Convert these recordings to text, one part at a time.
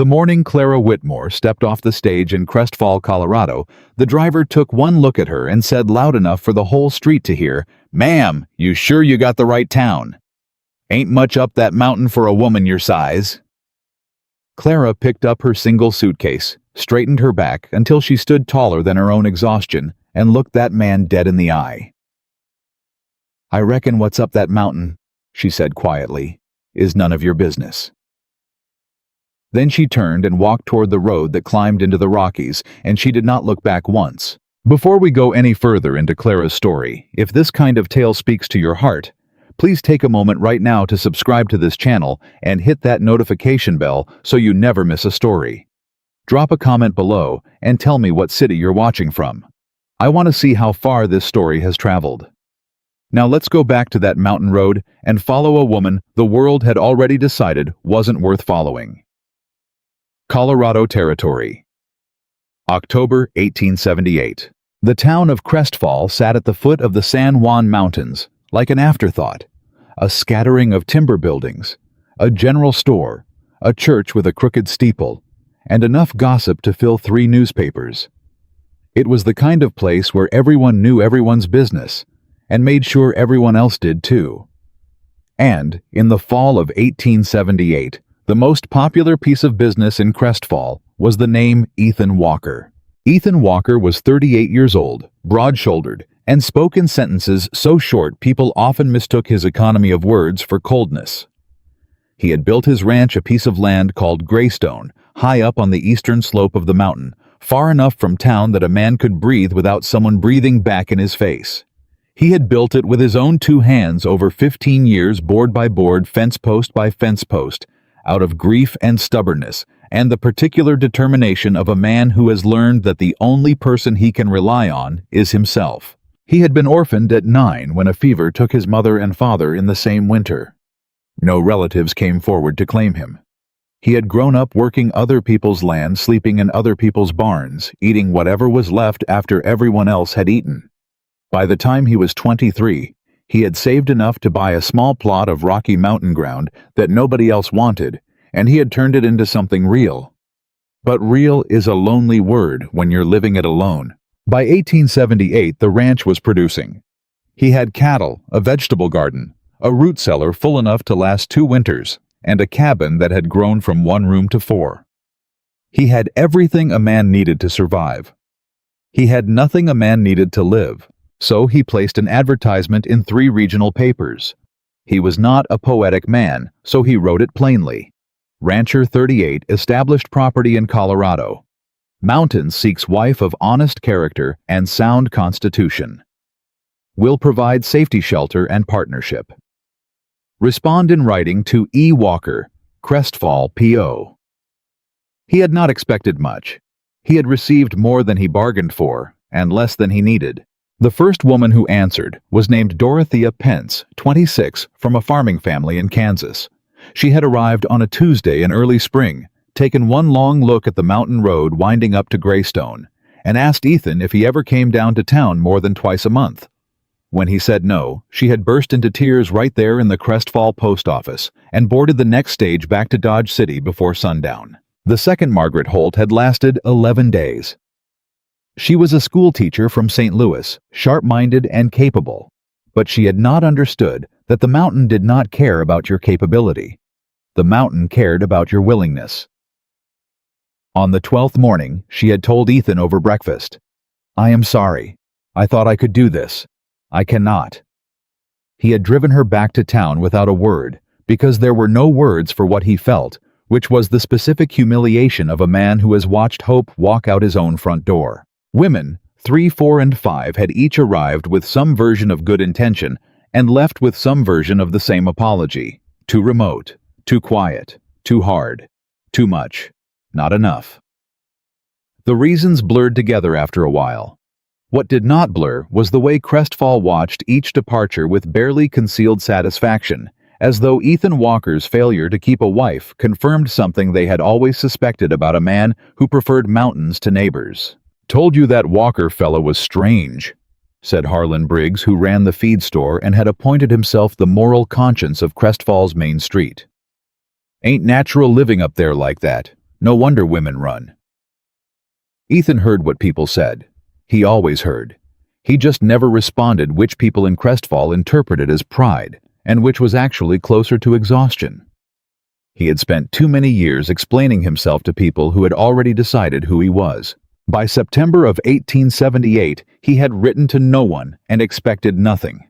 The morning Clara Whitmore stepped off the stage in Crestfall, Colorado, the driver took one look at her and said loud enough for the whole street to hear, "Ma'am, you sure you got the right town? Ain't much up that mountain for a woman your size." Clara picked up her single suitcase, straightened her back until she stood taller than her own exhaustion, and looked that man dead in the eye. "I reckon what's up that mountain," she said quietly, "is none of your business." Then she turned and walked toward the road that climbed into the Rockies, and she did not look back once. Before we go any further into Clara's story, if this kind of tale speaks to your heart, please take a moment right now to subscribe to this channel and hit that notification bell so you never miss a story. Drop a comment below and tell me what city you're watching from. I want to see how far this story has traveled. Now let's go back to that mountain road and follow a woman the world had already decided wasn't worth following. Colorado Territory. October 1878. The town of Crestfall sat at the foot of the San Juan Mountains, like an afterthought. A scattering of timber buildings, a general store, a church with a crooked steeple, and enough gossip to fill 3 newspapers. It was the kind of place where everyone knew everyone's business, and made sure everyone else did too. And, in the fall of 1878, the most popular piece of business in Crestfall was the name Ethan Walker. Ethan Walker was 38 years old, broad-shouldered, and spoke in sentences so short people often mistook his economy of words for coldness. He had built his ranch a piece of land called Greystone, high up on the eastern slope of the mountain, far enough from town that a man could breathe without someone breathing back in his face. He had built it with his own 2 hands over 15 years, board by board, fence post by fence post, out of grief and stubbornness, and the particular determination of a man who has learned that the only person he can rely on is himself. He had been orphaned at 9 when a fever took his mother and father in the same winter. No relatives came forward to claim him. He had grown up working other people's land, sleeping in other people's barns, eating whatever was left after everyone else had eaten. By the time he was 23, he had saved enough to buy a small plot of rocky mountain ground that nobody else wanted, and he had turned it into something real. But real is a lonely word when you're living it alone. By 1878, the ranch was producing. He had cattle, a vegetable garden, a root cellar full enough to last 2 winters, and a cabin that had grown from 1 room to 4. He had everything a man needed to survive. He had nothing a man needed to live. So he placed an advertisement in 3 regional papers. He was not a poetic man, so he wrote it plainly. Rancher 38 established property in Colorado. Mountains seeks wife of honest character and sound constitution. Will provide safety shelter and partnership. Respond in writing to E. Walker, Crestfall, P.O. He had not expected much. He had received more than he bargained for, and less than he needed. The first woman who answered was named Dorothea Pence, 26, from a farming family in Kansas. She had arrived on a Tuesday in early spring, taken one long look at the mountain road winding up to Greystone, and asked Ethan if he ever came down to town more than twice a month. When he said no, she had burst into tears right there in the Crestfall post office and boarded the next stage back to Dodge City before sundown. The second Margaret Holt had lasted 11 days. She was a school teacher from St. Louis, sharp-minded and capable, but she had not understood that the mountain did not care about your capability. The mountain cared about your willingness. On the 12th morning, she had told Ethan over breakfast, "I am sorry. I thought I could do this. I cannot." He had driven her back to town without a word, because there were no words for what he felt, which was the specific humiliation of a man who has watched hope walk out his own front door. Women, 3, 4, and 5, had each arrived with some version of good intention and left with some version of the same apology. Too remote, too quiet, too hard, too much, not enough. The reasons blurred together after a while. What did not blur was the way Crestfall watched each departure with barely concealed satisfaction, as though Ethan Walker's failure to keep a wife confirmed something they had always suspected about a man who preferred mountains to neighbors. "Told you that Walker fellow was strange," said Harlan Briggs, who ran the feed store and had appointed himself the moral conscience of Crestfall's main street. "Ain't natural living up there like that. No wonder women run. Ethan heard what people said. He always heard. He just never responded which people in Crestfall interpreted as pride, and which was actually closer to exhaustion. He had spent too many years explaining himself to people who had already decided who he was. By September of 1878, he had written to no one and expected nothing.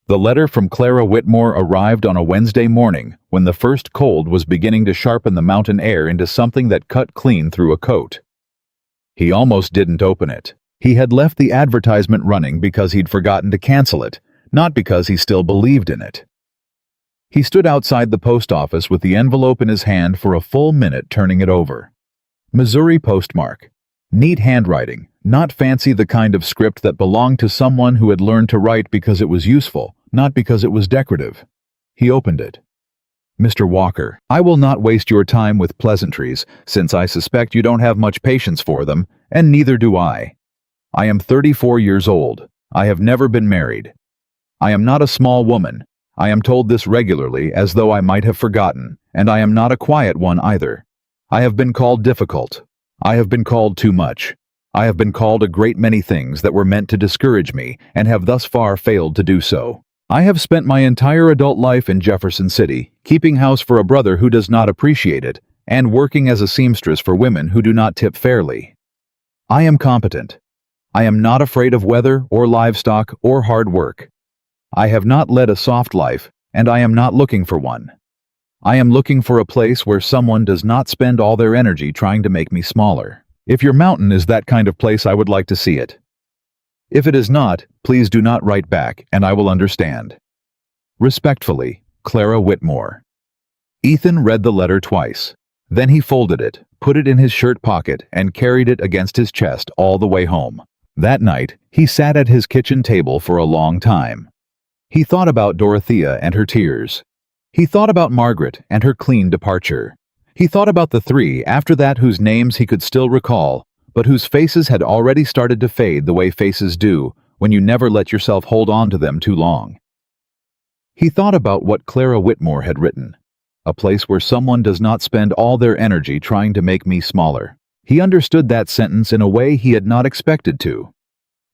The letter from Clara Whitmore arrived on a Wednesday morning when the first cold was beginning to sharpen the mountain air into something that cut clean through a coat. He almost didn't open it. He had left the advertisement running because he'd forgotten to cancel it, not because he still believed in it. He stood outside the post office with the envelope in his hand for a full minute, turning it over. Missouri postmark. Neat handwriting, not fancy, the kind of script that belonged to someone who had learned to write because it was useful, not because it was decorative. He opened it. Mr. Walker, I will not waste your time with pleasantries, since I suspect you don't have much patience for them, and neither do I. I am 34 years old. I have never been married. I am not a small woman. I am told this regularly, as though I might have forgotten, and I am not a quiet one either. I have been called difficult. I have been called too much. I have been called a great many things that were meant to discourage me, and have thus far failed to do so. I have spent my entire adult life in Jefferson City, keeping house for a brother who does not appreciate it, and working as a seamstress for women who do not tip fairly. I am competent. I am not afraid of weather or livestock or hard work. I have not led a soft life, and I am not looking for one. I am looking for a place where someone does not spend all their energy trying to make me smaller. If your mountain is that kind of place, I would like to see it. If it is not, please do not write back, and I will understand. Respectfully, Clara Whitmore. Ethan read the letter twice. Then he folded it, put it in his shirt pocket, and carried it against his chest all the way home. That night, he sat at his kitchen table for a long time. He thought about Dorothea and her tears. He thought about Margaret and her clean departure. He thought about the three after that whose names he could still recall, but whose faces had already started to fade the way faces do when you never let yourself hold on to them too long. He thought about what Clara Whitmore had written, a place where someone does not spend all their energy trying to make me smaller. He understood that sentence in a way he had not expected to,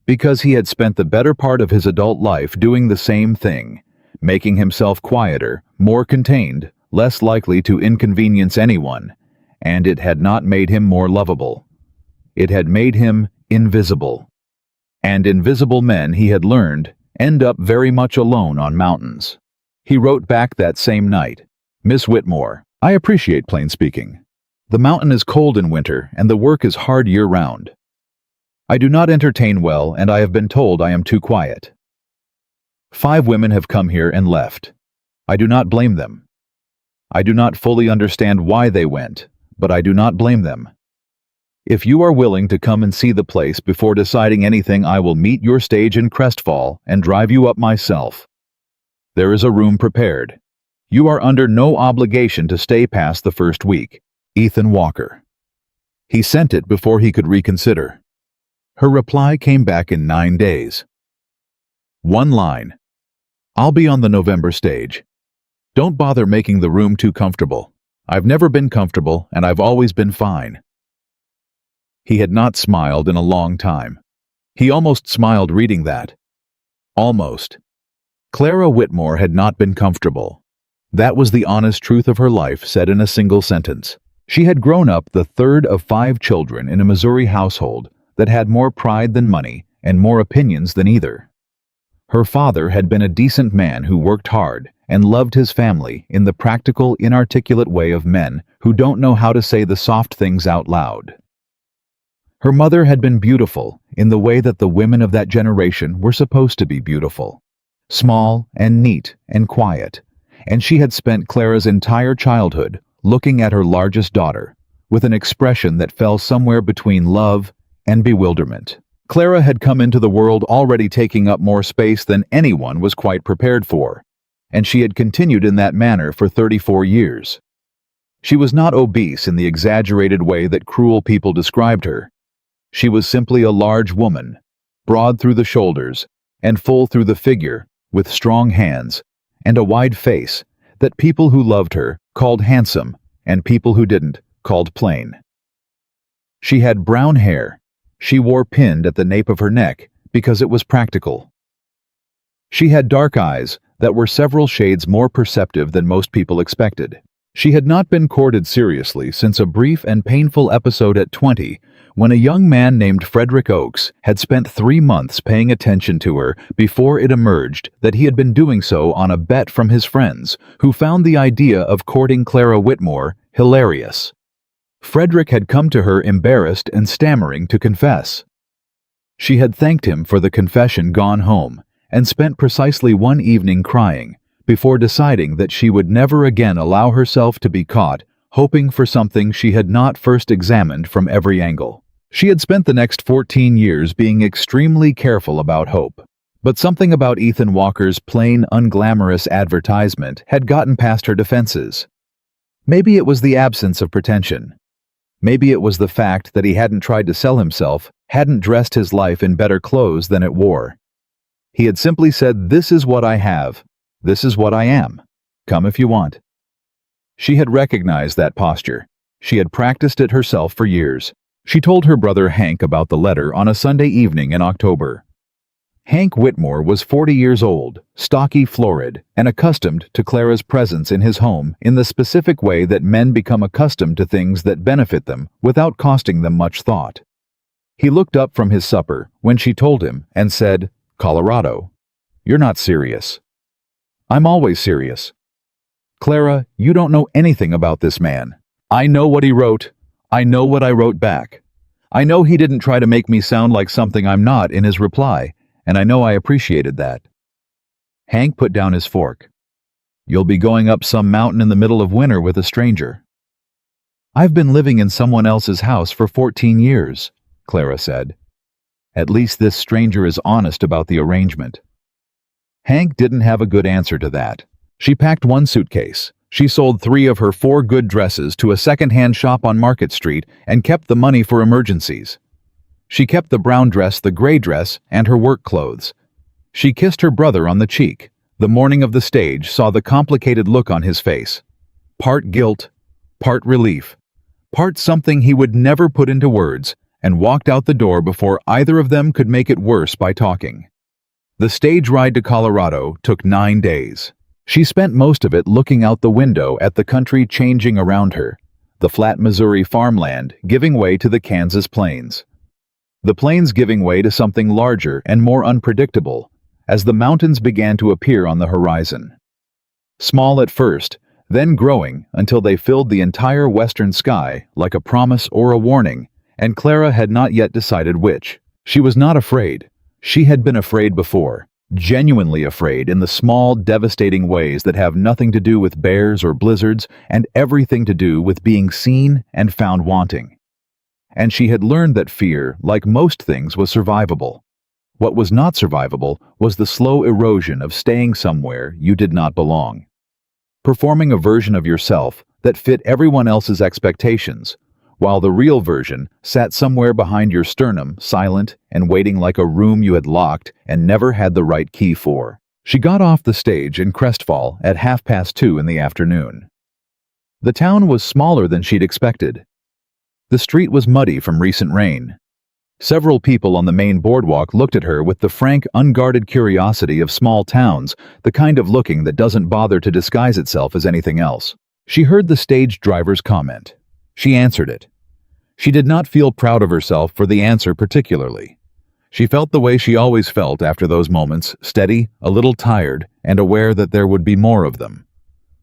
because he had spent the better part of his adult life doing the same thing, making himself quieter, more contained, less likely to inconvenience anyone, and it had not made him more lovable. It had made him invisible. And invisible men, he had learned, end up very much alone on mountains. He wrote back that same night, Miss Whitmore, I appreciate plain speaking. The mountain is cold in winter, and the work is hard year-round. I do not entertain well, and I have been told I am too quiet. 5 women have come here and left. I do not blame them. I do not fully understand why they went, but I do not blame them. If you are willing to come and see the place before deciding anything, I will meet your stage in Crestfall and drive you up myself. There is a room prepared. You are under no obligation to stay past the first week. Ethan Walker. He sent it before he could reconsider. Her reply came back in 9 days. 1 line. I'll be on the November stage. Don't bother making the room too comfortable. I've never been comfortable, and I've always been fine. He had not smiled in a long time. He almost smiled reading that. Almost. Clara Whitmore had not been comfortable. That was the honest truth of her life, said in a single sentence. She had grown up the third of 5 children in a Missouri household that had more pride than money and more opinions than either. Her father had been a decent man who worked hard and loved his family in the practical, inarticulate way of men who don't know how to say the soft things out loud. Her mother had been beautiful in the way that the women of that generation were supposed to be beautiful, small and neat and quiet, and she had spent Clara's entire childhood looking at her largest daughter with an expression that fell somewhere between love and bewilderment. Clara had come into the world already taking up more space than anyone was quite prepared for, and she had continued in that manner for 34 years. She was not obese in the exaggerated way that cruel people described her. She was simply a large woman, broad through the shoulders and full through the figure, with strong hands and a wide face that people who loved her called handsome and people who didn't called plain. She had brown hair. She wore pinned at the nape of her neck because it was practical. She had dark eyes that were several shades more perceptive than most people expected. She had not been courted seriously since a brief and painful episode at 20 when a young man named Frederick Oakes had spent 3 months paying attention to her before it emerged that he had been doing so on a bet from his friends, who found the idea of courting Clara Whitmore hilarious. Frederick had come to her embarrassed and stammering to confess. She had thanked him for the confession, gone home, and spent precisely one evening crying before deciding that she would never again allow herself to be caught, hoping for something she had not first examined from every angle. She had spent the next 14 years being extremely careful about hope, but something about Ethan Walker's plain, unglamorous advertisement had gotten past her defenses. Maybe it was the absence of pretension. Maybe it was the fact that he hadn't tried to sell himself, hadn't dressed his life in better clothes than it wore. He had simply said, "This is what I have. This is what I am. Come if you want." She had recognized that posture. She had practiced it herself for years. She told her brother Hank about the letter on a Sunday evening in October. Hank Whitmore was 40 years old, stocky, florid, and accustomed to Clara's presence in his home in the specific way that men become accustomed to things that benefit them without costing them much thought. He looked up from his supper when she told him and said, "Colorado, you're not serious." "I'm always serious." "Clara, you don't know anything about this man. I know what he wrote. I know what I wrote back. I know he didn't try to make me sound like something I'm not in his reply, and I know I appreciated that." Hank put down his fork. "You'll be going up some mountain in the middle of winter with a stranger." "I've been living in someone else's house for 14 years, Clara said. "At least this stranger is honest about the arrangement." Hank didn't have a good answer to that. She packed one suitcase. She sold 3 of her 4 good dresses to a second-hand shop on Market Street and kept the money for emergencies. She kept the brown dress, the gray dress, and her work clothes. She kissed her brother on the cheek. The morning of the stage saw the complicated look on his face. Part guilt, part relief, part something he would never put into words, and walked out the door before either of them could make it worse by talking. The stage ride to Colorado took 9 days. She spent most of it looking out the window at the country changing around her, the flat Missouri farmland giving way to the Kansas plains. The plains giving way to something larger and more unpredictable as the mountains began to appear on the horizon. Small at first, then growing until they filled the entire western sky like a promise or a warning, and Clara had not yet decided which. She was not afraid. She had been afraid before, genuinely afraid in the small, devastating ways that have nothing to do with bears or blizzards and everything to do with being seen and found wanting. And she had learned that fear, like most things, was survivable. What was not survivable was the slow erosion of staying somewhere you did not belong. Performing a version of yourself that fit everyone else's expectations, while the real version sat somewhere behind your sternum, silent and waiting like a room you had locked and never had the right key for. She got off the stage in Crestfall at 2:30 in the afternoon. The town was smaller than she'd expected. The street was muddy from recent rain. Several people on the main boardwalk looked at her with the frank, unguarded curiosity of small towns, the kind of looking that doesn't bother to disguise itself as anything else. She heard the stage driver's comment. She answered it. She did not feel proud of herself for the answer particularly. She felt the way she always felt after those moments, steady, a little tired, and aware that there would be more of them.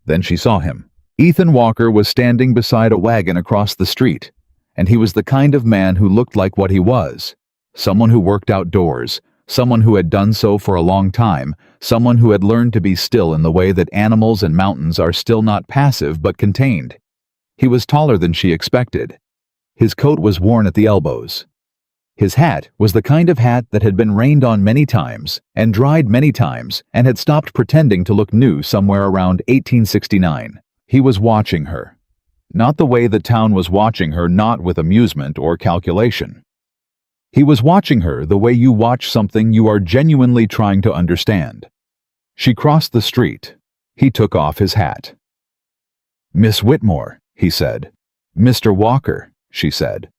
Then she saw him. Ethan Walker was standing beside a wagon across the street, and he was the kind of man who looked like what he was. Someone who worked outdoors, someone who had done so for a long time, someone who had learned to be still in the way that animals and mountains are still, not passive but contained. He was taller than she expected. His coat was worn at the elbows. His hat was the kind of hat that had been rained on many times and dried many times and had stopped pretending to look new somewhere around 1869. He was watching her. Not the way the town was watching her, not with amusement or calculation. He was watching her the way you watch something you are genuinely trying to understand. She crossed the street. He took off his hat. "Miss Whitmore," he said. "Mr. Walker," she said.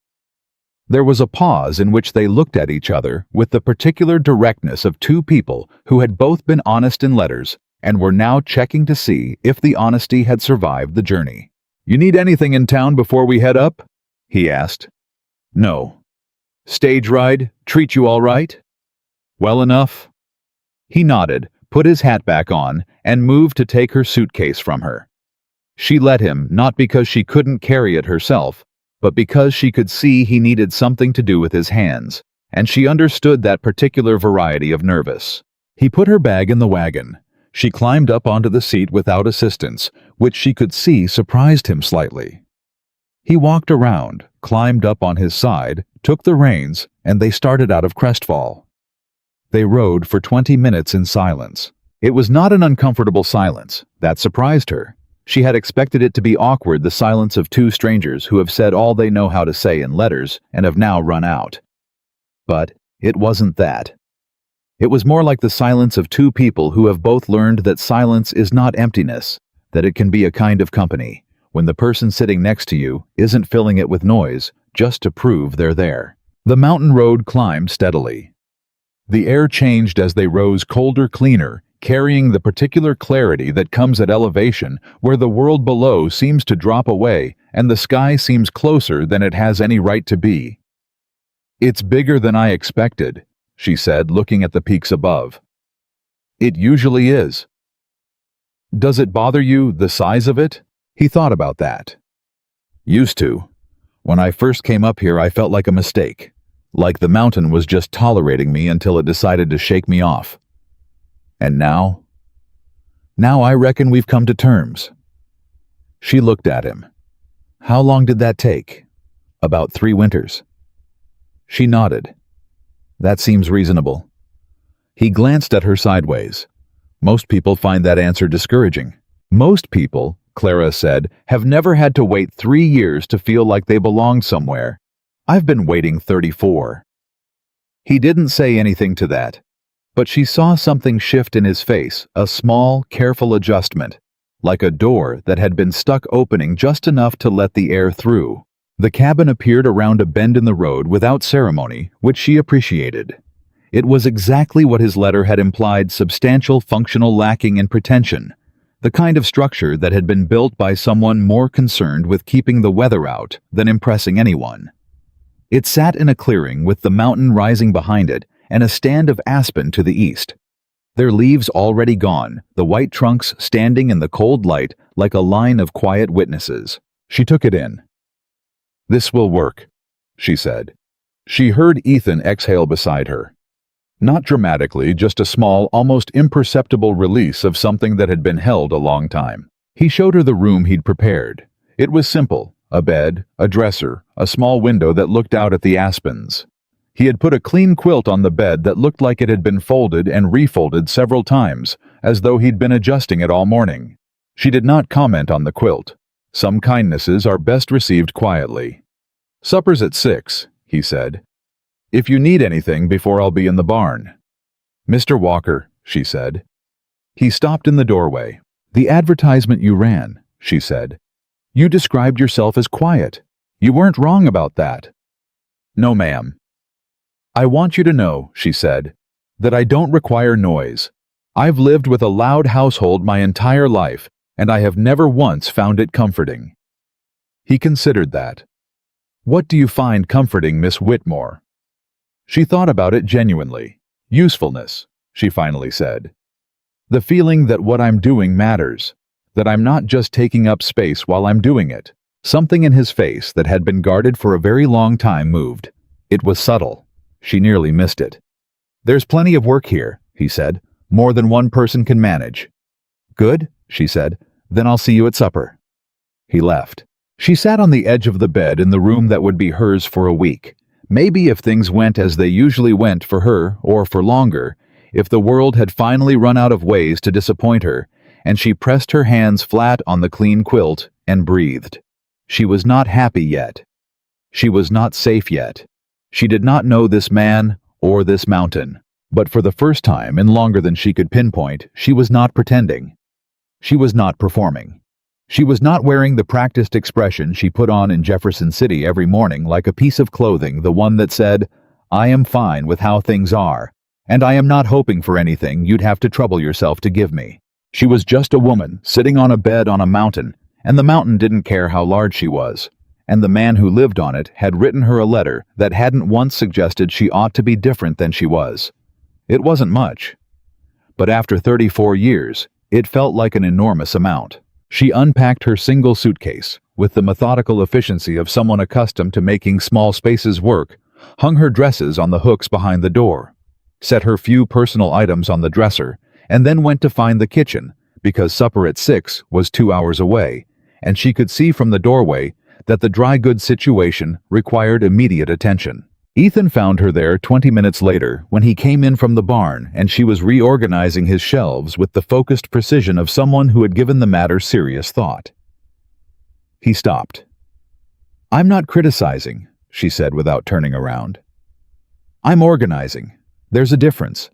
There was a pause in which they looked at each other with the particular directness of two people who had both been honest in letters and were now checking to see if the honesty had survived the journey. "You need anything in town before we head up?" he asked. "No." "Stage ride treat you all right?" "Well enough." He nodded, put his hat back on, and moved to take her suitcase from her. She let him, not because she couldn't carry it herself, but because she could see he needed something to do with his hands, and she understood that particular variety of nervous. He put her bag in the wagon. She climbed up onto the seat without assistance, which she could see surprised him slightly. He walked around, climbed up on his side, took the reins, and they started out of Crestfall. They rode for 20 minutes in silence. It was not an uncomfortable silence. That surprised her. She had expected it to be awkward, the silence of two strangers who have said all they know how to say in letters and have now run out. But it wasn't that. It was more like the silence of two people who have both learned that silence is not emptiness, that it can be a kind of company, when the person sitting next to you isn't filling it with noise just to prove they're there. The mountain road climbed steadily. The air changed as they rose colder, cleaner, carrying the particular clarity that comes at elevation where the world below seems to drop away and the sky seems closer than it has any right to be. "It's bigger than I expected," she said, looking at the peaks above. "It usually is." "Does it bother you, the size of it?" He thought about that. "Used to. When I first came up here, I felt like a mistake, like the mountain was just tolerating me until it decided to shake me off. And now? Now I reckon we've come to terms." She looked at him. "How long did that take?" "About 3 winters." She nodded. "That seems reasonable." He glanced at her sideways. "Most people find that answer discouraging." "Most people," Clara said, "have never had to wait 3 years to feel like they belong somewhere. I've been waiting 34. He didn't say anything to that. But she saw something shift in his face, a small, careful adjustment, like a door that had been stuck opening just enough to let the air through. The cabin appeared around a bend in the road without ceremony, which she appreciated. It was exactly what his letter had implied, substantial, functional, lacking in pretension, the kind of structure that had been built by someone more concerned with keeping the weather out than impressing anyone. It sat in a clearing with the mountain rising behind it, and a stand of aspen to the east. Their leaves already gone, the white trunks standing in the cold light like a line of quiet witnesses. She took it in. "This will work," she said. She heard Ethan exhale beside her. Not dramatically, just a small, almost imperceptible release of something that had been held a long time. He showed her the room he'd prepared. It was simple: a bed, a dresser, a small window that looked out at the aspens. He had put a clean quilt on the bed that looked like it had been folded and refolded several times, as though he'd been adjusting it all morning. She did not comment on the quilt. Some kindnesses are best received quietly. "Supper's at 6, he said. "If you need anything before I'll be in the barn." "Mr. Walker," she said. He stopped in the doorway. "The advertisement you ran," she said. "You described yourself as quiet. You weren't wrong about that." "No, ma'am." "I want you to know," she said, "that I don't require noise. I've lived with a loud household my entire life, and I have never once found it comforting." He considered that. "What do you find comforting, Miss Whitmore?" She thought about it genuinely. "Usefulness," she finally said. "The feeling that what I'm doing matters, that I'm not just taking up space while I'm doing it." Something in his face that had been guarded for a very long time moved. It was subtle. She nearly missed it. "There's plenty of work here," he said. "More than one person can manage." "Good," she said. "Then I'll see you at supper." He left. She sat on the edge of the bed in the room that would be hers for a week. Maybe if things went as they usually went for her, or for longer, if the world had finally run out of ways to disappoint her, and she pressed her hands flat on the clean quilt and breathed. She was not happy yet. She was not safe yet. She did not know this man or this mountain, but for the first time in longer than she could pinpoint, she was not pretending. She was not performing. She was not wearing the practiced expression she put on in Jefferson City every morning like a piece of clothing, the one that said, "I am fine with how things are, and I am not hoping for anything you'd have to trouble yourself to give me." She was just a woman sitting on a bed on a mountain, and the mountain didn't care how large she was, and the man who lived on it had written her a letter that hadn't once suggested she ought to be different than she was. It wasn't much, but after 34 years, it felt like an enormous amount. She unpacked her single suitcase with the methodical efficiency of someone accustomed to making small spaces work, hung her dresses on the hooks behind the door, set her few personal items on the dresser, and then went to find the kitchen, because supper at 6 was 2 hours away, and she could see from the doorway that the dry goods situation required immediate attention. Ethan found her there 20 minutes later when he came in from the barn, and she was reorganizing his shelves with the focused precision of someone who had given the matter serious thought. He stopped. "I'm not criticizing," she said without turning around. "I'm organizing. There's a difference.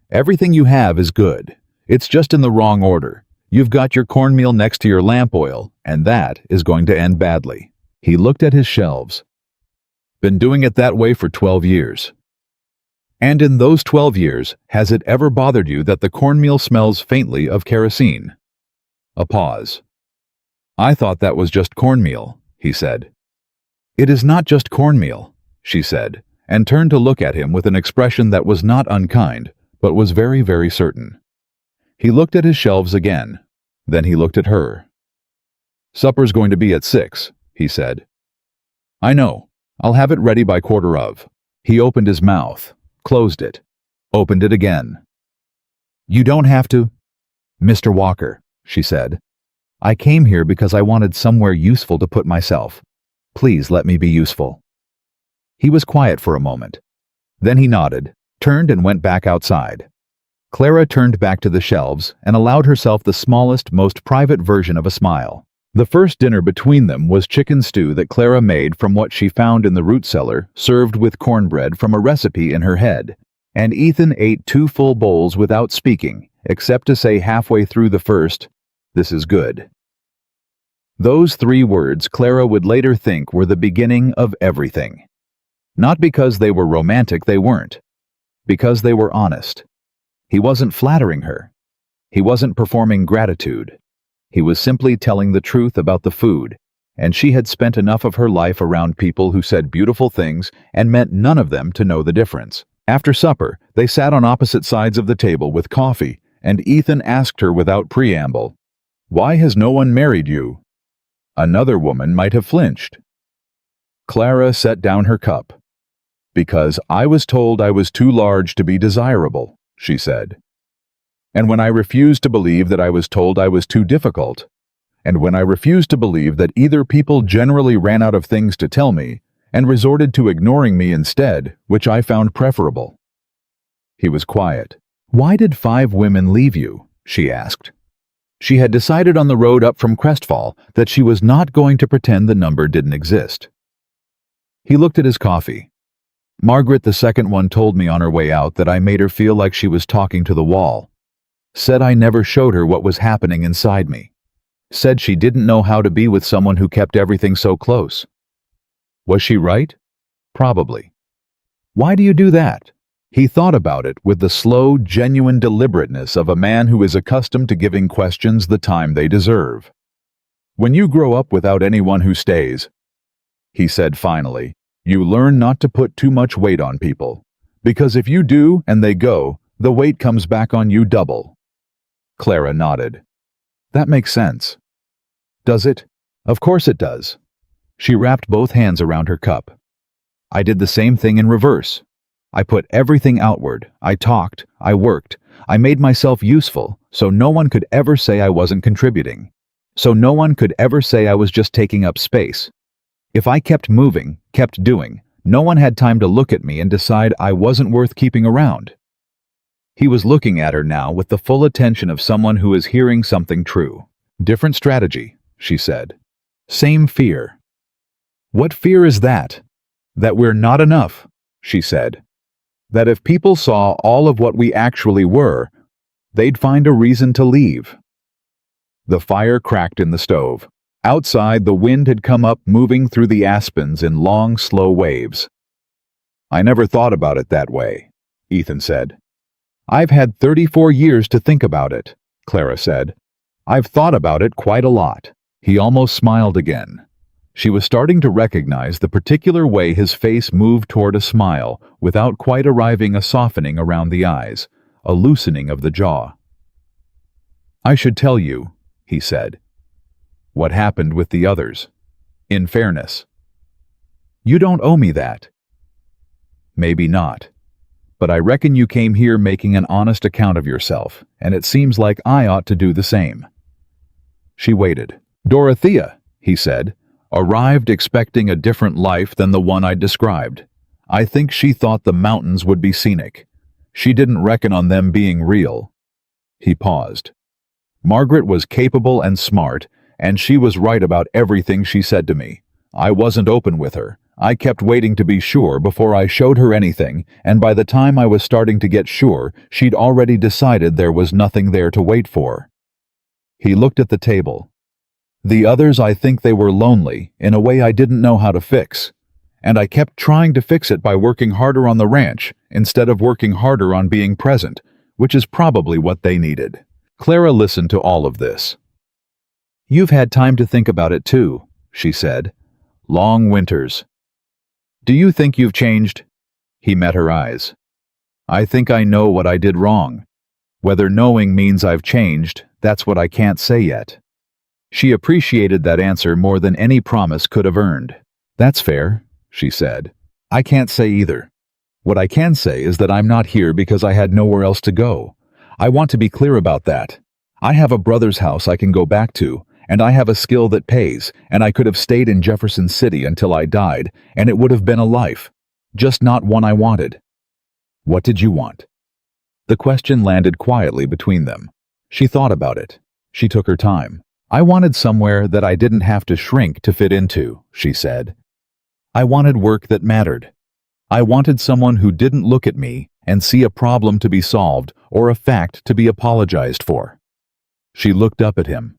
Everything you have is good. It's just in the wrong order. You've got your cornmeal next to your lamp oil, and that is going to end badly." He looked at his shelves. "Been doing it that way for 12 years. And in those 12 years, has it ever bothered you that the cornmeal smells faintly of kerosene?" A pause. "I thought that was just cornmeal," he said. "It is not just cornmeal," she said, and turned to look at him with an expression that was not unkind, but was very, very certain. He looked at his shelves again. Then he looked at her. "Supper's going to be at 6, he said. "I know. I'll have it ready by 1:15. He opened his mouth, closed it, opened it again. "You don't have to." "Mr. Walker," she said. "I came here because I wanted somewhere useful to put myself. Please let me be useful." He was quiet for a moment. Then he nodded, turned and went back outside. Clara turned back to the shelves and allowed herself the smallest, most private version of a smile. The first dinner between them was chicken stew that Clara made from what she found in the root cellar, served with cornbread from a recipe in her head, and Ethan ate 2 full bowls without speaking, except to say halfway through the first, "This is good." Those 3 words Clara would later think were the beginning of everything. Not because they were romantic, they weren't. Because they were honest. He wasn't flattering her. He wasn't performing gratitude. He was simply telling the truth about the food, and she had spent enough of her life around people who said beautiful things and meant none of them to know the difference. After supper, they sat on opposite sides of the table with coffee, and Ethan asked her without preamble, "Why has no one married you?" Another woman might have flinched. Clara set down her cup. "Because I was told I was too large to be desirable," she said. "And when I refused to believe that I was told I was too difficult, and when I refused to believe that either people generally ran out of things to tell me and resorted to ignoring me instead, which I found preferable." He was quiet. "Why did 5 women leave you?" she asked. She had decided on the road up from Crestfall that she was not going to pretend the number didn't exist. He looked at his coffee. "Margaret, the second one, told me on her way out that I made her feel like she was talking to the wall. Said I never showed her what was happening inside me. Said she didn't know how to be with someone who kept everything so close." Was she right? Probably. Why do you do that? He thought about it with the slow, genuine deliberateness of a man who is accustomed to giving questions the time they deserve. "When you grow up without anyone who stays," he said finally, "you learn not to put too much weight on people. Because if you do and they go, the weight comes back on you double." Clara nodded. "That makes sense." "Does it?" "Of course it does." She wrapped both hands around her cup. "I did the same thing in reverse. I put everything outward. I talked, I worked, I made myself useful, so no one could ever say I wasn't contributing. So no one could ever say I was just taking up space. If I kept moving, kept doing, no one had time to look at me and decide I wasn't worth keeping around." He was looking at her now with the full attention of someone who is hearing something true. "Different strategy," she said. "Same fear." "What fear is that?" "That we're not enough," she said. "That if people saw all of what we actually were, they'd find a reason to leave." The fire cracked in the stove. Outside, the wind had come up, moving through the aspens in long, slow waves. "I never thought about it that way," Ethan said. "I've had 34 years to think about it," Clara said. "I've thought about it quite a lot." He almost smiled again. She was starting to recognize the particular way his face moved toward a smile without quite arriving, a softening around the eyes, a loosening of the jaw. "I should tell you," he said, "what happened with the others. In fairness." "You don't owe me that." "Maybe not. But I reckon you came here making an honest account of yourself, and it seems like I ought to do the same." She waited. "Dorothea," he said, "arrived expecting a different life than the one I'd described. I think she thought the mountains would be scenic. She didn't reckon on them being real." He paused. "Margaret was capable and smart, and she was right about everything she said to me. I wasn't open with her. I kept waiting to be sure before I showed her anything, and by the time I was starting to get sure, she'd already decided there was nothing there to wait for." He looked at the table. "The others, I think they were lonely, in a way I didn't know how to fix. And I kept trying to fix it by working harder on the ranch, instead of working harder on being present, which is probably what they needed." Clara listened to all of this. "You've had time to think about it too," she said. "Long winters. Do you think you've changed?" He met her eyes. "I think I know what I did wrong. Whether knowing means I've changed, that's what I can't say yet." She appreciated that answer more than any promise could have earned. "That's fair," she said. "I can't say either. What I can say is that I'm not here because I had nowhere else to go. I want to be clear about that. I have a brother's house I can go back to, and I have a skill that pays, and I could have stayed in Jefferson City until I died, and it would have been a life. Just not one I wanted." "What did you want?" The question landed quietly between them. She thought about it. She took her time. "I wanted somewhere that I didn't have to shrink to fit into," she said. "I wanted work that mattered. I wanted someone who didn't look at me and see a problem to be solved or a fact to be apologized for." She looked up at him.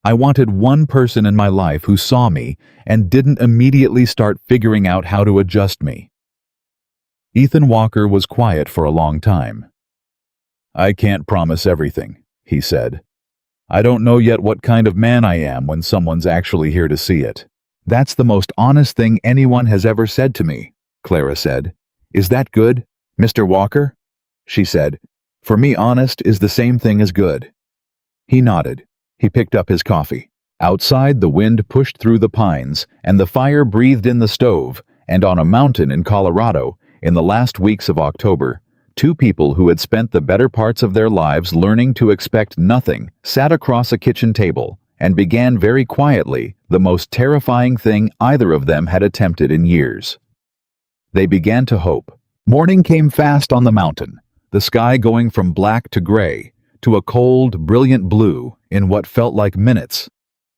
"I wanted one person in my life who saw me and didn't immediately start figuring out how to adjust me." Ethan Walker was quiet for a long time. "I can't promise everything," he said. "I don't know yet what kind of man I am when someone's actually here to see it." "That's the most honest thing anyone has ever said to me," Clara said. "Is that good, Mr. Walker?" She said, "For me, honest is the same thing as good." He nodded. He picked up his coffee. Outside, the wind pushed through the pines, and the fire breathed in the stove, and on a mountain in Colorado, in the last weeks of October, two people who had spent the better parts of their lives learning to expect nothing sat across a kitchen table and began very quietly the most terrifying thing either of them had attempted in years. They began to hope. Morning came fast on the mountain, the sky going from black to gray, to a cold, brilliant blue in what felt like minutes,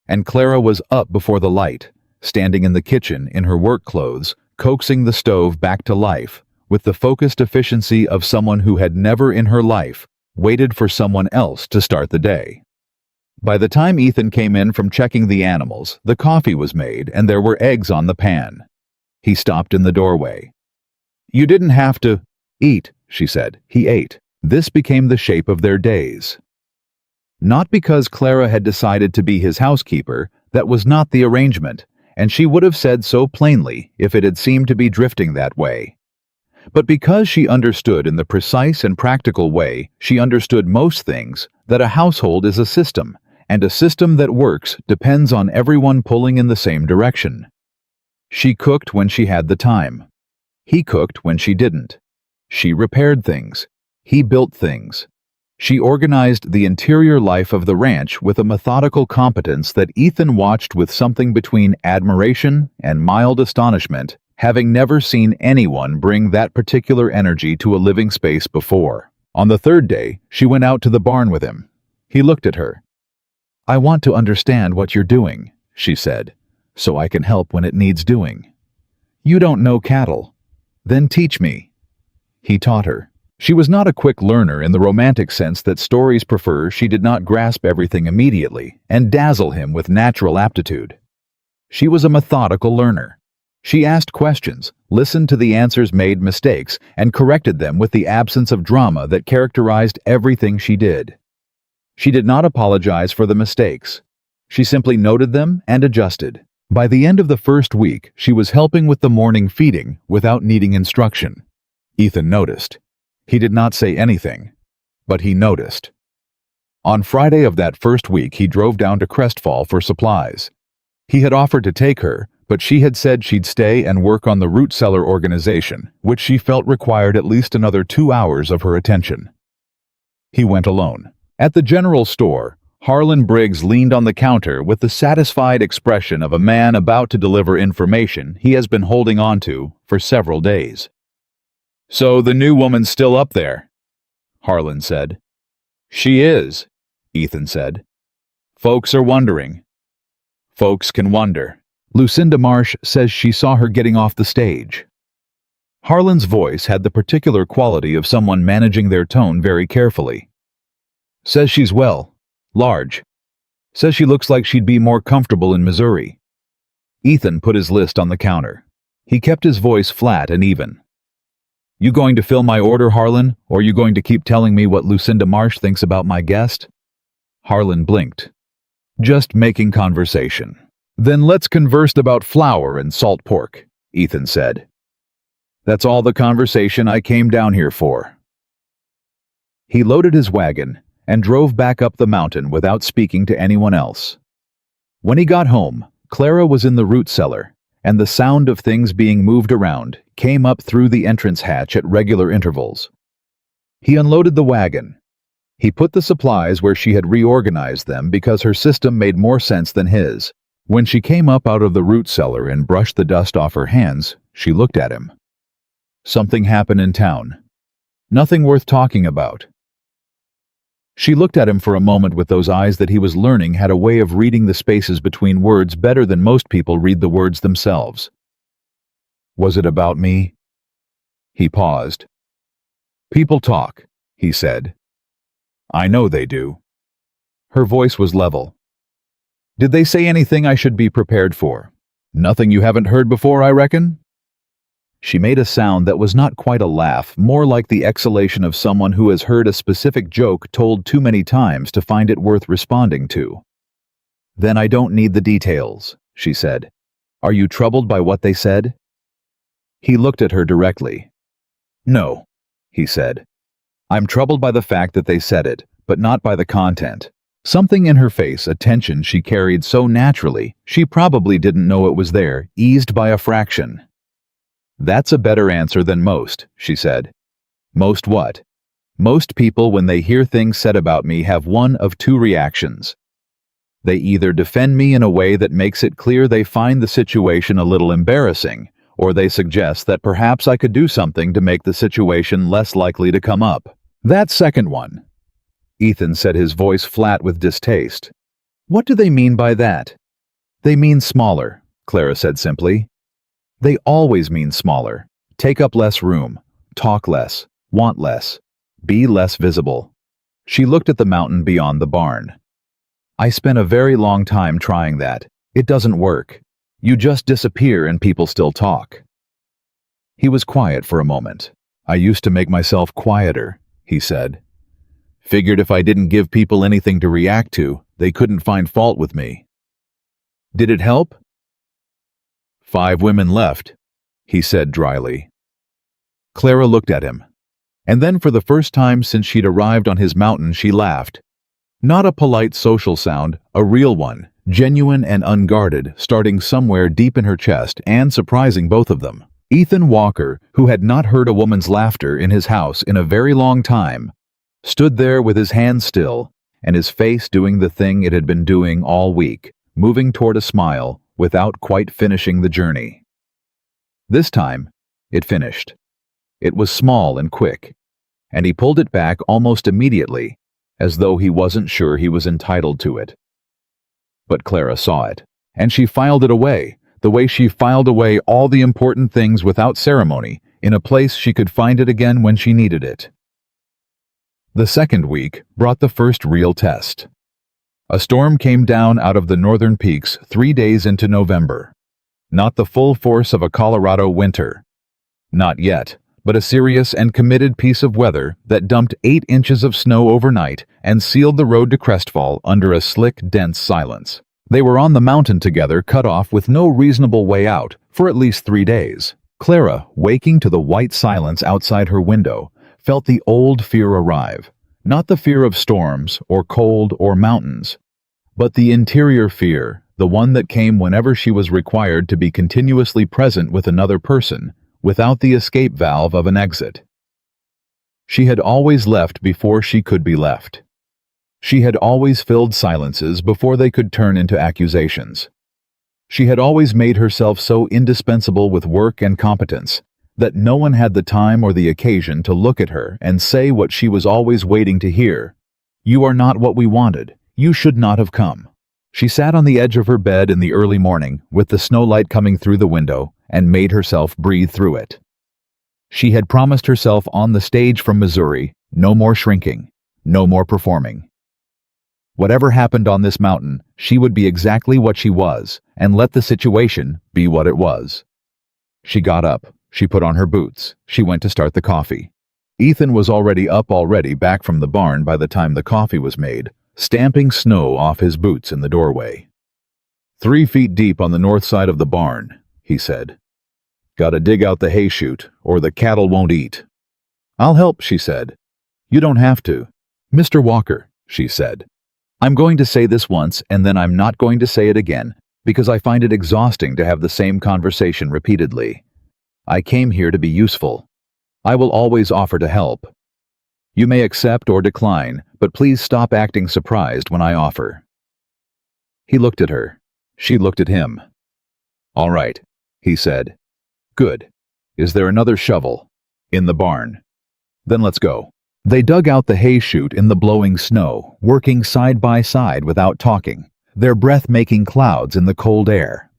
and Clara was up before the light, standing in the kitchen in her work clothes, coaxing the stove back to life, with the focused efficiency of someone who had never in her life waited for someone else to start the day. By the time Ethan came in from checking the animals, the coffee was made and there were eggs on the pan. He stopped in the doorway. "You didn't have to eat," she said. He ate. This became the shape of their days. Not because Clara had decided to be his housekeeper, that was not the arrangement, and she would have said so plainly if it had seemed to be drifting that way. But because she understood in the precise and practical way she understood most things, that a household is a system, and a system that works depends on everyone pulling in the same direction. She cooked when she had the time. He cooked when she didn't. She repaired things. He built things. She organized the interior life of the ranch with a methodical competence that Ethan watched with something between admiration and mild astonishment, having never seen anyone bring that particular energy to a living space before. On the third day, she went out to the barn with him. He looked at her. "I want to understand what you're doing," she said, "so I can help when it needs doing." "You don't know cattle. Then teach me." He taught her. She was not a quick learner in the romantic sense that stories prefer. She did not grasp everything immediately and dazzle him with natural aptitude. She was a methodical learner. She asked questions, listened to the answers, made mistakes, and corrected them with the absence of drama that characterized everything she did. She did not apologize for the mistakes. She simply noted them and adjusted. By the end of the first week, she was helping with the morning feeding without needing instruction. Ethan noticed. He did not say anything, but he noticed. On Friday of that first week, he drove down to Crestfall for supplies. He had offered to take her, but she had said she'd stay and work on the root cellar organization, which she felt required at least another 2 hours of her attention. He went alone. At the general store, Harlan Briggs leaned on the counter with the satisfied expression of a man about to deliver information he has been holding on to for several days. "So the new woman's still up there," Harlan said. "She is," Ethan said. "Folks are wondering." "Folks can wonder. Lucinda Marsh says she saw her getting off the stage." Harlan's voice had the particular quality of someone managing their tone very carefully. "Says she's well, large. Says she looks like she'd be more comfortable in Missouri." Ethan put his list on the counter. He kept his voice flat and even. "You going to fill my order, Harlan, or you going to keep telling me what Lucinda Marsh thinks about my guest?" Harlan blinked. "Just making conversation." "Then let's converse about flour and salt pork," Ethan said. "That's all the conversation I came down here for." He loaded his wagon and drove back up the mountain without speaking to anyone else. When he got home, Clara was in the root cellar, and the sound of things being moved around came up through the entrance hatch at regular intervals. He unloaded the wagon. He put the supplies where she had reorganized them because her system made more sense than his. When she came up out of the root cellar and brushed the dust off her hands, she looked at him. "Something happened in town. Nothing worth talking about." She looked at him for a moment with those eyes that he was learning had a way of reading the spaces between words better than most people read the words themselves. "Was it about me?" He paused. "People talk," he said. "I know they do." Her voice was level. "Did they say anything I should be prepared for? Nothing you haven't heard before, I reckon?" She made a sound that was not quite a laugh, more like the exhalation of someone who has heard a specific joke told too many times to find it worth responding to. "Then I don't need the details," she said. "Are you troubled by what they said?" He looked at her directly. "No," he said. "I'm troubled by the fact that they said it, but not by the content." Something in her face, a tension she carried so naturally, she probably didn't know it was there, eased by a fraction. "That's a better answer than most," she said. "Most what?" "Most people, when they hear things said about me, have one of two reactions. They either defend me in a way that makes it clear they find the situation a little embarrassing, or they suggest that perhaps I could do something to make the situation less likely to come up. That second one." Ethan said, his voice flat with distaste. "What do they mean by that?" "They mean smaller," Clara said simply. "They always mean smaller. Take up less room, talk less, want less, be less visible." She looked at the mountain beyond the barn. "I spent a very long time trying that. It doesn't work. You just disappear and people still talk." He was quiet for a moment. "I used to make myself quieter," he said. "Figured if I didn't give people anything to react to, they couldn't find fault with me." "Did it help?" 5 women left," he said dryly. Clara looked at him. And then for the first time since she'd arrived on his mountain, she laughed. Not a polite social sound, a real one, genuine and unguarded, starting somewhere deep in her chest and surprising both of them. Ethan Walker, who had not heard a woman's laughter in his house in a very long time, stood there with his hands still and his face doing the thing it had been doing all week, moving toward a smile without quite finishing the journey. This time, it finished. It was small and quick, and he pulled it back almost immediately, as though he wasn't sure he was entitled to it. But Clara saw it, and she filed it away, the way she filed away all the important things without ceremony, in a place she could find it again when she needed it. The second week brought the first real test. A storm came down out of the northern peaks 3 days into November. Not the full force of a Colorado winter. Not yet, but a serious and committed piece of weather that dumped 8 inches of snow overnight and sealed the road to Crestfall under a slick, dense silence. They were on the mountain together, cut off with no reasonable way out, for at least 3 days. Clara, waking to the white silence outside her window, felt the old fear arrive. Not the fear of storms, or cold, or mountains, but the interior fear, the one that came whenever she was required to be continuously present with another person, without the escape valve of an exit. She had always left before she could be left. She had always filled silences before they could turn into accusations. She had always made herself so indispensable with work and competence that no one had the time or the occasion to look at her and say what she was always waiting to hear. "You are not what we wanted. You should not have come." She sat on the edge of her bed in the early morning, with the snowlight coming through the window, and made herself breathe through it. She had promised herself on the stage from Missouri, no more shrinking, no more performing. Whatever happened on this mountain, she would be exactly what she was, and let the situation be what it was. She got up, she put on her boots, she went to start the coffee. Ethan was already back from the barn by the time the coffee was made, stamping snow off his boots in the doorway. 3 feet deep on the north side of the barn, he said. "Gotta dig out the hay chute, or the cattle won't eat." "I'll help," she said. "You don't have to." "Mr. Walker," she said, "I'm going to say this once and then I'm not going to say it again, because I find it exhausting to have the same conversation repeatedly. I came here to be useful. I will always offer to help. You may accept or decline, but please stop acting surprised when I offer." He looked at her. She looked at him. "All right," he said. "Good. Is there another shovel?" "In the barn." "Then let's go." They dug out the hay chute in the blowing snow, working side by side without talking, their breath making clouds in the cold air.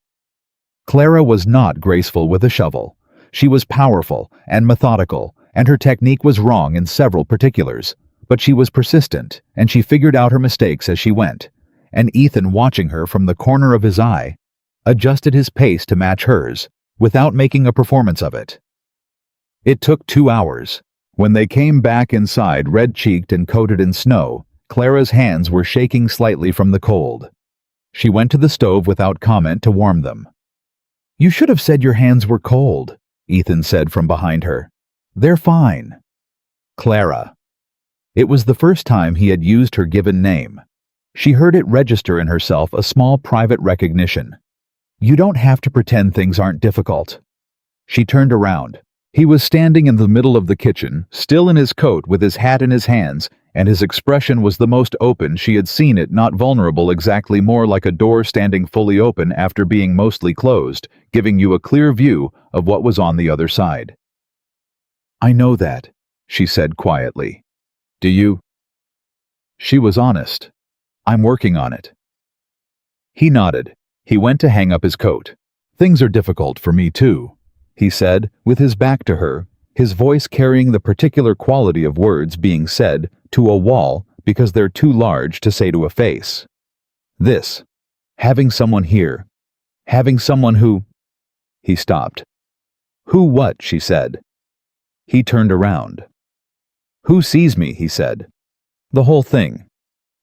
Clara was not graceful with a shovel. She was powerful and methodical, and her technique was wrong in several particulars, but she was persistent, and she figured out her mistakes as she went, and Ethan, watching her from the corner of his eye, adjusted his pace to match hers, without making a performance of it. It took 2 hours. When they came back inside, red-cheeked and coated in snow, Clara's hands were shaking slightly from the cold. She went to the stove without comment to warm them. "You should have said your hands were cold," Ethan said from behind her. "They're fine." Clara. It was the first time he had used her given name. She heard it register in herself a small private recognition. "You don't have to pretend things aren't difficult." She turned around. He was standing in the middle of the kitchen, still in his coat with his hat in his hands, and his expression was the most open she had seen it, not vulnerable, exactly, more like a door standing fully open after being mostly closed, giving you a clear view of what was on the other side. "I know that," she said quietly. "Do you?" She was honest. "I'm working on it." He nodded. He went to hang up his coat. "Things are difficult for me too," he said, with his back to her, his voice carrying the particular quality of words being said to a wall because they're too large to say to a face. This. Having someone here. Having someone who... He stopped. "Who what?" she said. He turned around. "Who sees me?" he said. "The whole thing.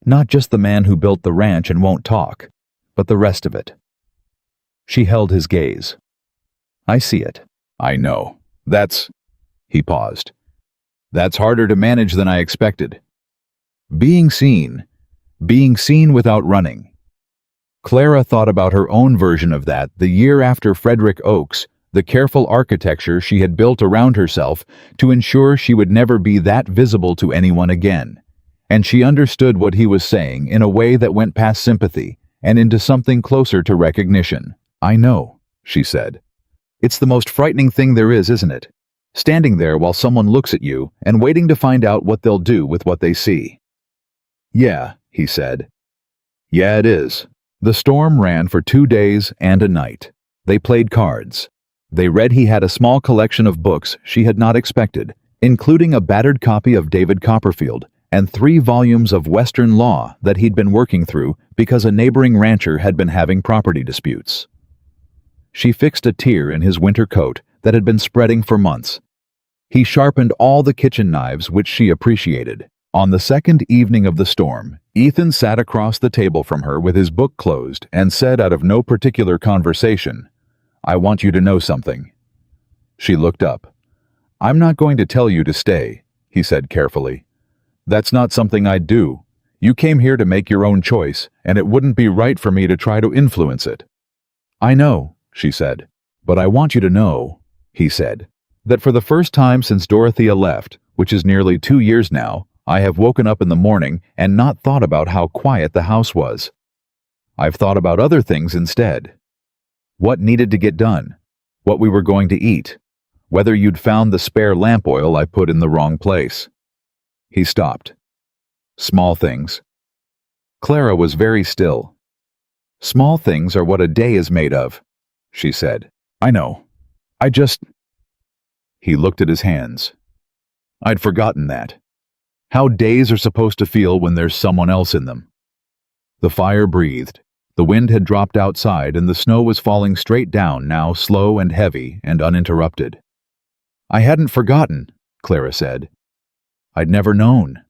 Not just the man who built the ranch and won't talk, but the rest of it." She held his gaze. "I see it. I know. That's..." He paused. "That's harder to manage than I expected. Being seen. Being seen without running." Clara thought about her own version of that the year after Frederick Oaks, the careful architecture she had built around herself to ensure she would never be that visible to anyone again. And she understood what he was saying in a way that went past sympathy and into something closer to recognition. "I know," she said. "It's the most frightening thing there is, isn't it? Standing there while someone looks at you and waiting to find out what they'll do with what they see." "Yeah," he said. "Yeah, it is." The storm ran for 2 days and a night. They played cards. They read. He had a small collection of books she had not expected, including a battered copy of David Copperfield, and 3 volumes of Western law that he'd been working through because a neighboring rancher had been having property disputes. She fixed a tear in his winter coat that had been spreading for months. He sharpened all the kitchen knives which she appreciated. On the second evening of the storm, Ethan sat across the table from her with his book closed and said out of no particular conversation, "I want you to know something." She looked up. "I'm not going to tell you to stay," he said carefully. "That's not something I'd do. You came here to make your own choice, and it wouldn't be right for me to try to influence it." "I know," she said. "But I want you to know," he said, "that for the first time since Dorothea left, which is nearly 2 years now, I have woken up in the morning and not thought about how quiet the house was. I've thought about other things instead. What needed to get done, what we were going to eat, whether you'd found the spare lamp oil I put in the wrong place." He stopped. Small things. Clara was very still. "Small things are what a day is made of," she said. "I know. I just—" He looked at his hands. "I'd forgotten that. How days are supposed to feel when there's someone else in them." The fire breathed. The wind had dropped outside and the snow was falling straight down now, slow and heavy and uninterrupted. "I hadn't forgotten," Clara said. "I'd never known."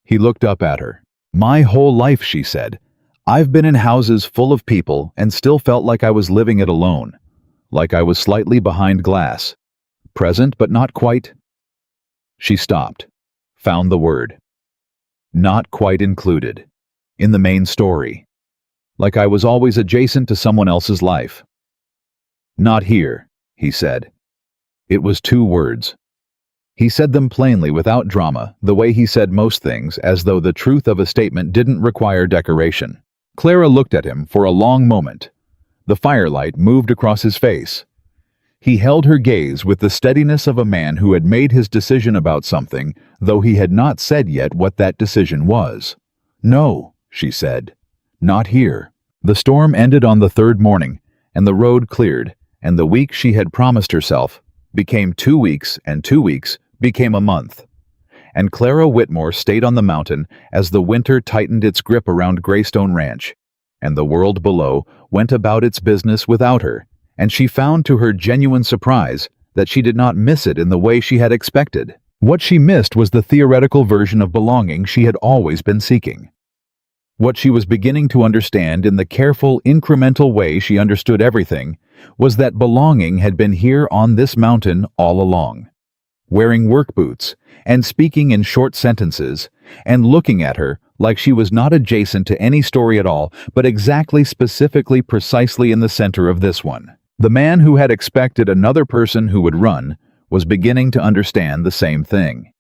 He looked up at her. "My whole life," she said, "I've been in houses full of people and still felt like I was living it alone, like I was slightly behind glass, present but not quite." She stopped. Found the word. "Not quite included. In the main story. Like I was always adjacent to someone else's life." "Not here," he said. It was 2 words. He said them plainly without drama, the way he said most things, as though the truth of a statement didn't require decoration. Clara looked at him for a long moment. The firelight moved across his face. He held her gaze with the steadiness of a man who had made his decision about something, though he had not said yet what that decision was. "No," she said. "Not here." The storm ended on the 3rd morning, and the road cleared, and the week she had promised herself became 2 weeks, and 2 weeks became a month. And Clara Whitmore stayed on the mountain as the winter tightened its grip around Greystone Ranch, and the world below went about its business without her. And she found to her genuine surprise that she did not miss it in the way she had expected. What she missed was the theoretical version of belonging she had always been seeking. What she was beginning to understand in the careful, incremental way she understood everything was that belonging had been here on this mountain all along. Wearing work boots, and speaking in short sentences, and looking at her like she was not adjacent to any story at all, but exactly, specifically, precisely in the center of this one. The man who had expected another person who would run was beginning to understand the same thing.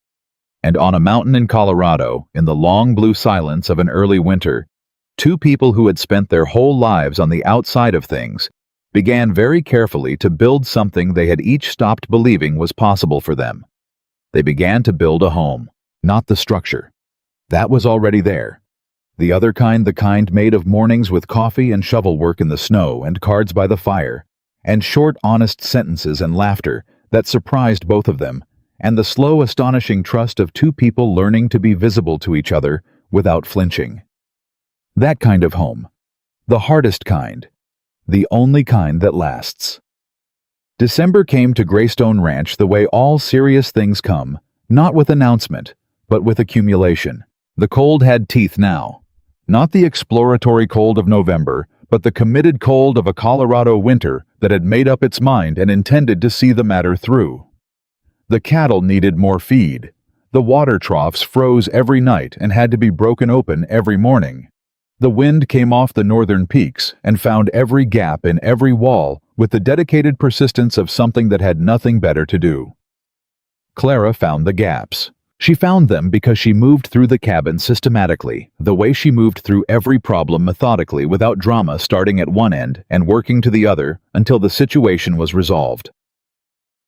And on a mountain in Colorado, in the long blue silence of an early winter, 2 people who had spent their whole lives on the outside of things began very carefully to build something they had each stopped believing was possible for them. They began to build a home, not the structure. That was already there. The other kind, the kind made of mornings with coffee and shovel work in the snow and cards by the fire, and short, honest sentences and laughter that surprised both of them, and the slow, astonishing trust of 2 people learning to be visible to each other without flinching. That kind of home. The hardest kind. The only kind that lasts. December came to Greystone Ranch the way all serious things come, not with announcement, but with accumulation. The cold had teeth now. Not the exploratory cold of November, but the committed cold of a Colorado winter that had made up its mind and intended to see the matter through. The cattle needed more feed. The water troughs froze every night and had to be broken open every morning. The wind came off the northern peaks and found every gap in every wall with the dedicated persistence of something that had nothing better to do. Clara found the gaps. She found them because she moved through the cabin systematically, the way she moved through every problem methodically without drama, starting at one end and working to the other until the situation was resolved.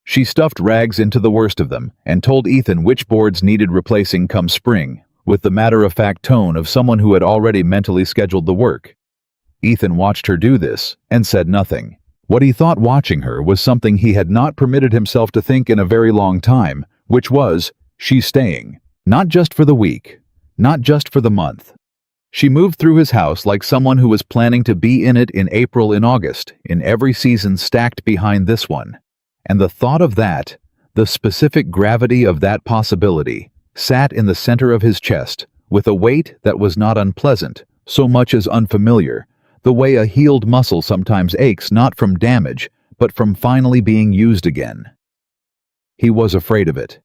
She stuffed rags into the worst of them and told Ethan which boards needed replacing come spring, with the matter-of-fact tone of someone who had already mentally scheduled the work. Ethan watched her do this and said nothing. What he thought watching her was something he had not permitted himself to think in a very long time, which was, "She's staying." Not just for the week, not just for the month. She moved through his house like someone who was planning to be in it in April and August, in every season stacked behind this one. And the thought of that, the specific gravity of that possibility, sat in the center of his chest, with a weight that was not unpleasant, so much as unfamiliar, the way a healed muscle sometimes aches not from damage, but from finally being used again. He was afraid of it.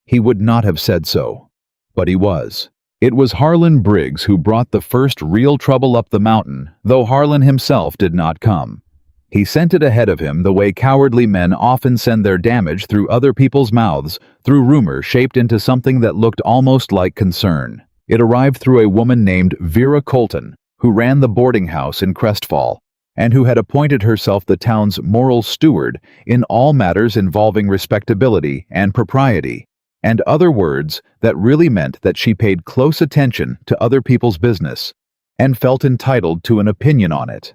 He would not have said so, but he was. It was Harlan Briggs who brought the first real trouble up the mountain, though Harlan himself did not come. He sent it ahead of him the way cowardly men often send their damage through other people's mouths, through rumor shaped into something that looked almost like concern. It arrived through a woman named Vera Colton, who ran the boarding house in Crestfall, and who had appointed herself the town's moral steward in all matters involving respectability and propriety, and other words that really meant that she paid close attention to other people's business and felt entitled to an opinion on it.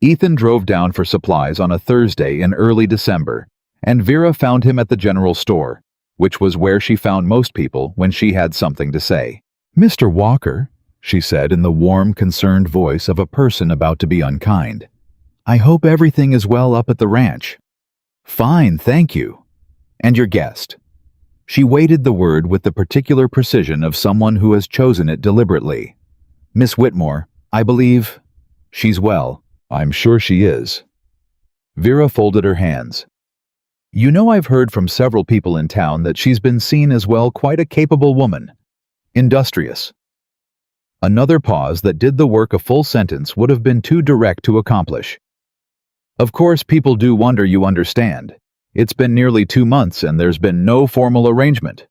Ethan drove down for supplies on a Thursday in early December, and Vera found him at the general store, which was where she found most people when she had something to say. "Mr. Walker," she said in the warm, concerned voice of a person about to be unkind, "I hope everything is well up at the ranch." "Fine, thank you. And your guest?" She weighted the word with the particular precision of someone who has chosen it deliberately. "Miss Whitmore, I believe she's well." "I'm sure she is." Vera folded her hands. "You know, I've heard from several people in town that she's been seen as well quite a capable woman. Industrious." Another pause that did the work a full sentence would have been too direct to accomplish. "Of course people do wonder, you understand. It's been nearly 2 months and there's been no formal arrangement."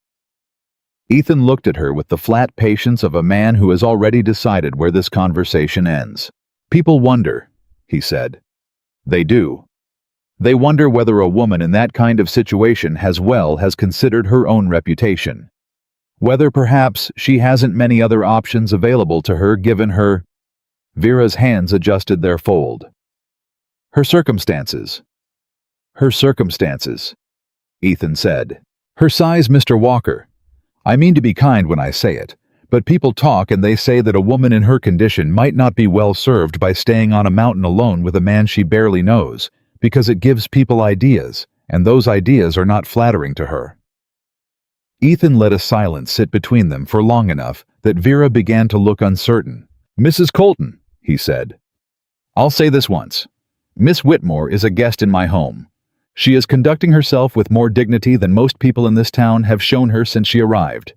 Ethan looked at her with the flat patience of a man who has already decided where this conversation ends. "People wonder," he said. "They do. They wonder whether a woman in that kind of situation has considered her own reputation. Whether perhaps she hasn't many other options available to her given her—" Vera's hands adjusted their fold. "Her circumstances." "Her circumstances," Ethan said. "Her size, Mr. Walker. I mean to be kind when I say it, but people talk and they say that a woman in her condition might not be well served by staying on a mountain alone with a man she barely knows, because it gives people ideas, and those ideas are not flattering to her." Ethan let a silence sit between them for long enough that Vera began to look uncertain. "Mrs. Colton," he said, "I'll say this once. Miss Whitmore is a guest in my home. She is conducting herself with more dignity than most people in this town have shown her since she arrived.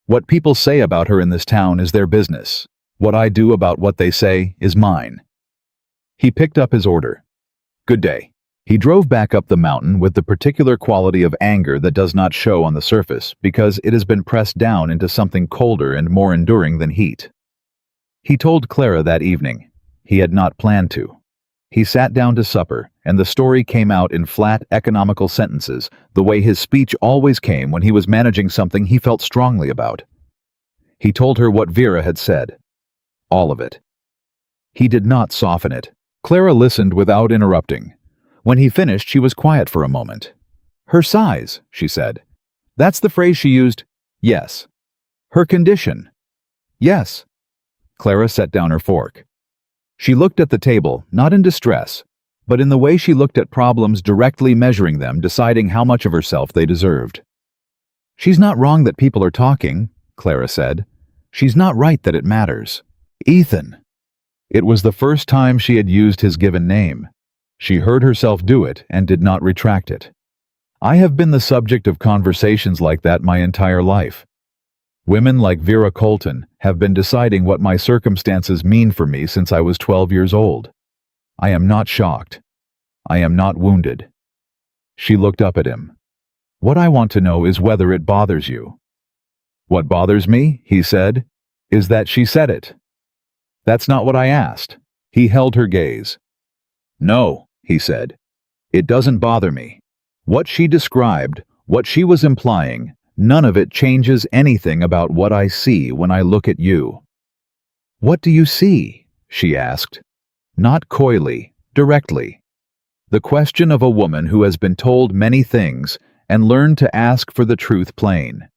What people say about her in this town is their business. What I do about what they say is mine." He picked up his order. "Good day." He drove back up the mountain with the particular quality of anger that does not show on the surface because it has been pressed down into something colder and more enduring than heat. He told Clara that evening. He had not planned to. He sat down to supper, and the story came out in flat, economical sentences, the way his speech always came when he was managing something he felt strongly about. He told her what Vera had said. All of it. He did not soften it. Clara listened without interrupting. When he finished, she was quiet for a moment. "Her size," she said. "That's the phrase she used." "Yes." "Her condition." "Yes." Clara set down her fork. She looked at the table, not in distress, but in the way she looked at problems, directly measuring them, deciding how much of herself they deserved. "She's not wrong that people are talking," Clara said. "She's not right that it matters." "Ethan." It was the first time she had used his given name. She heard herself do it and did not retract it. "I have been the subject of conversations like that my entire life. Women like Vera Colton have been deciding what my circumstances mean for me since I was 12 years old. I am not shocked. I am not wounded." She looked up at him. "What I want to know is whether it bothers you." "What bothers me," he said, "is that she said it." "That's not what I asked." He held her gaze. "No," he said. "It doesn't bother me. What she described, what she was implying, none of it changes anything about what I see when I look at you." "What do you see?" she asked. Not coyly, directly. The question of a woman who has been told many things and learned to ask for the truth plain.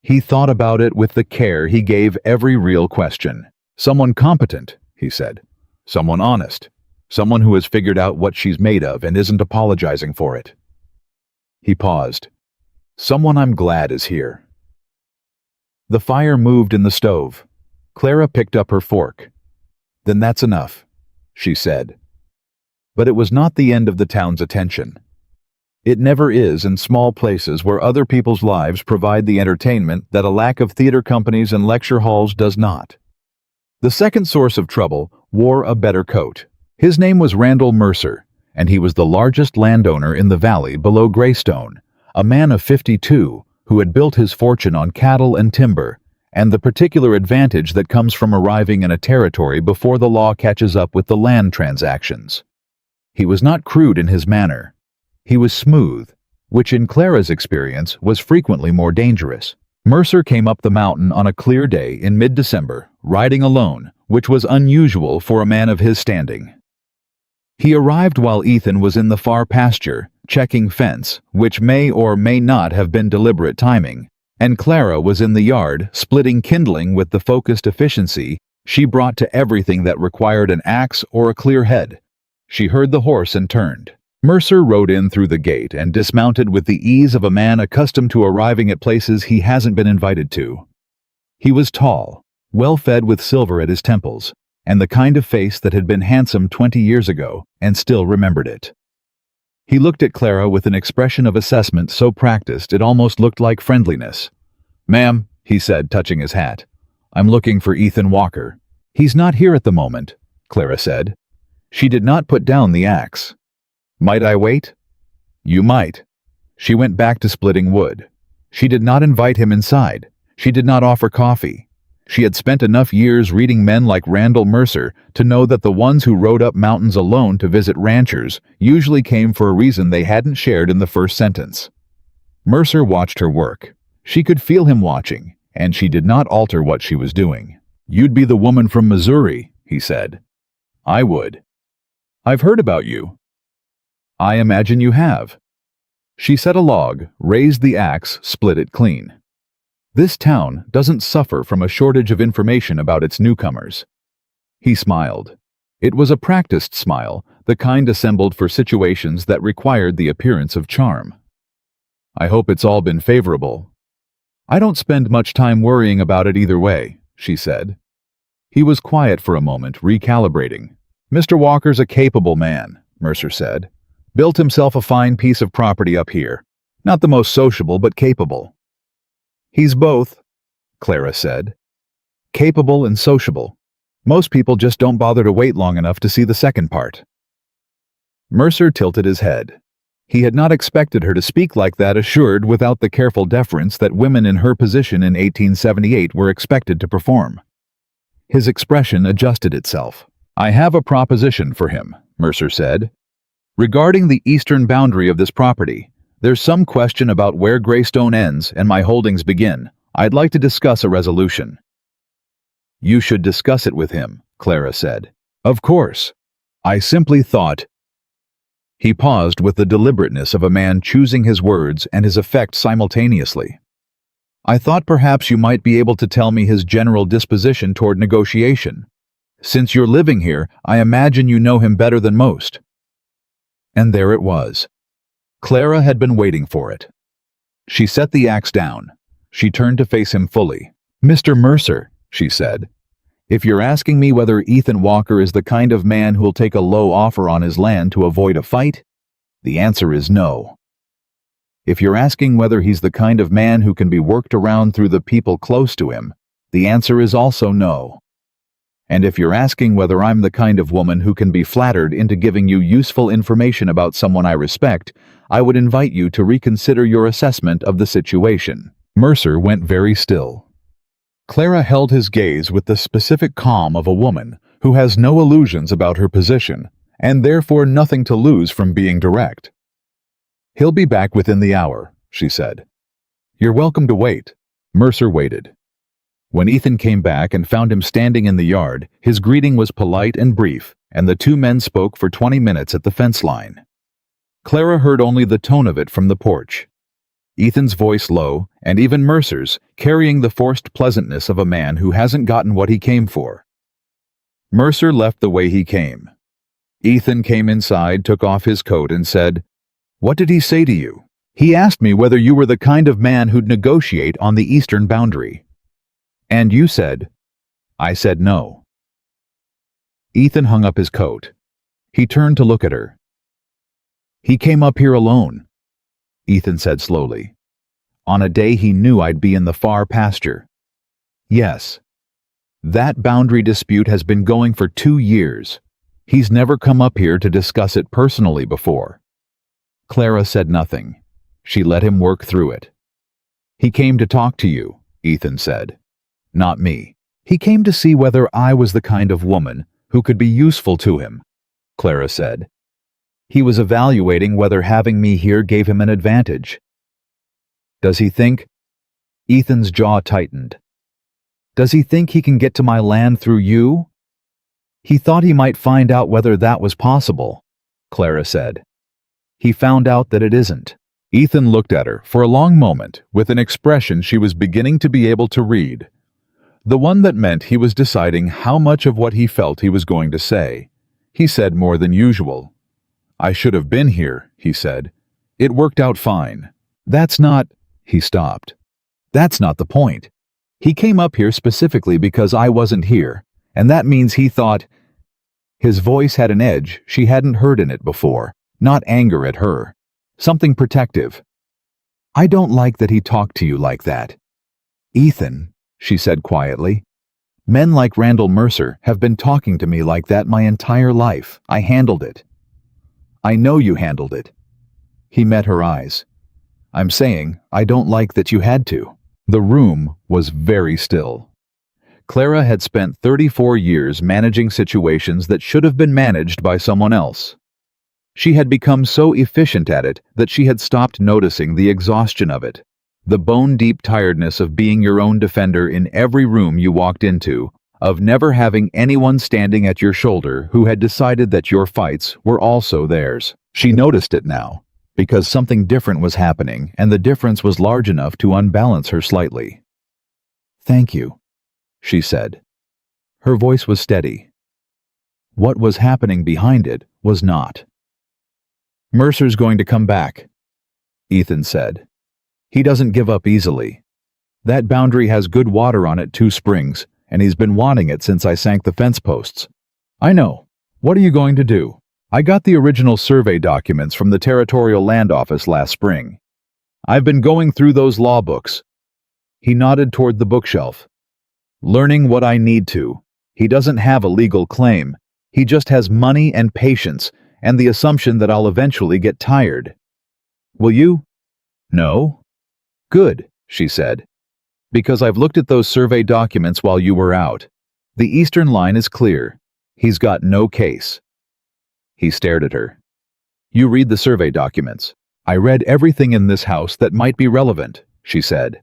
He thought about it with the care he gave every real question. Someone competent, he said. Someone honest. Someone who has figured out what she's made of and isn't apologizing for it. He paused. Someone I'm glad is here. The fire moved in the stove. Clara picked up her fork. Then that's enough, she said. But it was not the end of the town's attention. It never is in small places where other people's lives provide the entertainment that a lack of theater companies and lecture halls does not. The second source of trouble wore a better coat. His name was Randall Mercer, and he was the largest landowner in the valley below Greystone, a man of 52 who had built his fortune on cattle and timber, and the particular advantage that comes from arriving in a territory before the law catches up with the land transactions. He was not crude in his manner. He was smooth, which in Clara's experience was frequently more dangerous. Mercer came up the mountain on a clear day in mid-December, riding alone, which was unusual for a man of his standing. He arrived while Ethan was in the far pasture, checking fence, which may or may not have been deliberate timing, and Clara was in the yard, splitting kindling with the focused efficiency she brought to everything that required an axe or a clear head. She heard the horse and turned. Mercer rode in through the gate and dismounted with the ease of a man accustomed to arriving at places he hasn't been invited to. He was tall, well-fed with silver at his temples, and the kind of face that had been handsome 20 years ago and still remembered it. He looked at Clara with an expression of assessment so practiced it almost looked like friendliness. "Ma'am," he said, touching his hat, "I'm looking for Ethan Walker." "He's not here at the moment," Clara said. She did not put down the axe. "Might I wait?" "You might." She went back to splitting wood. She did not invite him inside. She did not offer coffee. She had spent enough years reading men like Randall Mercer to know that the ones who rode up mountains alone to visit ranchers usually came for a reason they hadn't shared in the first sentence. Mercer watched her work. She could feel him watching, and she did not alter what she was doing. "You'd be the woman from Missouri," he said. "I would." "I've heard about you." "I imagine you have." She set a log, raised the axe, split it clean. This town doesn't suffer from a shortage of information about its newcomers. He smiled. It was a practiced smile, the kind assembled for situations that required the appearance of charm. "I hope it's all been favorable." "I don't spend much time worrying about it either way," she said. He was quiet for a moment, recalibrating. "Mr. Walker's a capable man," Mercer said. "Built himself a fine piece of property up here. Not the most sociable, but capable." "He's both," Clara said. "Capable and sociable. Most people just don't bother to wait long enough to see the second part." Mercer tilted his head. He had not expected her to speak like that, assured without the careful deference that women in her position in 1878 were expected to perform. His expression adjusted itself. "I have a proposition for him," Mercer said. "Regarding the eastern boundary of this property, there's some question about where Greystone ends and my holdings begin. I'd like to discuss a resolution." "You should discuss it with him," Clara said. "Of course. I simply thought—" He paused with the deliberateness of a man choosing his words and his effect simultaneously. "I thought perhaps you might be able to tell me his general disposition toward negotiation. Since you're living here, I imagine you know him better than most." And there it was. Clara had been waiting for it. She set the axe down. She turned to face him fully. "Mr. Mercer," she said, "if you're asking me whether Ethan Walker is the kind of man who'll take a low offer on his land to avoid a fight, the answer is no. If you're asking whether he's the kind of man who can be worked around through the people close to him, the answer is also no. And if you're asking whether I'm the kind of woman who can be flattered into giving you useful information about someone I respect, I would invite you to reconsider your assessment of the situation." Mercer went very still. Clara held his gaze with the specific calm of a woman who has no illusions about her position, and therefore nothing to lose from being direct. "He'll be back within the hour," she said. "You're welcome to wait." Mercer waited. When Ethan came back and found him standing in the yard, his greeting was polite and brief, and the two men spoke for 20 minutes at the fence line. Clara heard only the tone of it from the porch. Ethan's voice low, and even Mercer's, carrying the forced pleasantness of a man who hasn't gotten what he came for. Mercer left the way he came. Ethan came inside, took off his coat, and said, "What did he say to you?" "He asked me whether you were the kind of man who'd negotiate on the eastern boundary." "And you said?" "I said no." Ethan hung up his coat. He turned to look at her. "He came up here alone," Ethan said slowly. "On a day he knew I'd be in the far pasture." "Yes. That boundary dispute has been going for 2 years. He's never come up here to discuss it personally before." Clara said nothing. She let him work through it. "He came to talk to you," Ethan said. "Not me. He came to see whether I was the kind of woman who could be useful to him," Clara said. "He was evaluating whether having me here gave him an advantage." "Does he think—" Ethan's jaw tightened. "Does he think he can get to my land through you?" "He thought he might find out whether that was possible," Clara said. "He found out that it isn't." Ethan looked at her for a long moment with an expression she was beginning to be able to read. The one that meant he was deciding how much of what he felt he was going to say. He said more than usual. "I should have been here," he said. "It worked out fine." "That's not—" He stopped. "That's not the point. He came up here specifically because I wasn't here, and that means he thought—" His voice had an edge she hadn't heard in it before, not anger at her. Something protective. "I don't like that he talked to you like that." "Ethan," she said quietly, "men like Randall Mercer have been talking to me like that my entire life. I handled it." "I know you handled it." He met her eyes. "I'm saying, I don't like that you had to." The room was very still. Clara had spent 34 years managing situations that should have been managed by someone else. She had become so efficient at it that she had stopped noticing the exhaustion of it, the bone-deep tiredness of being your own defender in every room you walked into, of never having anyone standing at your shoulder who had decided that your fights were also theirs. She noticed it now, because something different was happening, and the difference was large enough to unbalance her slightly. "Thank you," she said. Her voice was steady. What was happening behind it was not. "Mercer's going to come back," Ethan said. "He doesn't give up easily. That boundary has good water on it 2 springs, and he's been wanting it since I sank the fence posts." "I know. What are you going to do?" "I got the original survey documents from the Territorial Land Office last spring. I've been going through those law books." He nodded toward the bookshelf. "Learning what I need to. He doesn't have a legal claim. He just has money and patience, and the assumption that I'll eventually get tired." "Will you?" "No." "Good," she said. "Because I've looked at those survey documents while you were out. The eastern line is clear. He's got no case." He stared at her. "You read the survey documents. I read everything in this house that might be relevant," she said.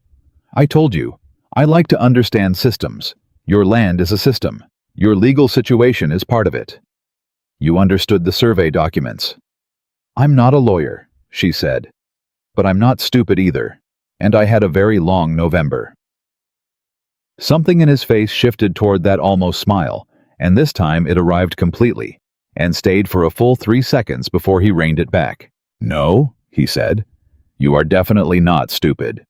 "I told you, I like to understand systems. Your land is a system. Your legal situation is part of it. You understood the survey documents." "I'm not a lawyer," she said. "But I'm not stupid either, and I had a very long November." Something in his face shifted toward that almost smile, and this time it arrived completely, and stayed for a full 3 seconds before he reined it back. "No," he said. "You are definitely not stupid."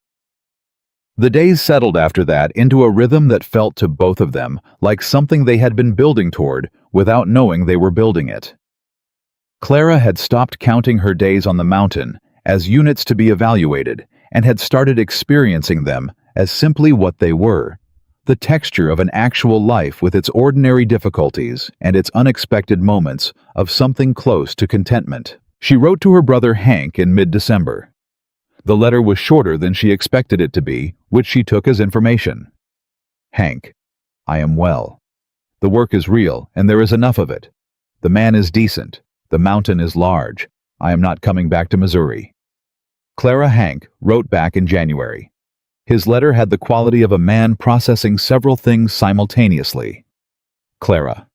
The days settled after that into a rhythm that felt to both of them like something they had been building toward without knowing they were building it. Clara had stopped counting her days on the mountain as units to be evaluated and had started experiencing them as simply what they were, the texture of an actual life with its ordinary difficulties and its unexpected moments of something close to contentment. She wrote to her brother Hank in mid-December. The letter was shorter than she expected it to be, which she took as information. "Hank, I am well. The work is real, and there is enough of it. The man is decent. The mountain is large. I am not coming back to Missouri." Clara Hank wrote back in January. His letter had the quality of a man processing several things simultaneously. "Clara,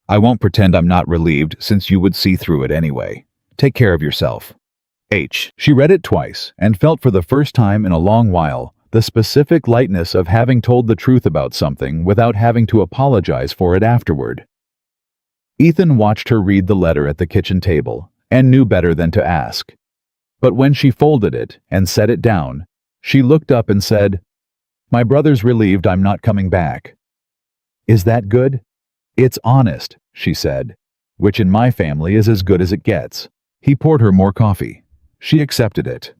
I won't pretend I'm not relieved since you would see through it anyway. Take care of yourself. She read it twice and felt for the first time in a long while the specific lightness of having told the truth about something without having to apologize for it afterward. Ethan watched her read the letter at the kitchen table and knew better than to ask. But when she folded it and set it down, she looked up and said, "My brother's relieved I'm not coming back." "Is that good?" "It's honest," she said, "which in my family is as good as it gets." He poured her more coffee. She accepted it.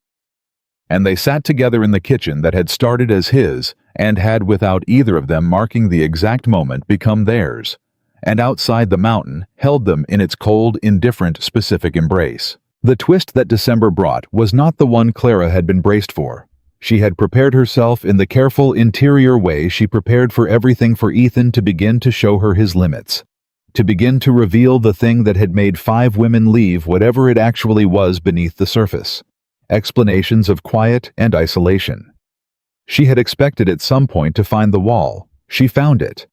And they sat together in the kitchen that had started as his and had, without either of them marking the exact moment, become theirs, and outside the mountain held them in its cold, indifferent, specific embrace. The twist that December brought was not the one Clara had been braced for. She had prepared herself in the careful, interior way she prepared for everything for Ethan to begin to show her his limits, to begin to reveal the thing that had made 5 women leave whatever it actually was beneath the surface. Explanations of quiet and isolation. She had expected at some point to find the wall. She found it.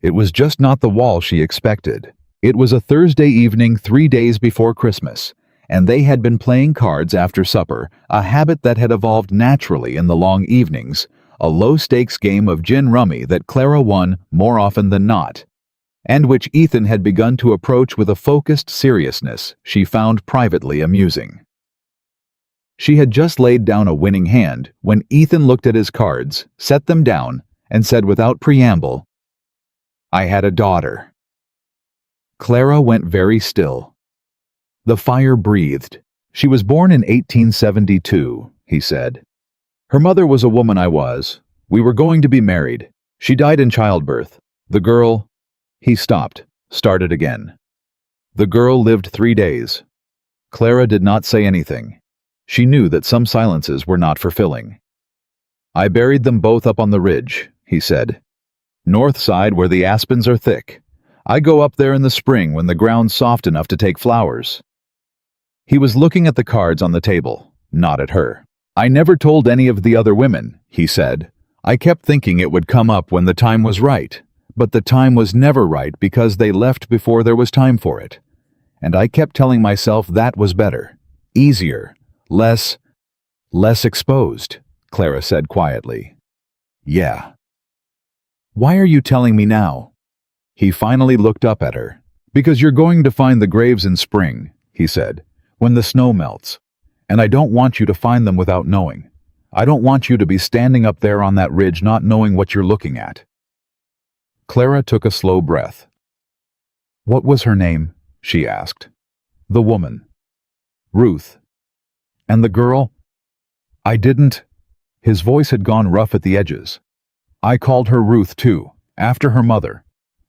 It was just not the wall she expected. It was a Thursday evening 3 days before Christmas, and they had been playing cards after supper, a habit that had evolved naturally in the long evenings, a low-stakes game of gin rummy that Clara won more often than not, and which Ethan had begun to approach with a focused seriousness she found privately amusing. She had just laid down a winning hand when Ethan looked at his cards, set them down, and said without preamble, "I had a daughter." Clara went very still. The fire breathed. "She was born in 1872, he said. "Her mother was a woman I was. We were going to be married. She died in childbirth. The girl—" He stopped, started again. "The girl lived 3 days. Clara did not say anything. She knew that some silences were not fulfilling. "I buried them both up on the ridge," he said. "North side where the aspens are thick. I go up there in the spring when the ground's soft enough to take flowers." He was looking at the cards on the table, not at her. "I never told any of the other women," he said. "I kept thinking it would come up when the time was right, but the time was never right because they left before there was time for it. And I kept telling myself that was better, easier, less exposed," Clara said quietly. "Yeah." "Why are you telling me now?" He finally looked up at her. "Because you're going to find the graves in spring," he said, "when the snow melts. And I don't want you to find them without knowing. I don't want you to be standing up there on that ridge not knowing what you're looking at." Clara took a slow breath. "What was her name?" she asked. "The woman." "Ruth." "And the girl?" "I didn't—" His voice had gone rough at the edges. "I called her Ruth too, after her mother.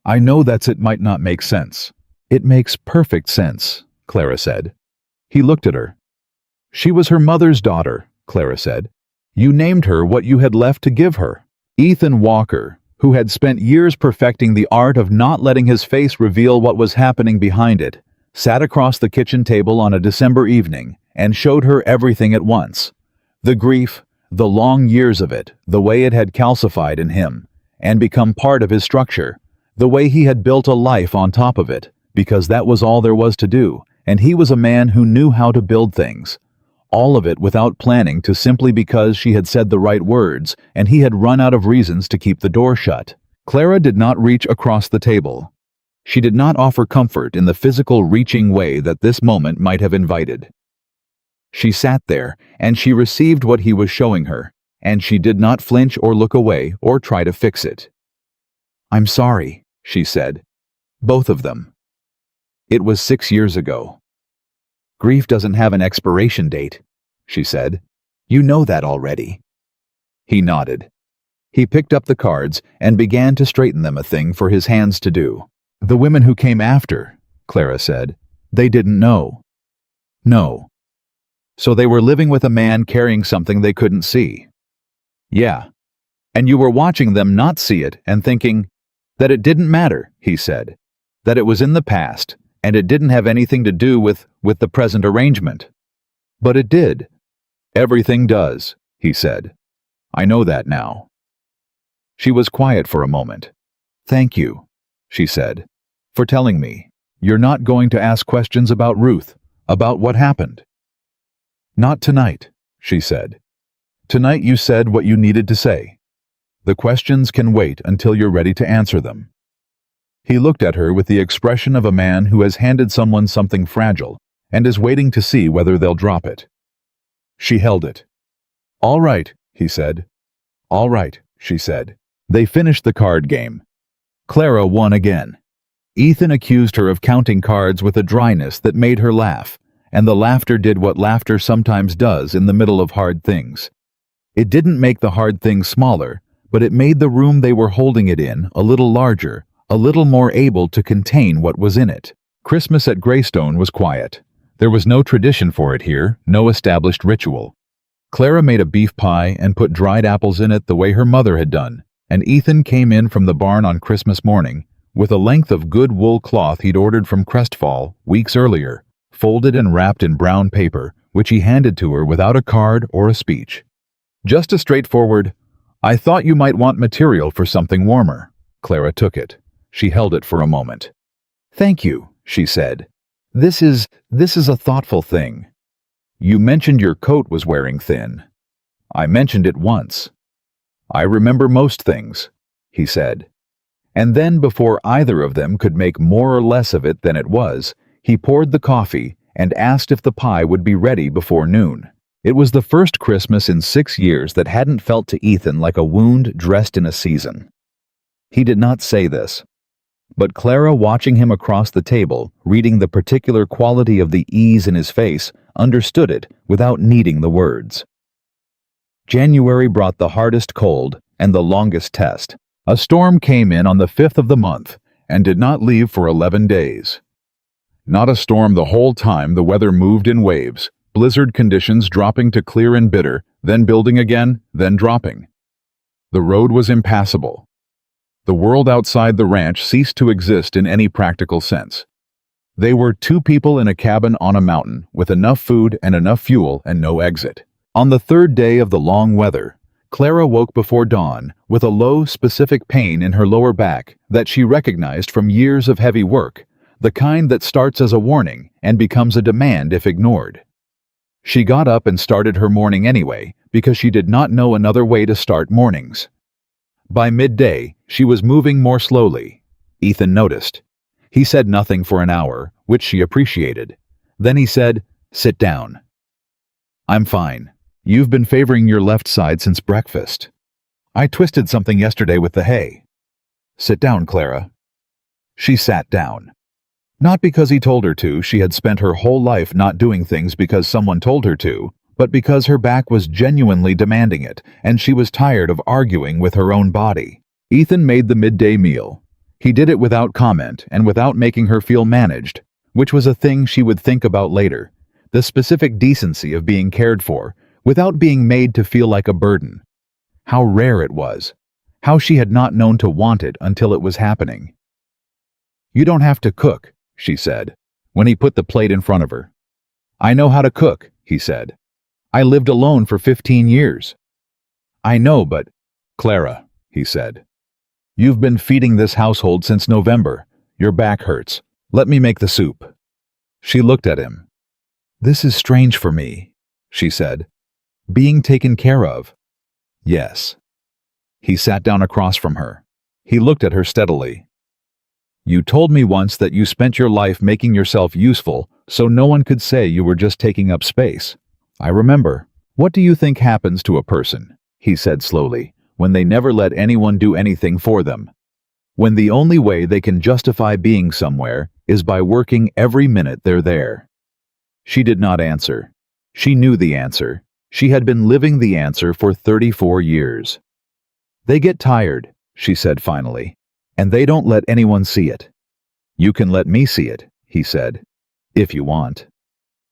I know it might not make sense." "It makes perfect sense," Clara said. He looked at her. "She was her mother's daughter," Clara said. "You named her what you had left to give her." Ethan Walker, who had spent years perfecting the art of not letting his face reveal what was happening behind it, sat across the kitchen table on a December evening and showed her everything at once. The grief, the long years of it, the way it had calcified in him and become part of his structure, the way he had built a life on top of it, because that was all there was to do, and he was a man who knew how to build things. All of it without planning to, simply because she had said the right words and he had run out of reasons to keep the door shut. Clara did not reach across the table. She did not offer comfort in the physical reaching way that this moment might have invited. She sat there, and she received what he was showing her, and she did not flinch or look away or try to fix it. "I'm sorry," she said. "Both of them. It was 6 years ago." "Grief doesn't have an expiration date," she said. "You know that already." He nodded. He picked up the cards and began to straighten them, a thing for his hands to do. "The women who came after," Clara said, "they didn't know." "No." "So they were living with a man carrying something they couldn't see." "Yeah. And you were watching them not see it and thinking that it didn't matter," he said, "that it was in the past and it didn't have anything to do with the present arrangement. But it did." "Everything does," he said. "I know that now." She was quiet for a moment. "Thank you," she said, "for telling me. You're not going to ask questions about Ruth, about what happened?" Not tonight, she said. Tonight you said what you needed to say. The questions can wait until you're ready to answer them. He looked at her with the expression of a man who has handed someone something fragile and is waiting to see whether they'll drop it. She held it. All right, he said. All right, she said. They finished the card game. Clara won again. Ethan accused her of counting cards with a dryness that made her laugh, and the laughter did what laughter sometimes does in the middle of hard things. It didn't make the hard things smaller, but it made the room they were holding it in a little larger, a little more able to contain what was in it. Christmas at Greystone was quiet. There was no tradition for it here, no established ritual. Clara made a beef pie and put dried apples in it the way her mother had done, and Ethan came in from the barn on Christmas morning with a length of good wool cloth he'd ordered from Crestfall weeks earlier, folded and wrapped in brown paper, which he handed to her without a card or a speech. Just a straightforward, "I thought you might want material for something warmer." Clara took it. She held it for a moment. "Thank you," she said. This is a thoughtful thing. You mentioned your coat was wearing thin. I mentioned it once. I remember most things," he said. And then, before either of them could make more or less of it than it was, he poured the coffee and asked if the pie would be ready before noon. It was the first Christmas in 6 years that hadn't felt to Ethan like a wound dressed in a season. He did not say this, but Clara, watching him across the table, reading the particular quality of the ease in his face, understood it without needing the words. January brought the hardest cold and the longest test. A storm came in on the 5th of the month and did not leave for 11 days. Not a storm the whole time. The weather moved in waves, blizzard conditions dropping to clear and bitter, then building again, then dropping. The road was impassable. The world outside the ranch ceased to exist in any practical sense. They were 2 people in a cabin on a mountain with enough food and enough fuel and no exit. On the 3rd day of the long weather, Clara woke before dawn with a low, specific pain in her lower back that she recognized from years of heavy work, the kind that starts as a warning and becomes a demand if ignored. She got up and started her morning anyway because she did not know another way to start mornings. By midday, she was moving more slowly. Ethan noticed. He said nothing for an hour, which she appreciated. Then he said, "Sit down." "I'm fine. You've been favoring your left side since breakfast. I twisted something yesterday with the hay." "Sit down, Clara." She sat down. Not because he told her to. She had spent her whole life not doing things because someone told her to, but because her back was genuinely demanding it, and she was tired of arguing with her own body. Ethan made the midday meal. He did it without comment and without making her feel managed, which was a thing she would think about later, the specific decency of being cared for, without being made to feel like a burden. How rare it was. How she had not known to want it until it was happening. "You don't have to cook," she said, when he put the plate in front of her. "I know how to cook," he said. "I lived alone for 15 years. "I know, but—" "Clara," he said. "You've been feeding this household since November. Your back hurts. Let me make the soup." She looked at him. "This is strange for me," she said. "Being taken care of." "Yes." He sat down across from her. He looked at her steadily. "You told me once that you spent your life making yourself useful so no one could say you were just taking up space. I remember. What do you think happens to a person," he said slowly, "when they never let anyone do anything for them? When the only way they can justify being somewhere is by working every minute they're there?" She did not answer. She knew the answer. She had been living the answer for 34 years. "They get tired," she said finally, "and they don't let anyone see it." "You can let me see it," he said, "if you want."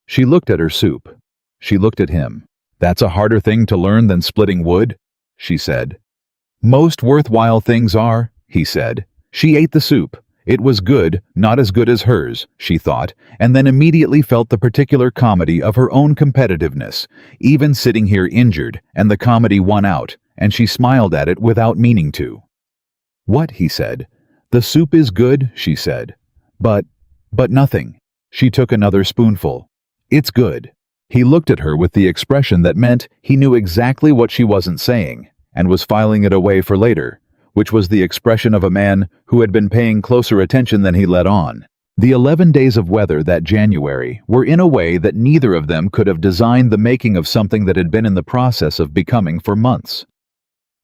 She looked at her soup. She looked at him. "That's a harder thing to learn than splitting wood," she said. "Most worthwhile things are," he said. She ate the soup. It was good, not as good as hers, she thought, and then immediately felt the particular comedy of her own competitiveness, even sitting here injured, and the comedy won out, and she smiled at it without meaning to. "What?" he said. "The soup is good," she said. But nothing." She took another spoonful. "It's good." He looked at her with the expression that meant he knew exactly what she wasn't saying, and was filing it away for later, which was the expression of a man who had been paying closer attention than he let on. The 11 days of weather that January were in a way that neither of them could have designed the making of something that had been in the process of becoming for months.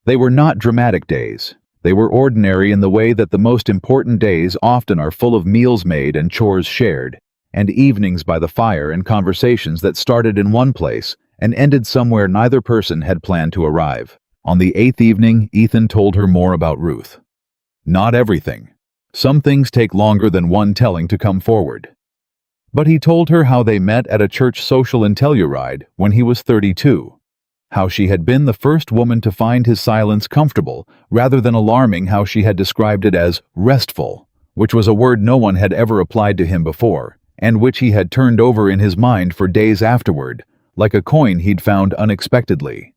They were not dramatic days. They were ordinary in the way that the most important days often are, full of meals made and chores shared, and evenings by the fire and conversations that started in one place and ended somewhere neither person had planned to arrive. On the 8th evening, Ethan told her more about Ruth. Not everything. Some things take longer than one telling to come forward. But he told her how they met at a church social in Telluride when he was 32. How she had been the first woman to find his silence comfortable rather than alarming, how she had described it as restful, which was a word no one had ever applied to him before, and which he had turned over in his mind for days afterward, like a coin he'd found unexpectedly.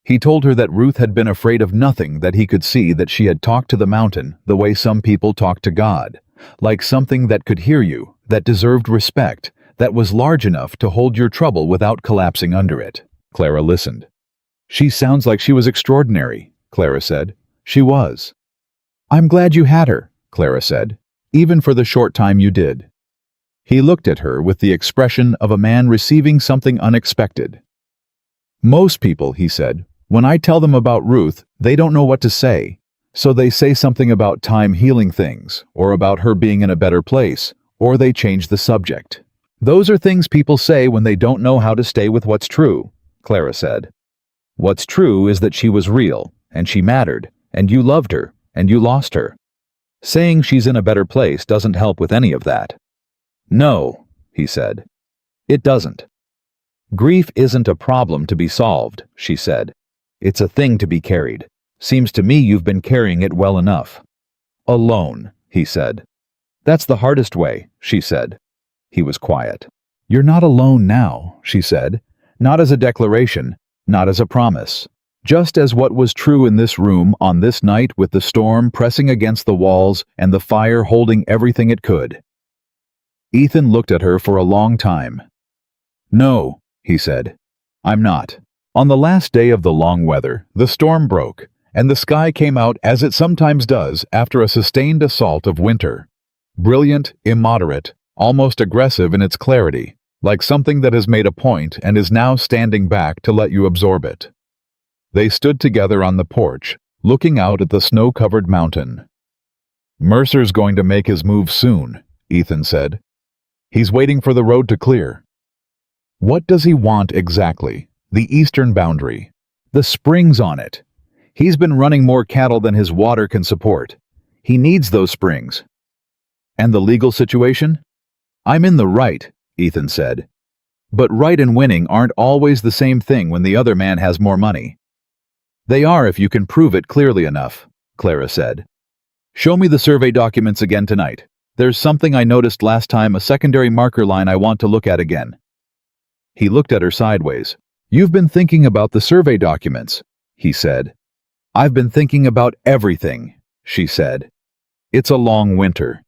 He told her that Ruth had been afraid of nothing, that he could see that she had talked to the mountain the way some people talk to God, like something that could hear you, that deserved respect, that was large enough to hold your trouble without collapsing under it. Clara listened. She sounds like she was extraordinary, Clara said. She was. I'm glad you had her, Clara said, even for the short time you did. He looked at her with the expression of a man receiving something unexpected. Most people, he said, when I tell them about Ruth, they don't know what to say, so they say something about time healing things, or about her being in a better place, or they change the subject. Those are things people say when they don't know how to stay with what's true, Clara said. What's true is that she was real, and she mattered, and you loved her, and you lost her. Saying she's in a better place doesn't help with any of that. No, he said. It doesn't. Grief isn't a problem to be solved, she said. It's a thing to be carried. Seems to me you've been carrying it well enough. Alone, he said. That's the hardest way, she said. He was quiet. You're not alone now, she said. Not as a declaration, not as a promise. Just as what was true in this room on this night, with the storm pressing against the walls and the fire holding everything it could. Ethan looked at her for a long time. No, he said. I'm not. On the last day of the long weather, the storm broke, and the sky came out as it sometimes does after a sustained assault of winter. Brilliant, immoderate, almost aggressive in its clarity, like something that has made a point and is now standing back to let you absorb it. They stood together on the porch, looking out at the snow-covered mountain. Mercer's going to make his move soon, Ethan said. He's waiting for the road to clear. What does he want exactly? The eastern boundary. The springs on it. He's been running more cattle than his water can support. He needs those springs. And the legal situation? I'm in the right, Ethan said. But right and winning aren't always the same thing when the other man has more money. They are if you can prove it clearly enough, Clara said. Show me the survey documents again tonight. There's something I noticed last time, a secondary marker line I want to look at again. He looked at her sideways. You've been thinking about the survey documents, he said. I've been thinking about everything, she said. It's a long winter.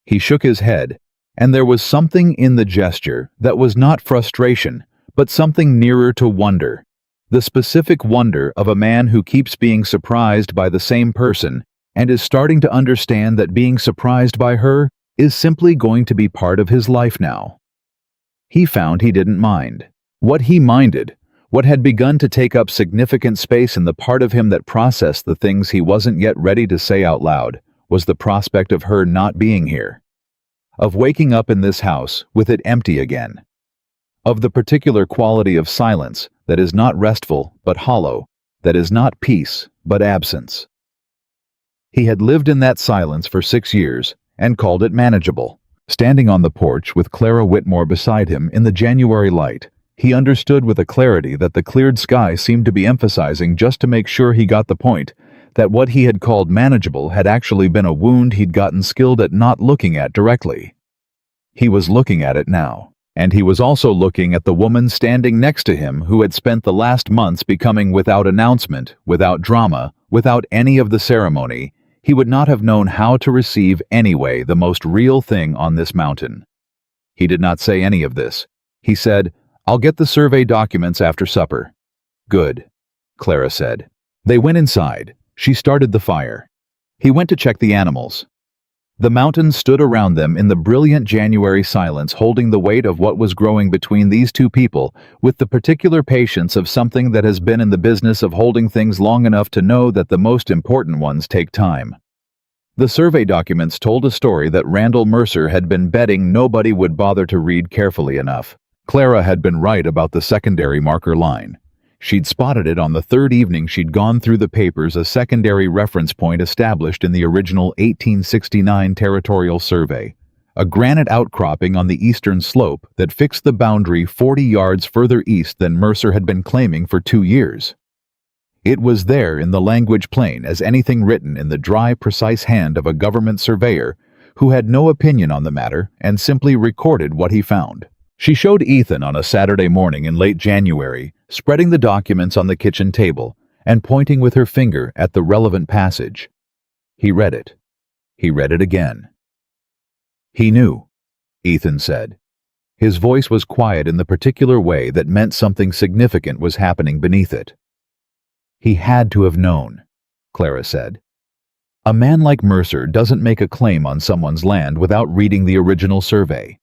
He shook his head, and there was something in the gesture that was not frustration, but something nearer to wonder. The specific wonder of a man who keeps being surprised by the same person and is starting to understand that being surprised by her is simply going to be part of his life now. He found he didn't mind. What he minded, what had begun to take up significant space in the part of him that processed the things he wasn't yet ready to say out loud, was the prospect of her not being here. Of waking up in this house with it empty again. Of the particular quality of silence that is not restful but hollow, that is not peace but absence. He had lived in that silence for 6 years and called it manageable. Standing on the porch with Clara Whitmore beside him in the January light, he understood with a clarity that the cleared sky seemed to be emphasizing, just to make sure he got the point, that what he had called manageable had actually been a wound he'd gotten skilled at not looking at directly. He was looking at it now, and he was also looking at the woman standing next to him who had spent the last months becoming, without announcement, without drama, without any of the ceremony, he would not have known how to receive anyway, the most real thing on this mountain. He did not say any of this. He said, I'll get the survey documents after supper. Good, Clara said. They went inside. She started the fire. He went to check the animals. The mountains stood around them in the brilliant January silence, holding the weight of what was growing between these two people, with the particular patience of something that has been in the business of holding things long enough to know that the most important ones take time. The survey documents told a story that Randall Mercer had been betting nobody would bother to read carefully enough. Clara had been right about the secondary marker line. She'd spotted it on the third evening she'd gone through the papers, a secondary reference point established in the original 1869 territorial survey, a granite outcropping on the eastern slope that fixed the boundary 40 yards further east than Mercer had been claiming for 2 years. It was there in the language plain as anything written in the dry, precise hand of a government surveyor who had no opinion on the matter and simply recorded what he found. She showed Ethan on a Saturday morning in late January, spreading the documents on the kitchen table and pointing with her finger at the relevant passage. He read it. He read it again. He knew, Ethan said. His voice was quiet in the particular way that meant something significant was happening beneath it. He had to have known, Clara said. A man like Mercer doesn't make a claim on someone's land without reading the original survey.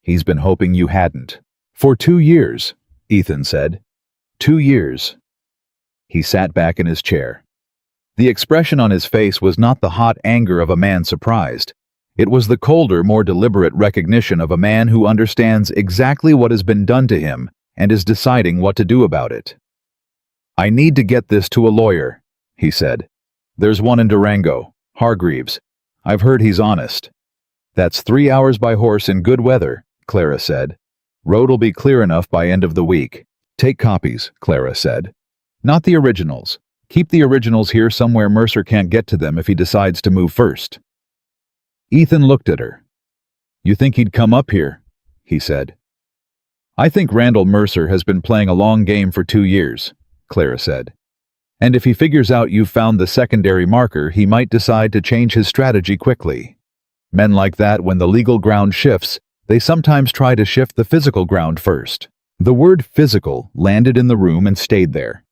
He's been hoping you hadn't. For 2 years, Ethan said. 2 years. He sat back in his chair. The expression on his face was not the hot anger of a man surprised. It was the colder, more deliberate recognition of a man who understands exactly what has been done to him and is deciding what to do about it. I need to get this to a lawyer, he said. There's one in Durango, Hargreaves. I've heard he's honest. That's 3 hours by horse in good weather, Clara said. Road'll be clear enough by end of the week. Take copies, Clara said. Not the originals. Keep the originals here somewhere Mercer can't get to them if he decides to move first. Ethan looked at her. You think he'd come up here? He said. I think Randall Mercer has been playing a long game for 2 years, Clara said. And if he figures out you've found the secondary marker, he might decide to change his strategy quickly. Men like that, when the legal ground shifts, they sometimes try to shift the physical ground first. The word physical landed in the room and stayed there.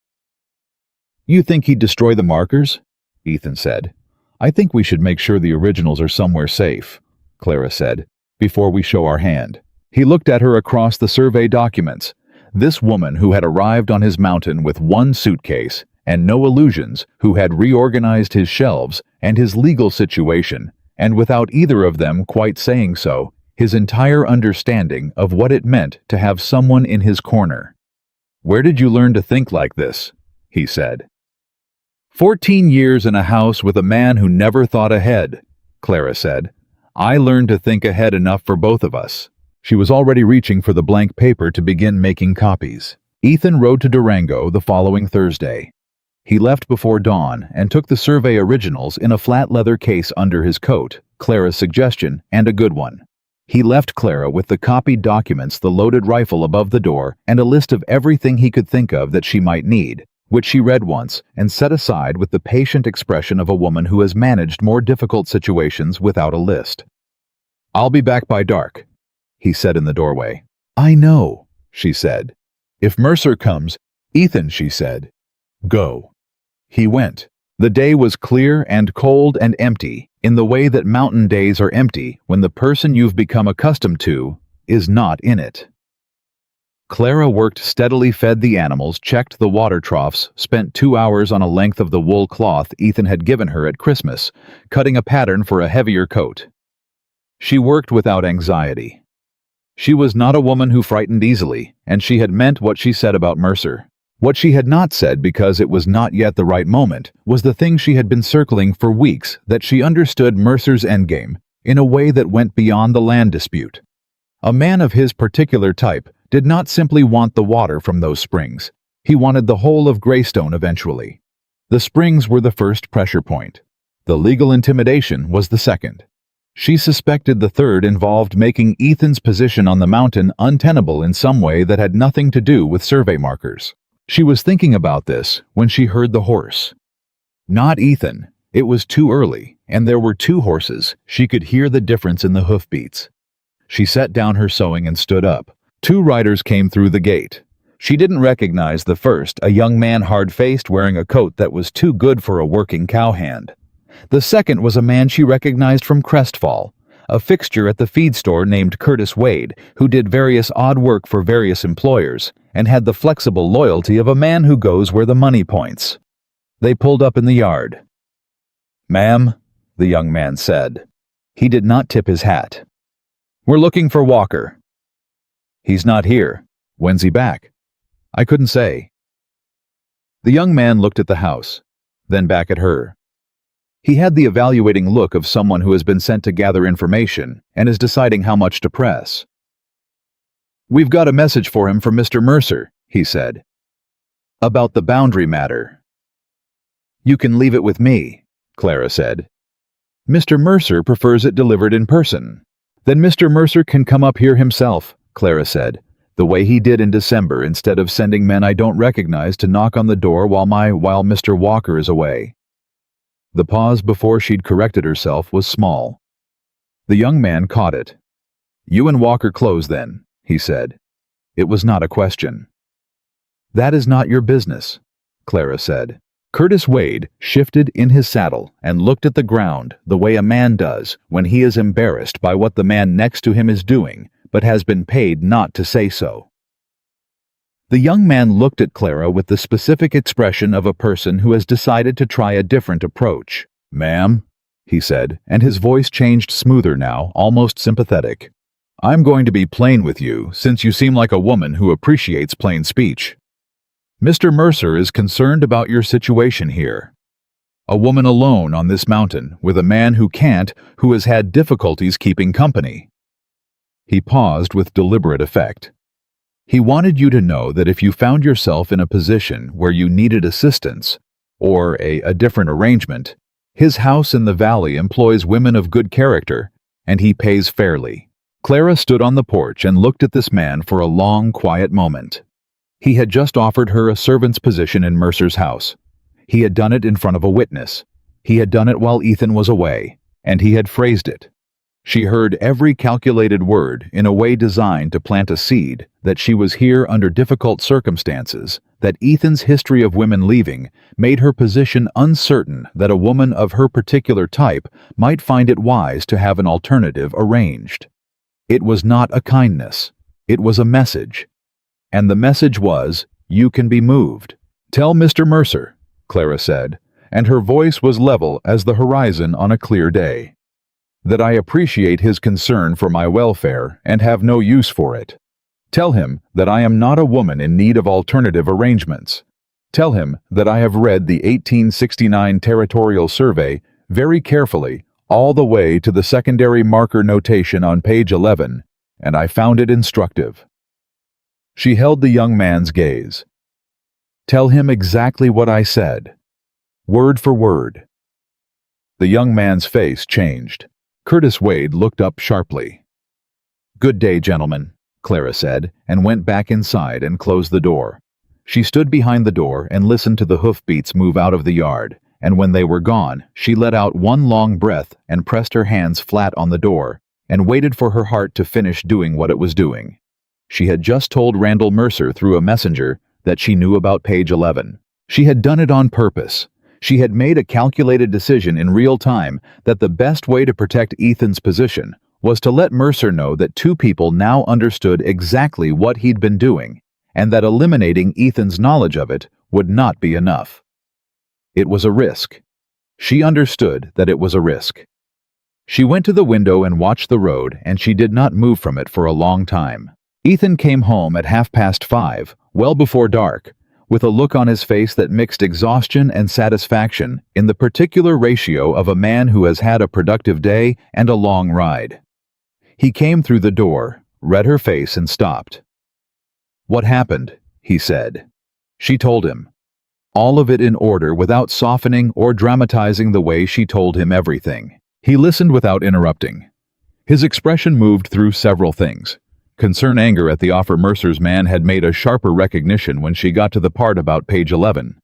You think he'd destroy the markers? Ethan said. I think we should make sure the originals are somewhere safe, Clara said, before we show our hand. He looked at her across the survey documents. This woman who had arrived on his mountain with one suitcase and no illusions, who had reorganized his shelves and his legal situation, and without either of them quite saying so, his entire understanding of what it meant to have someone in his corner. Where did you learn to think like this? He said. 14 years in a house with a man who never thought ahead, Clara said. I learned to think ahead enough for both of us. She was already reaching for the blank paper to begin making copies. Ethan rode to Durango the following Thursday. He left before dawn and took the survey originals in a flat leather case under his coat, Clara's suggestion, and a good one. He left Clara with the copied documents, the loaded rifle above the door, and a list of everything he could think of that she might need, which she read once and set aside with the patient expression of a woman who has managed more difficult situations without a list. I'll be back by dark, he said in the doorway. I know, she said. If Mercer comes, Ethan, she said. Go. He went. The day was clear and cold and empty, in the way that mountain days are empty when the person you've become accustomed to is not in it. Clara worked steadily, fed the animals, checked the water troughs, spent 2 hours on a length of the wool cloth Ethan had given her at Christmas, cutting a pattern for a heavier coat. She worked without anxiety. She was not a woman who frightened easily, and she had meant what she said about Mercer. What she had not said, because it was not yet the right moment, was the thing she had been circling for weeks, that she understood Mercer's endgame in a way that went beyond the land dispute. A man of his particular type did not simply want the water from those springs. He wanted the whole of Greystone eventually. The springs were the first pressure point. The legal intimidation was the second. She suspected the third involved making Ethan's position on the mountain untenable in some way that had nothing to do with survey markers. She was thinking about this when she heard the horse. Not Ethan. It was too early, and there were 2 horses. She could hear the difference in the hoofbeats. She set down her sewing and stood up, Two riders came through the gate. She didn't recognize the first, a young man hard-faced wearing a coat that was too good for a working cowhand. The second was a man she recognized from Crestfall, a fixture at the feed store named Curtis Wade, who did various odd work for various employers and had the flexible loyalty of a man who goes where the money points. They pulled up in the yard. "Ma'am," the young man said. He did not tip his hat. "We're looking for Walker." "He's not here. When's he back?" "I couldn't say." The young man looked at the house, then back at her. He had the evaluating look of someone who has been sent to gather information and is deciding how much to press. "We've got a message for him from Mr. Mercer," he said. "About the boundary matter." "You can leave it with me," Clara said. "Mr. Mercer prefers it delivered in person." "Then Mr. Mercer can come up here himself," Clara said, "the way he did in December instead of sending men I don't recognize to knock on the door while Mr. Walker is away." The pause before she'd corrected herself was small. The young man caught it. "You and Walker close then," he said. It was not a question. "That is not your business," Clara said. Curtis Wade shifted in his saddle and looked at the ground the way a man does when he is embarrassed by what the man next to him is doing, but has been paid not to say so. The young man looked at Clara with the specific expression of a person who has decided to try a different approach. "Ma'am," he said, and his voice changed smoother now, almost sympathetic. "I'm going to be plain with you, since you seem like a woman who appreciates plain speech. Mr. Mercer is concerned about your situation here. A woman alone on this mountain, with a man who has had difficulties keeping company." He paused with deliberate effect. He wanted you to know that if you found yourself in a position where you needed assistance, or a different arrangement, his house in the valley employs women of good character, and he pays fairly. Clara stood on the porch and looked at this man for a long, quiet moment. He had just offered her a servant's position in Mercer's house. He had done it in front of a witness. He had done it while Ethan was away, and he had phrased it. She heard every calculated word in a way designed to plant a seed that she was here under difficult circumstances, that Ethan's history of women leaving made her position uncertain that a woman of her particular type might find it wise to have an alternative arranged. It was not a kindness. It was a message. And the message was, "You can be moved. Tell Mr. Mercer," Clara said, and her voice was level as the horizon on a clear day, "that I appreciate his concern for my welfare and have no use for it. Tell him that I am not a woman in need of alternative arrangements. Tell him that I have read the 1869 Territorial Survey very carefully all the way to the secondary marker notation on page 11, and I found it instructive." She held the young man's gaze. "Tell him exactly what I said, word for word." The young man's face changed. Curtis Wade looked up sharply. "Good day, gentlemen," Clara said, and went back inside and closed the door. She stood behind the door and listened to the hoofbeats move out of the yard, and when they were gone, she let out one long breath and pressed her hands flat on the door, and waited for her heart to finish doing what it was doing. She had just told Randall Mercer through a messenger that she knew about page 11. She had done it on purpose. She had made a calculated decision in real time that the best way to protect Ethan's position was to let Mercer know that two people now understood exactly what he'd been doing, and that eliminating Ethan's knowledge of it would not be enough. It was a risk. She understood that it was a risk. She went to the window and watched the road, and she did not move from it for a long time. Ethan came home at 5:30, well before dark, with a look on his face that mixed exhaustion and satisfaction in the particular ratio of a man who has had a productive day and a long ride. He came through the door, read her face, and stopped. "What happened?" he said. She told him. All of it in order, without softening or dramatizing the way she told him everything. He listened without interrupting. His expression moved through several things. Concern, anger at the offer Mercer's man had made a sharper recognition when she got to the part about page 11.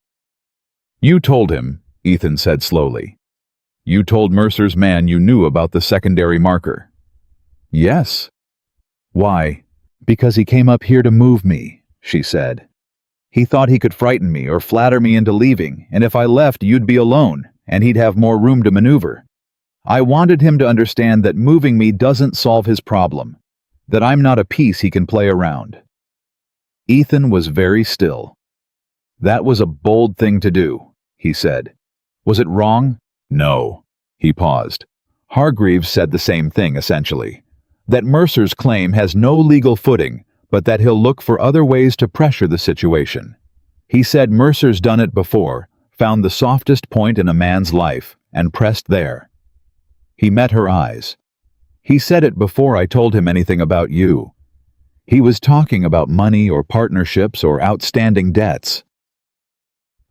"You told him," Ethan said slowly. "You told Mercer's man you knew about the secondary marker." "Yes." "Why?" Because he came up here to move me, she said. He thought he could frighten me or flatter me into leaving, and if I left, you'd be alone, and he'd have more room to maneuver. I wanted him to understand that moving me doesn't solve his problem, that I'm not a piece he can play around. Ethan was very still. That was a bold thing to do, he said. Was it wrong? No. He paused. Hargreaves said the same thing, essentially. That Mercer's claim has no legal footing, but that he'll look for other ways to pressure the situation. He said Mercer's done it before, found the softest point in a man's life, and pressed there. He met her eyes. He said it before I told him anything about you. He was talking about money or partnerships or outstanding debts.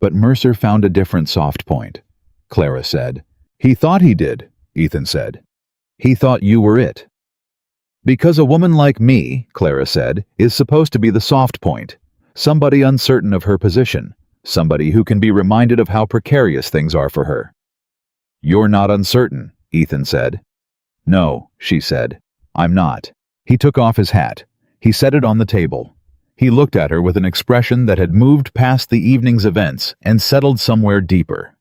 But Mercer found a different soft point, Clara said. He thought he did, Ethan said. He thought you were it. Because a woman like me, Clara said, is supposed to be the soft point, somebody uncertain of her position, somebody who can be reminded of how precarious things are for her. You're not uncertain, Ethan said. No, she said. I'm not. He took off his hat. He set it on the table. He looked at her with an expression that had moved past the evening's events and settled somewhere deeper.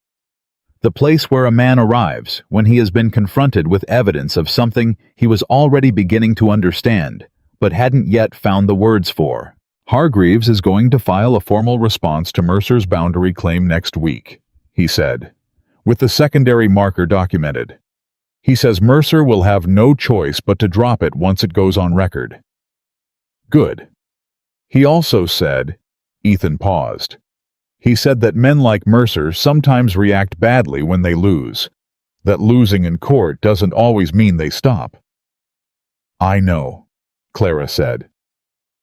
The place where a man arrives when he has been confronted with evidence of something he was already beginning to understand, but hadn't yet found the words for. Hargreaves is going to file a formal response to Mercer's boundary claim next week, he said, with the secondary marker documented. He says Mercer will have no choice but to drop it once it goes on record. Good. He also said, Ethan paused. He said that men like Mercer sometimes react badly when they lose, that losing in court doesn't always mean they stop. I know, Clara said.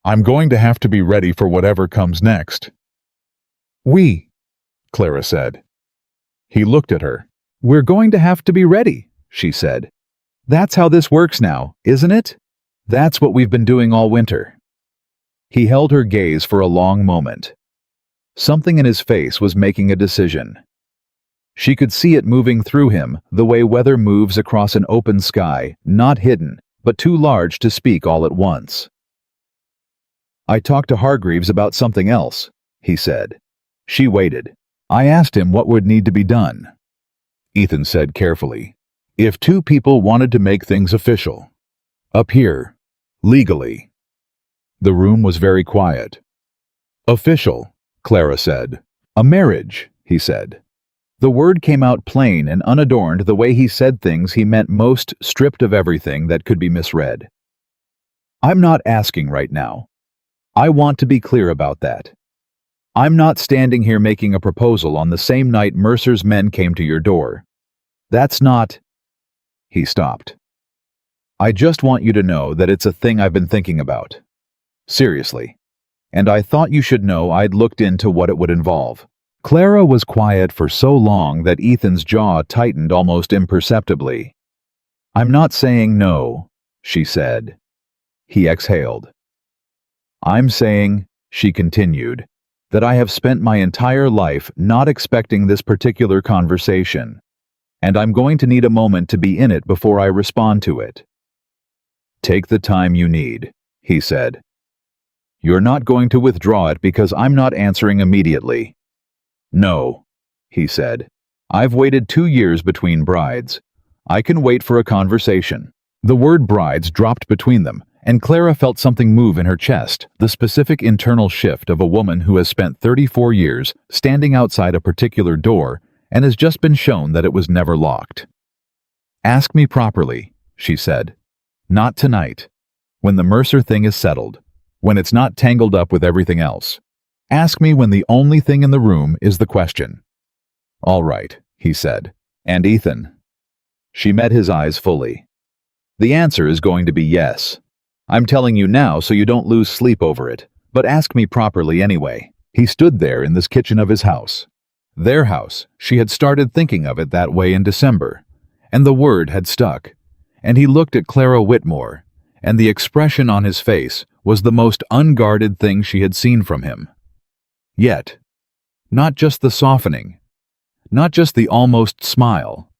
I'm going to have to be ready for whatever comes next. Clara said. He looked at her. We're going to have to be ready, she said. That's how this works now, isn't it? That's what we've been doing all winter. He held her gaze for a long moment. Something in his face was making a decision. She could see it moving through him the way weather moves across an open sky, not hidden, but too large to speak all at once. I talked to Hargreaves about something else, he said. She waited. I asked him what would need to be done. Ethan said carefully, if two people wanted to make things official. Up here. Legally. The room was very quiet. Official, Clara said. A marriage, he said. The word came out plain and unadorned the way he said things he meant most, stripped of everything that could be misread. I'm not asking right now. I want to be clear about that. I'm not standing here making a proposal on the same night Mercer's men came to your door. That's not... He stopped. I just want you to know that it's a thing I've been thinking about. Seriously. And I thought you should know I'd looked into what it would involve. Clara was quiet for so long that Ethan's jaw tightened almost imperceptibly. I'm not saying no, she said. He exhaled. I'm saying, she continued, that I have spent my entire life not expecting this particular conversation, and I'm going to need a moment to be in it before I respond to it. Take the time you need, he said. You're not going to withdraw it because I'm not answering immediately. No, he said. I've waited 2 years between brides. I can wait for a conversation. The word brides dropped between them, and Clara felt something move in her chest, the specific internal shift of a woman who has spent 34 years standing outside a particular door and has just been shown that it was never locked. Ask me properly, she said. Not tonight. When the Mercer thing is settled. When it's not tangled up with everything else. Ask me when the only thing in the room is the question. All right, he said. And Ethan? She met his eyes fully. The answer is going to be yes. I'm telling you now so you don't lose sleep over it, but ask me properly anyway. He stood there in this kitchen of his house. Their house, she had started thinking of it that way in December, and the word had stuck. And he looked at Clara Whitmore, and the expression on his face was the most unguarded thing she had seen from him. Yet, not just the softening, not just the almost smile,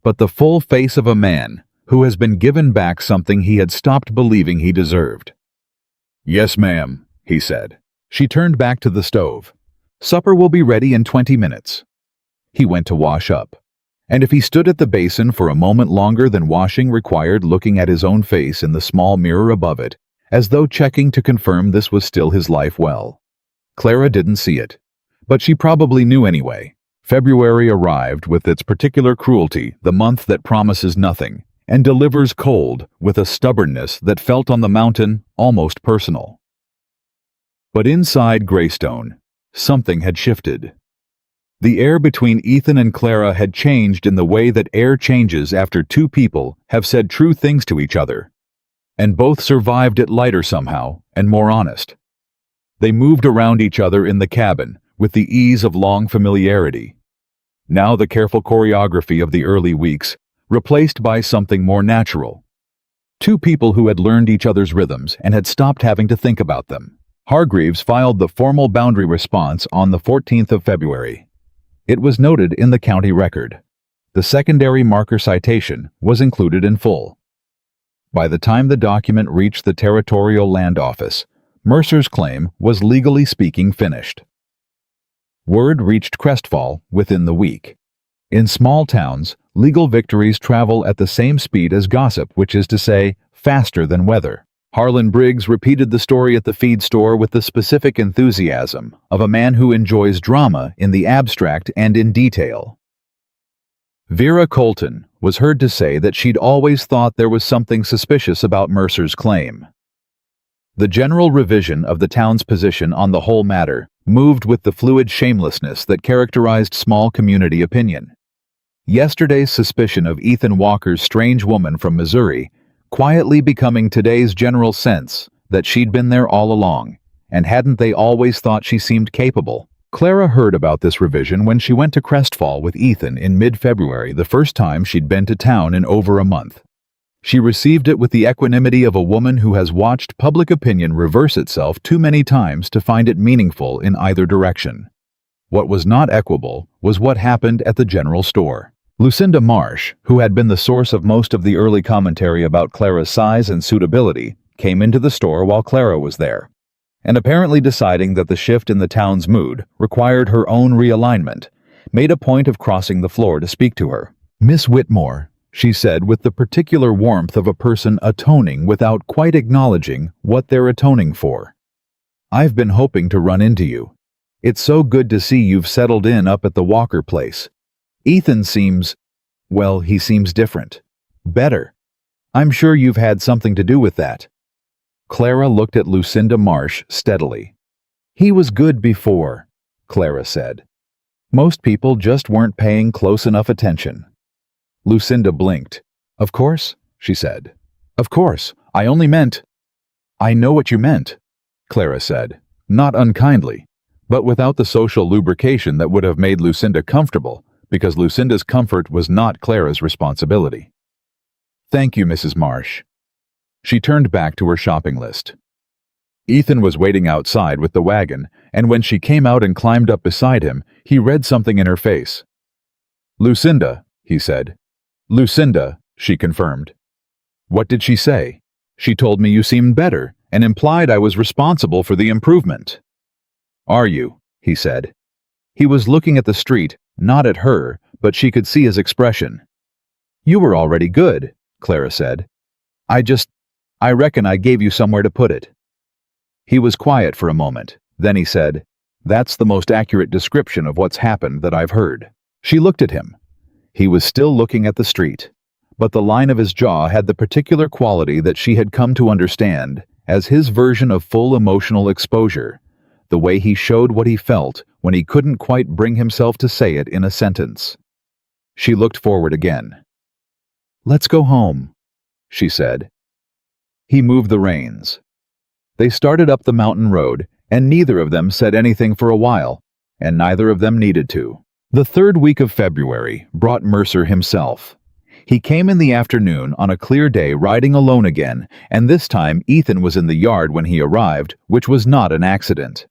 but the full face of a man who has been given back something he had stopped believing he deserved. "Yes, ma'am," he said. She turned back to the stove. "Supper will be ready in 20 minutes." He went to wash up. And if he stood at the basin for a moment longer than washing required, looking at his own face in the small mirror above it, as though checking to confirm this was still his life well. Clara didn't see it. But she probably knew anyway. February arrived with its particular cruelty, the month that promises nothing, and delivers cold with a stubbornness that felt on the mountain almost personal. But inside Greystone, something had shifted. The air between Ethan and Clara had changed in the way that air changes after two people have said true things to each other. And both survived it lighter somehow, and more honest. They moved around each other in the cabin, with the ease of long familiarity. Now the careful choreography of the early weeks, replaced by something more natural. Two people who had learned each other's rhythms and had stopped having to think about them. Hargreaves filed the formal boundary response on the 14th of February. It was noted in the county record. The secondary marker citation was included in full. By the time the document reached the Territorial Land Office, Mercer's claim was legally speaking finished. Word reached Crestfall within the week. In small towns, legal victories travel at the same speed as gossip, which is to say, faster than weather. Harlan Briggs repeated the story at the feed store with the specific enthusiasm of a man who enjoys drama in the abstract and in detail. Vera Colton was heard to say that she'd always thought there was something suspicious about Mercer's claim. The general revision of the town's position on the whole matter moved with the fluid shamelessness that characterized small community opinion. Yesterday's suspicion of Ethan Walker's strange woman from Missouri quietly becoming today's general sense that she'd been there all along, and hadn't they always thought she seemed capable? Clara heard about this revision when she went to Crestfall with Ethan in mid-February, the first time she'd been to town in over a month. She received it with the equanimity of a woman who has watched public opinion reverse itself too many times to find it meaningful in either direction. What was not equable was what happened at the general store. Lucinda Marsh, who had been the source of most of the early commentary about Clara's size and suitability, came into the store while Clara was there, and apparently deciding that the shift in the town's mood required her own realignment, made a point of crossing the floor to speak to her. "Miss Whitmore," she said with the particular warmth of a person atoning without quite acknowledging what they're atoning for. "I've been hoping to run into you. It's so good to see you've settled in up at the Walker place. Ethan seems, well, he seems different. Better. I'm sure you've had something to do with that." Clara looked at Lucinda Marsh steadily. "He was good before," Clara said. "Most people just weren't paying close enough attention." Lucinda blinked. "Of course," she said. "Of course. I only meant—" "I know what you meant," Clara said, not unkindly, but without the social lubrication that would have made Lucinda comfortable, because Lucinda's comfort was not Clara's responsibility. "Thank you, Mrs. Marsh." She turned back to her shopping list. Ethan was waiting outside with the wagon, and when she came out and climbed up beside him, he read something in her face. "Lucinda," he said. "Lucinda," she confirmed. "What did she say?" "She told me you seemed better, and implied I was responsible for the improvement." "Are you?" he said. He was looking at the street, not at her, but she could see his expression. "You were already good," Clara said. I reckon I gave you somewhere to put it." He was quiet for a moment. Then he said, "That's the most accurate description of what's happened that I've heard." She looked at him. He was still looking at the street, but the line of his jaw had the particular quality that she had come to understand as his version of full emotional exposure, the way he showed what he felt when he couldn't quite bring himself to say it in a sentence. She looked forward again. "Let's go home," she said. He moved the reins. They started up the mountain road, and neither of them said anything for a while, and neither of them needed to. The third week of February brought Mercer himself. He came in the afternoon on a clear day riding alone again, and this time Ethan was in the yard when he arrived, which was not an accident.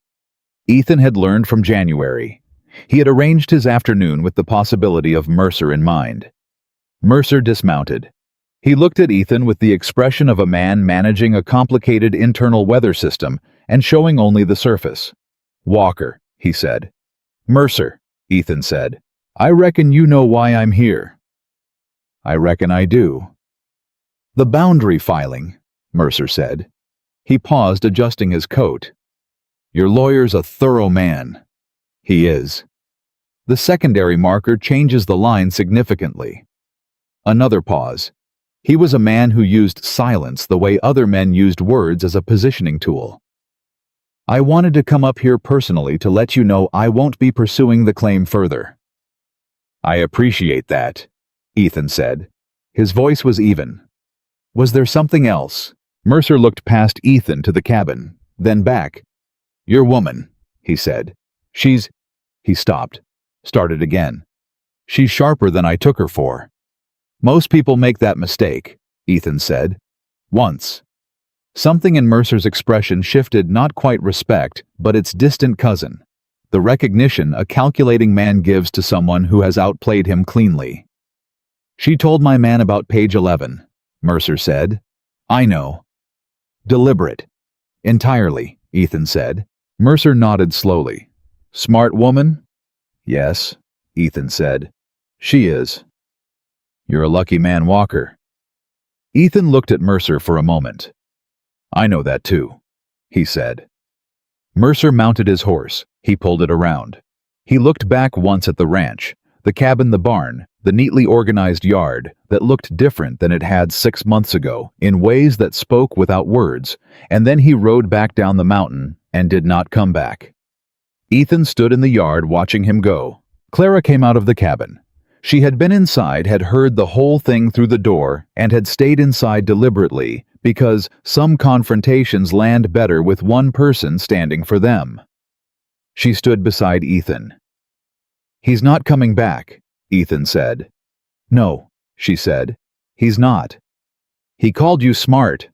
Ethan had learned from January. He had arranged his afternoon with the possibility of Mercer in mind. Mercer dismounted. He looked at Ethan with the expression of a man managing a complicated internal weather system and showing only the surface. "Walker," he said. "Mercer," Ethan said. "I reckon you know why I'm here." "I reckon I do." "The boundary filing," Mercer said. He paused, adjusting his coat. "Your lawyer's a thorough man." "He is." The secondary marker changes the line significantly. Another pause. He was a man who used silence the way other men used words as a positioning tool. "I wanted to come up here personally to let you know I won't be pursuing the claim further." "I appreciate that," Ethan said. His voice was even. "Was there something else?" Mercer looked past Ethan to the cabin, then back. "Your woman," he said. "She's—" He stopped, started again. "She's sharper than I took her for." "Most people make that mistake," Ethan said. "Once." Something in Mercer's expression shifted, not quite respect, but its distant cousin. The recognition a calculating man gives to someone who has outplayed him cleanly. "She told my man about page 11, Mercer said. "I know." "Deliberate." "Entirely," Ethan said. Mercer nodded slowly. "Smart woman?" "Yes," Ethan said. "She is." "You're a lucky man, Walker." Ethan looked at Mercer for a moment. "I know that too," he said. Mercer mounted his horse. He pulled it around. He looked back once at the ranch, the cabin, the barn, the neatly organized yard that looked different than it had 6 months ago in ways that spoke without words, and then he rode back down the mountain and did not come back. Ethan stood in the yard watching him go. Clara came out of the cabin. She had been inside, had heard the whole thing through the door, and had stayed inside deliberately because some confrontations land better with one person standing for them. She stood beside Ethan. "He's not coming back," Ethan said. "No," she said. "He's not." "He called you smart."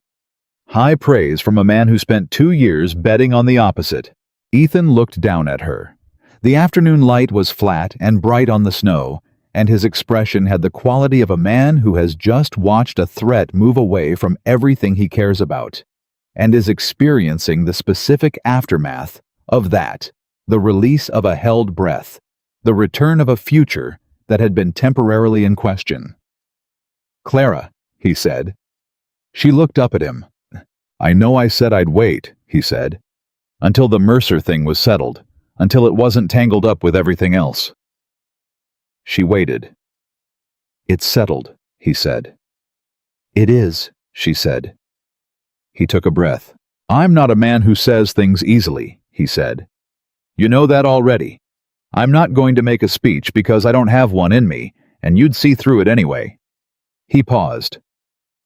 High praise from a man who spent 2 years betting on the opposite. Ethan looked down at her. The afternoon light was flat and bright on the snow, and his expression had the quality of a man who has just watched a threat move away from everything he cares about, and is experiencing the specific aftermath of that, the release of a held breath, the return of a future that had been temporarily in question. "Clara," he said. She looked up at him. "I know I said I'd wait," he said, "until the Mercer thing was settled, until it wasn't tangled up with everything else." She waited. "It's settled," he said. "It is," she said. He took a breath. "I'm not a man who says things easily," he said. "You know that already. I'm not going to make a speech because I don't have one in me, and you'd see through it anyway." He paused.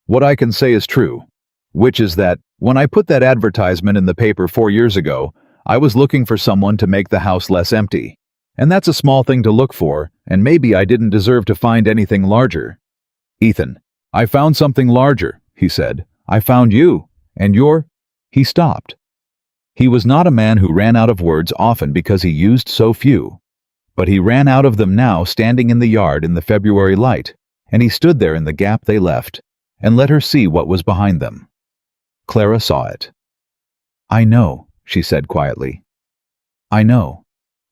"What I can say is true, which is that when I put that advertisement in the paper 4 years ago, I was looking for someone to make the house less empty. And that's a small thing to look for, and maybe I didn't deserve to find anything larger." "Ethan, I found something larger," he said. "I found you, and you're—" He stopped. He was not a man who ran out of words often because he used so few. But he ran out of them now, standing in the yard in the February light, and he stood there in the gap they left, and let her see what was behind them. Clara saw it. "I know," she said quietly. "I know.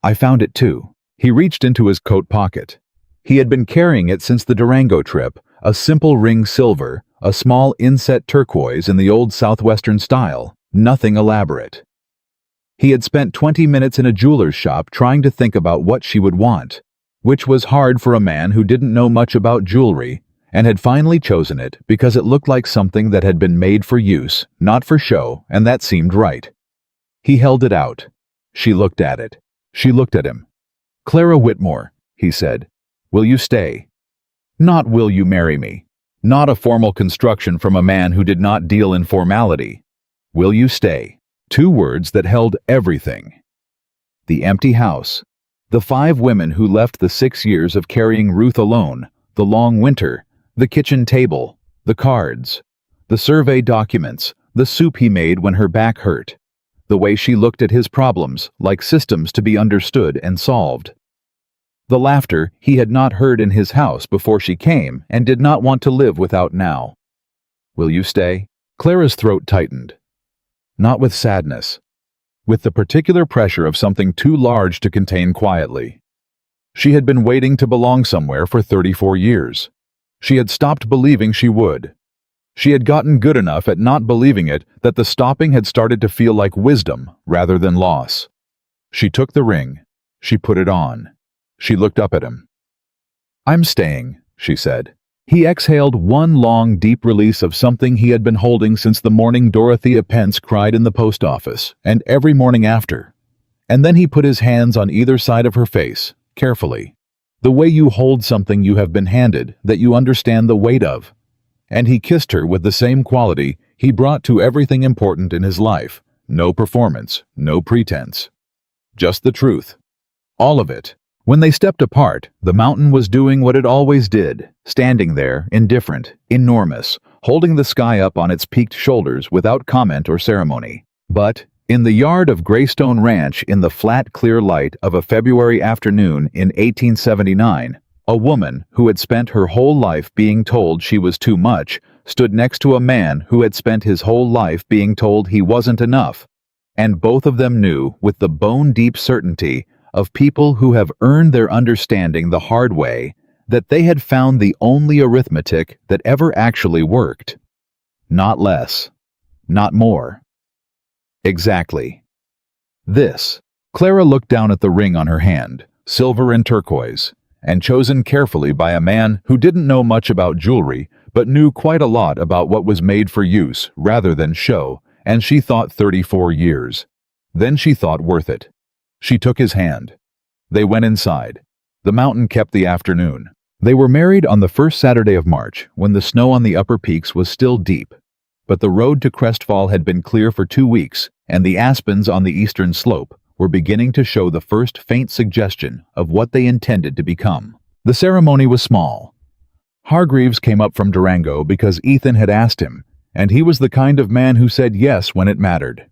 I found it too." He reached into his coat pocket. He had been carrying it since the Durango trip, a simple ring silver, a small inset turquoise in the old southwestern style, nothing elaborate. He had spent 20 minutes in a jeweler's shop trying to think about what she would want, which was hard for a man who didn't know much about jewelry, and had finally chosen it because it looked like something that had been made for use, not for show, and that seemed right. He held it out. She looked at it. She looked at him. "Clara Whitmore," he said, "will you stay?" Not "will you marry me?" Not a formal construction from a man who did not deal in formality. "Will you stay?" 2 words that held everything. The empty house. The 5 women who left the 6 years of carrying Ruth alone, the long winter, the kitchen table, the cards, the survey documents, the soup he made when her back hurt, the way she looked at his problems like systems to be understood and solved. The laughter he had not heard in his house before she came and did not want to live without now. "Will you stay?" Clara's throat tightened. Not with sadness, with the particular pressure of something too large to contain quietly. She had been waiting to belong somewhere for 34 years. She had stopped believing she would. She had gotten good enough at not believing it that the stopping had started to feel like wisdom rather than loss. She took the ring. She put it on. She looked up at him. "I'm staying," she said. He exhaled one long, deep release of something he had been holding since the morning Dorothea Pence cried in the post office, and every morning after. And then he put his hands on either side of her face, carefully. The way you hold something you have been handed that you understand the weight of. And he kissed her with the same quality he brought to everything important in his life. No performance, no pretense. Just the truth. All of it. When they stepped apart, the mountain was doing what it always did, standing there, indifferent, enormous, holding the sky up on its peaked shoulders without comment or ceremony. But, in the yard of Greystone Ranch in the flat, clear light of a February afternoon in 1879, a woman who had spent her whole life being told she was too much stood next to a man who had spent his whole life being told he wasn't enough. And both of them knew with the bone-deep certainty of people who have earned their understanding the hard way that they had found the only arithmetic that ever actually worked. Not less. Not more. Exactly. This. Clara looked down at the ring on her hand, silver and turquoise, and chosen carefully by a man who didn't know much about jewelry but knew quite a lot about what was made for use rather than show, and she thought 34 years. Then she thought worth it. She took his hand. They went inside. The mountain kept the afternoon. They were married on the first Saturday of March, when the snow on the upper peaks was still deep. But the road to Crestfall had been clear for 2 weeks, and the aspens on the eastern slope were beginning to show the first faint suggestion of what they intended to become. The ceremony was small. Hargreaves came up from Durango because Ethan had asked him, and he was the kind of man who said yes when it mattered.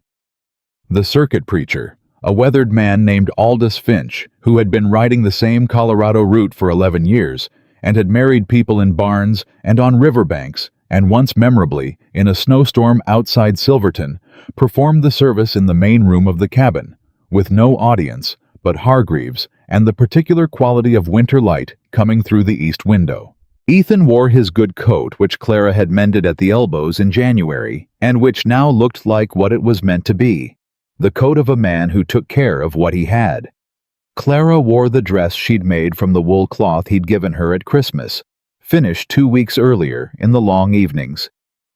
The circuit preacher, a weathered man named Aldous Finch, who had been riding the same Colorado route for 11 years, and had married people in barns and on riverbanks, and once memorably, in a snowstorm outside Silverton, performed the service in the main room of the cabin, with no audience but Hargreaves and the particular quality of winter light coming through the east window. Ethan wore his good coat, which Clara had mended at the elbows in January, and which now looked like what it was meant to be. The coat of a man who took care of what he had. Clara wore the dress she'd made from the wool cloth he'd given her at Christmas, finished 2 weeks earlier in the long evenings.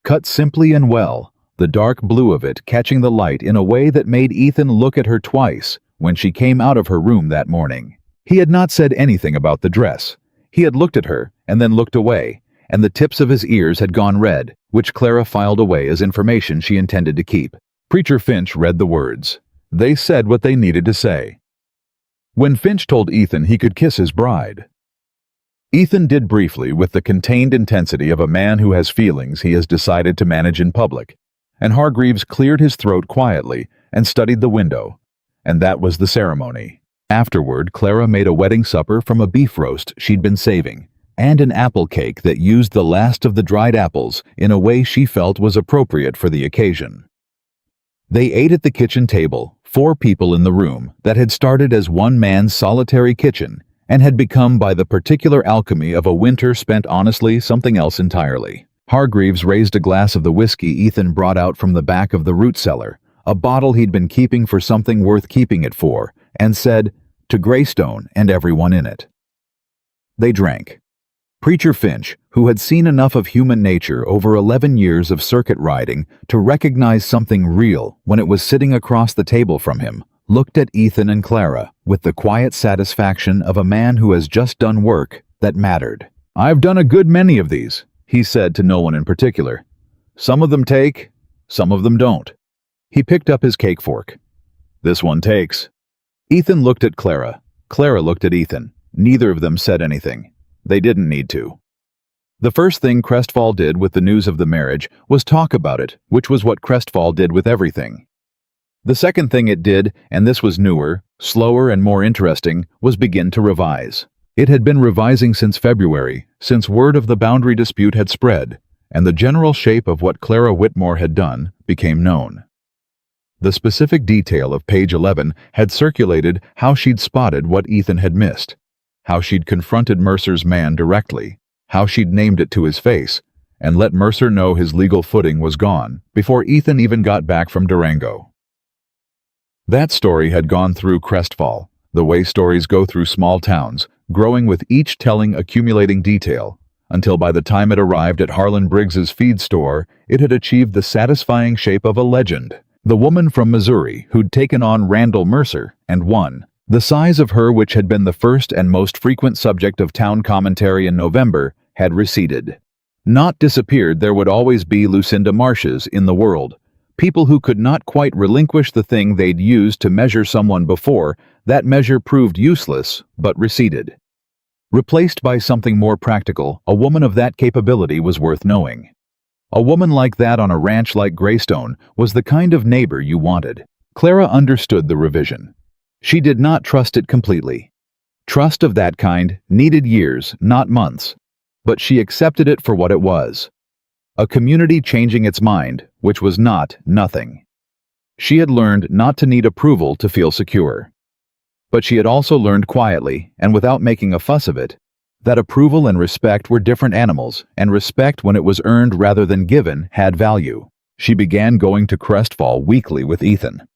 Cut simply and well, the dark blue of it catching the light in a way that made Ethan look at her twice when she came out of her room that morning. He had not said anything about the dress. He had looked at her and then looked away, and the tips of his ears had gone red, which Clara filed away as information she intended to keep. Preacher Finch read the words. They said what they needed to say. When Finch told Ethan he could kiss his bride, Ethan did briefly with the contained intensity of a man who has feelings he has decided to manage in public, and Hargreaves cleared his throat quietly and studied the window, and that was the ceremony. Afterward, Clara made a wedding supper from a beef roast she'd been saving, and an apple cake that used the last of the dried apples in a way she felt was appropriate for the occasion. They ate at the kitchen table, 4 people in the room that had started as one man's solitary kitchen and had become by the particular alchemy of a winter spent honestly something else entirely. Hargreaves raised a glass of the whiskey Ethan brought out from the back of the root cellar, a bottle he'd been keeping for something worth keeping it for, and said, "To Greystone and everyone in it." They drank. Preacher Finch, who had seen enough of human nature over 11 years of circuit riding to recognize something real when it was sitting across the table from him, looked at Ethan and Clara with the quiet satisfaction of a man who has just done work that mattered. "I've done a good many of these," he said to no one in particular. "Some of them take, some of them don't." He picked up his cake fork. "This one takes." Ethan looked at Clara. Clara looked at Ethan. Neither of them said anything. They didn't need to. The first thing Crestfall did with the news of the marriage was talk about it, which was what Crestfall did with everything. The second thing it did, and this was newer, slower and more interesting, was begin to revise. It had been revising since February, since word of the boundary dispute had spread, and the general shape of what Clara Whitmore had done became known. The specific detail of page 11 had circulated how she'd spotted what Ethan had missed, how she'd confronted Mercer's man directly, how she'd named it to his face, and let Mercer know his legal footing was gone before Ethan even got back from Durango. That story had gone through Crestfall, the way stories go through small towns, growing with each telling accumulating detail, until by the time it arrived at Harlan Briggs's feed store, it had achieved the satisfying shape of a legend. The woman from Missouri who'd taken on Randall Mercer and won. The size of her, which had been the first and most frequent subject of town commentary in November, had receded. Not disappeared. There would always be Lucinda Marshes in the world. People who could not quite relinquish the thing they'd used to measure someone before. That measure proved useless, but receded. Replaced by something more practical, a woman of that capability was worth knowing. A woman like that on a ranch like Greystone was the kind of neighbor you wanted. Clara understood the revision. She did not trust it completely. Trust of that kind needed years, not months. But she accepted it for what it was. A community changing its mind, which was not nothing. She had learned not to need approval to feel secure. But she had also learned quietly, and without making a fuss of it, that approval and respect were different animals, and respect, when it was earned rather than given, had value. She began going to Crestfall weekly with Ethan.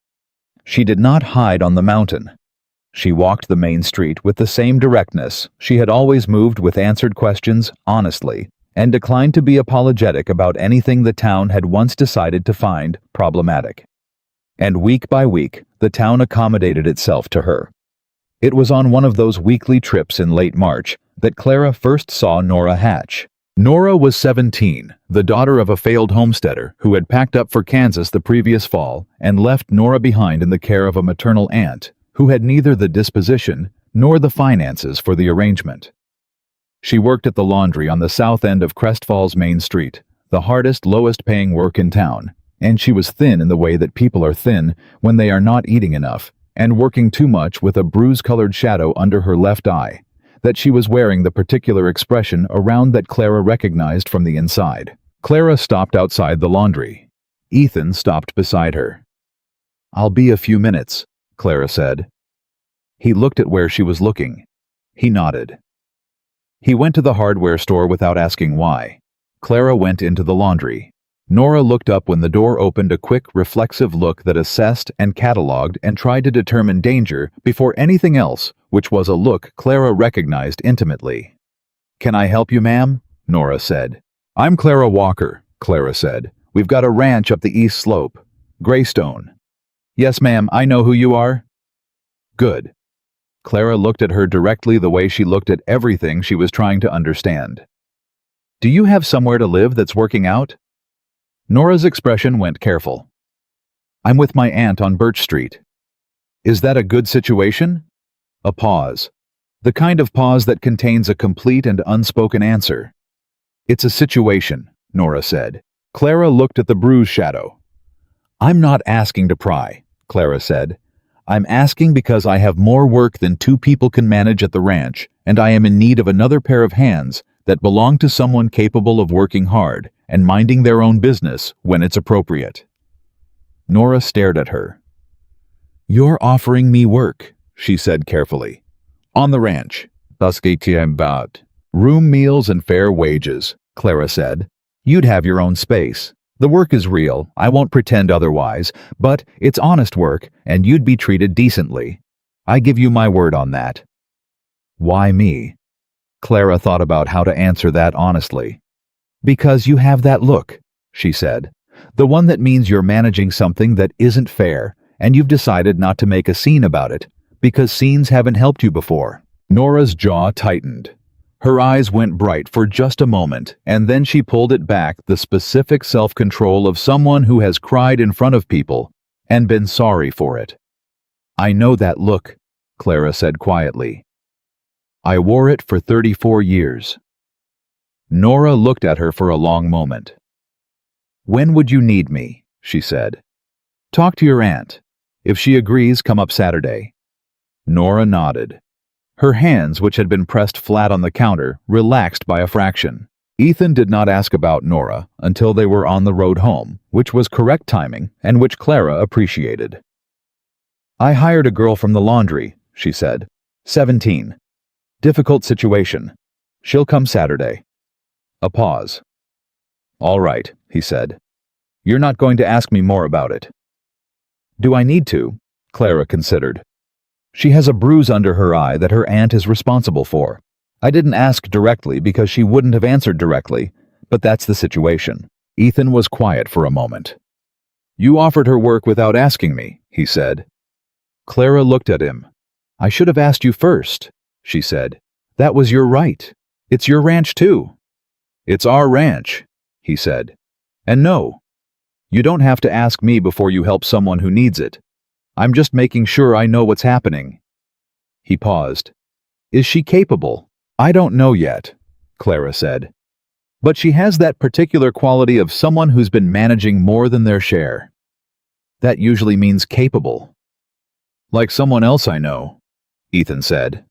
She did not hide on the mountain. She walked the main street with the same directness she had always moved, with answered questions honestly, and declined to be apologetic about anything the town had once decided to find problematic. And week by week, the town accommodated itself to her. It was on one of those weekly trips in late March that Clara first saw Nora Hatch. Nora was 17, the daughter of a failed homesteader who had packed up for Kansas the previous fall and left Nora behind in the care of a maternal aunt who had neither the disposition nor the finances for the arrangement. She worked at the laundry on the south end of Crestfall's main street, the hardest, lowest-paying work in town, and she was thin in the way that people are thin when they are not eating enough, and working too much, with a bruise-colored shadow under her left eye, that she was wearing the particular expression around that Clara recognized from the inside. Clara stopped outside the laundry. Ethan stopped beside her. "I'll be a few minutes," Clara said. He looked at where she was looking. He nodded. He went to the hardware store without asking why. Clara went into the laundry. Nora looked up when the door opened, a quick, reflexive look that assessed and cataloged and tried to determine danger before anything else, which was a look Clara recognized intimately. "Can I help you, ma'am?" Nora said. "I'm Clara Walker," Clara said. "We've got a ranch up the east slope. Greystone." "Yes, ma'am, I know who you are." "Good." Clara looked at her directly, the way she looked at everything she was trying to understand. "Do you have somewhere to live that's working out?" Nora's expression went careful. "I'm with my aunt on Birch Street." "Is that a good situation?" A pause. The kind of pause that contains a complete and unspoken answer. "It's a situation," Nora said. Clara looked at the bruise shadow. "I'm not asking to pry," Clara said. "I'm asking because I have more work than 2 people can manage at the ranch, and I am in need of another pair of hands that belong to someone capable of working hard and minding their own business when it's appropriate." Nora stared at her. "You're offering me work," she said carefully. "On the ranch. Room, meals, and fair wages," Clara said. "You'd have your own space. The work is real, I won't pretend otherwise, but it's honest work, and you'd be treated decently. I give you my word on that." "Why me?" Clara thought about how to answer that honestly. "Because you have that look," she said. "The one that means you're managing something that isn't fair, and you've decided not to make a scene about it, because scenes haven't helped you before." Nora's jaw tightened. Her eyes went bright for just a moment, and then she pulled it back, the specific self-control of someone who has cried in front of people and been sorry for it. "I know that look," Clara said quietly. "I wore it for 34 years. Nora looked at her for a long moment. "When would you need me?" she said. "Talk to your aunt. If she agrees, come up Saturday." Nora nodded. Her hands, which had been pressed flat on the counter, relaxed by a fraction. Ethan did not ask about Nora until they were on the road home, which was correct timing and which Clara appreciated. "I hired a girl from the laundry," she said. 17. "Difficult situation. She'll come Saturday." A pause. "All right," he said. "You're not going to ask me more about it." "Do I need to?" Clara considered. "She has a bruise under her eye that her aunt is responsible for. I didn't ask directly because she wouldn't have answered directly, but that's the situation." Ethan was quiet for a moment. "You offered her work without asking me," he said. Clara looked at him. "I should have asked you first," she said. "That was your right. It's your ranch too." "It's our ranch," he said. "And no, you don't have to ask me before you help someone who needs it. I'm just making sure I know what's happening." He paused. "Is she capable?" "I don't know yet," Clara said. "But she has that particular quality of someone who's been managing more than their share. That usually means capable." "Like someone else I know," Ethan said.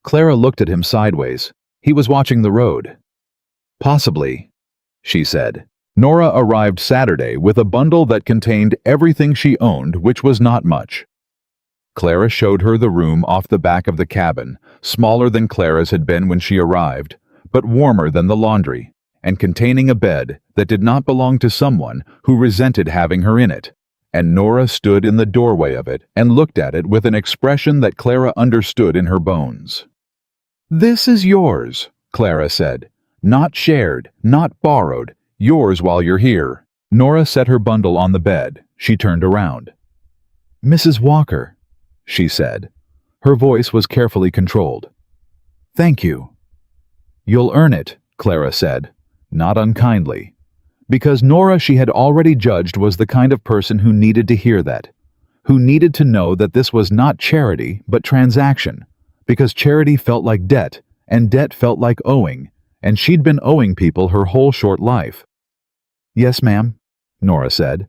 Clara looked at him sideways. He was watching the road. "Possibly," she said. Nora arrived Saturday with a bundle that contained everything she owned, which was not much. Clara showed her the room off the back of the cabin, smaller than Clara's had been when she arrived, but warmer than the laundry, and containing a bed that did not belong to someone who resented having her in it. And Nora stood in the doorway of it and looked at it with an expression that Clara understood in her bones. "This is yours," Clara said. "Not shared, not borrowed, yours while you're here." Nora set her bundle on the bed. She turned around. "Mrs. Walker," she said. Her voice was carefully controlled. "Thank you." "You'll earn it," Clara said, not unkindly. Because Nora she had already judged was the kind of person who needed to hear that, who needed to know that this was not charity but transaction, because charity felt like debt, and debt felt like owing, and she'd been owing people her whole short life. "Yes, ma'am," Nora said.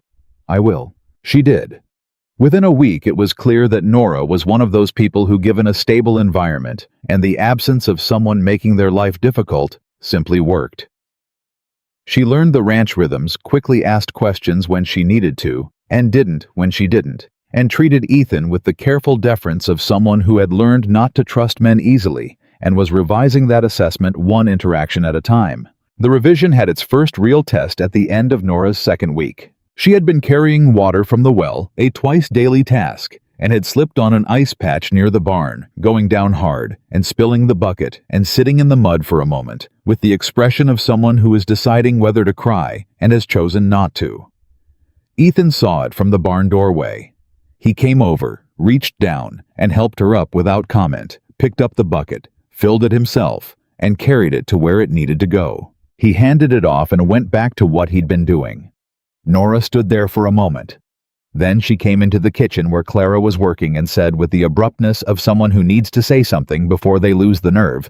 "I will." She did. Within a week it was clear that Nora was one of those people who, given a stable environment and the absence of someone making their life difficult, simply worked. She learned the ranch rhythms, quickly asked questions when she needed to, and didn't when she didn't, and treated Ethan with the careful deference of someone who had learned not to trust men easily and was revising that assessment one interaction at a time. The revision had its first real test at the end of Nora's second week. She had been carrying water from the well, a twice-daily task, and had slipped on an ice patch near the barn, going down hard, and spilling the bucket, and sitting in the mud for a moment, with the expression of someone who is deciding whether to cry and has chosen not to. Ethan saw it from the barn doorway. He came over, reached down, and helped her up without comment, picked up the bucket, filled it himself, and carried it to where it needed to go. He handed it off and went back to what he'd been doing. Nora stood there for a moment. Then she came into the kitchen where Clara was working and said with the abruptness of someone who needs to say something before they lose the nerve,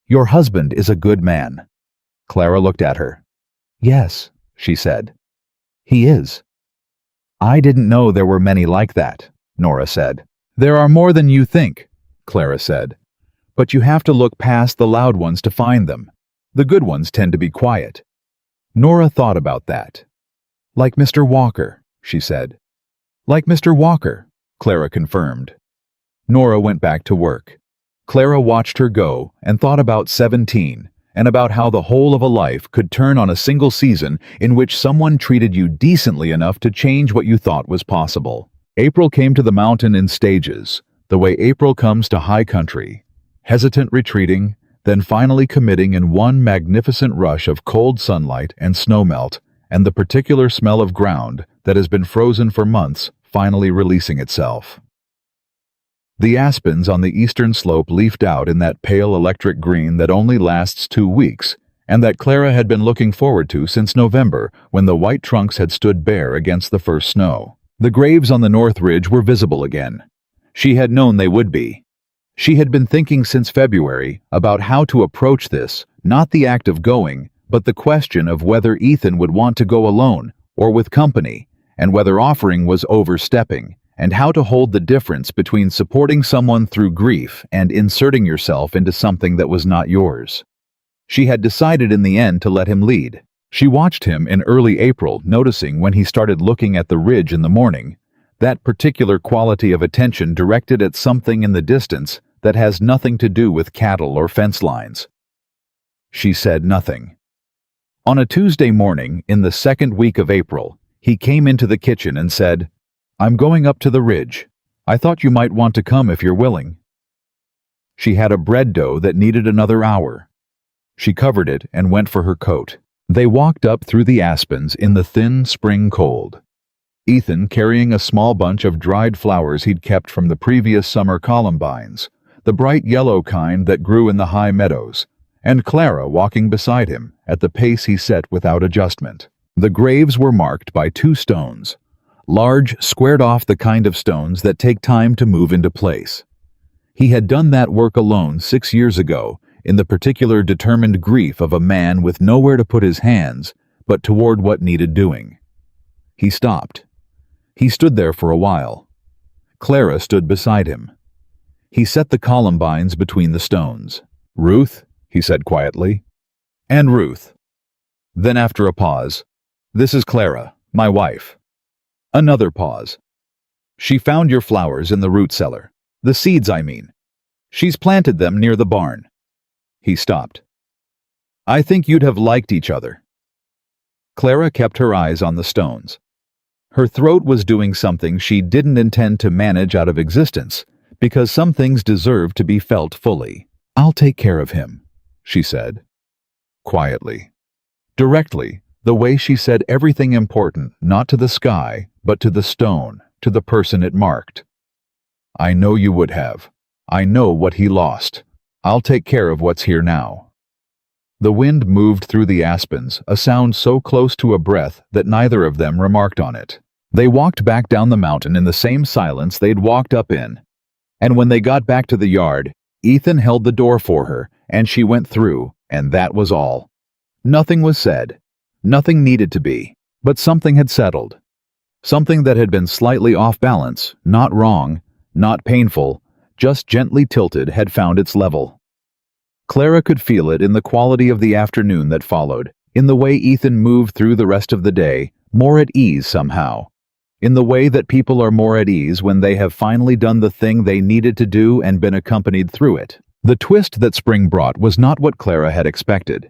"Your husband is a good man." Clara looked at her. "Yes," she said. "He is." "I didn't know there were many like that," Nora said. "There are more than you think," Clara said. "But you have to look past the loud ones to find them. The good ones tend to be quiet." Nora thought about that. "Like Mr. Walker," she said. "Like Mr. Walker," Clara confirmed. Nora went back to work. Clara watched her go and thought about 17 and about how the whole of a life could turn on a single season in which someone treated you decently enough to change what you thought was possible. April came to the mountain in stages, the way April comes to high country, hesitant retreating, then finally committing in one magnificent rush of cold sunlight and snowmelt, and the particular smell of ground that has been frozen for months finally releasing itself. The aspens on the eastern slope leafed out in that pale electric green that only lasts 2 weeks, and that Clara had been looking forward to since November, when the white trunks had stood bare against the first snow. The graves on the north ridge were visible again. She had known they would be. She had been thinking since February about how to approach this, not the act of going, but the question of whether Ethan would want to go alone or with company, and whether offering was overstepping, and how to hold the difference between supporting someone through grief and inserting yourself into something that was not yours. She had decided in the end to let him lead. She watched him in early April, noticing when he started looking at the ridge in the morning, that particular quality of attention directed at something in the distance that has nothing to do with cattle or fence lines. She said nothing. On a Tuesday morning, in the second week of April, he came into the kitchen and said, "I'm going up to the ridge. I thought you might want to come if you're willing." She had a bread dough that needed another hour. She covered it and went for her coat. They walked up through the aspens in the thin spring cold. Ethan carrying a small bunch of dried flowers he'd kept from the previous summer columbines, the bright yellow kind that grew in the high meadows, and Clara walking beside him at the pace he set without adjustment. The graves were marked by 2 stones, large, squared-off the kind of stones that take time to move into place. He had done that work alone 6 years ago, in the particular determined grief of a man with nowhere to put his hands but toward what needed doing. He stopped. He stood there for a while. Clara stood beside him. He set the columbines between the stones. "Ruth," he said quietly. "And Ruth." Then after a pause, "This is Clara, my wife." Another pause. "She found your flowers in the root cellar. The seeds, I mean. She's planted them near the barn." He stopped. "I think you'd have liked each other." Clara kept her eyes on the stones. Her throat was doing something she didn't intend to manage out of existence, because some things deserve to be felt fully. "I'll take care of him," she said. Quietly. Directly, the way she said everything important, not to the sky, but to the stone, to the person it marked. "I know you would have. I know what he lost. I'll take care of what's here now." The wind moved through the aspens, a sound so close to a breath that neither of them remarked on it. They walked back down the mountain in the same silence they'd walked up in. And when they got back to the yard, Ethan held the door for her, and she went through, and that was all. Nothing was said. Nothing needed to be. But something had settled. Something that had been slightly off balance, not wrong, not painful, just gently tilted, had found its level. Clara could feel it in the quality of the afternoon that followed, in the way Ethan moved through the rest of the day, more at ease somehow. In the way that people are more at ease when they have finally done the thing they needed to do and been accompanied through it. The twist that spring brought was not what Clara had expected.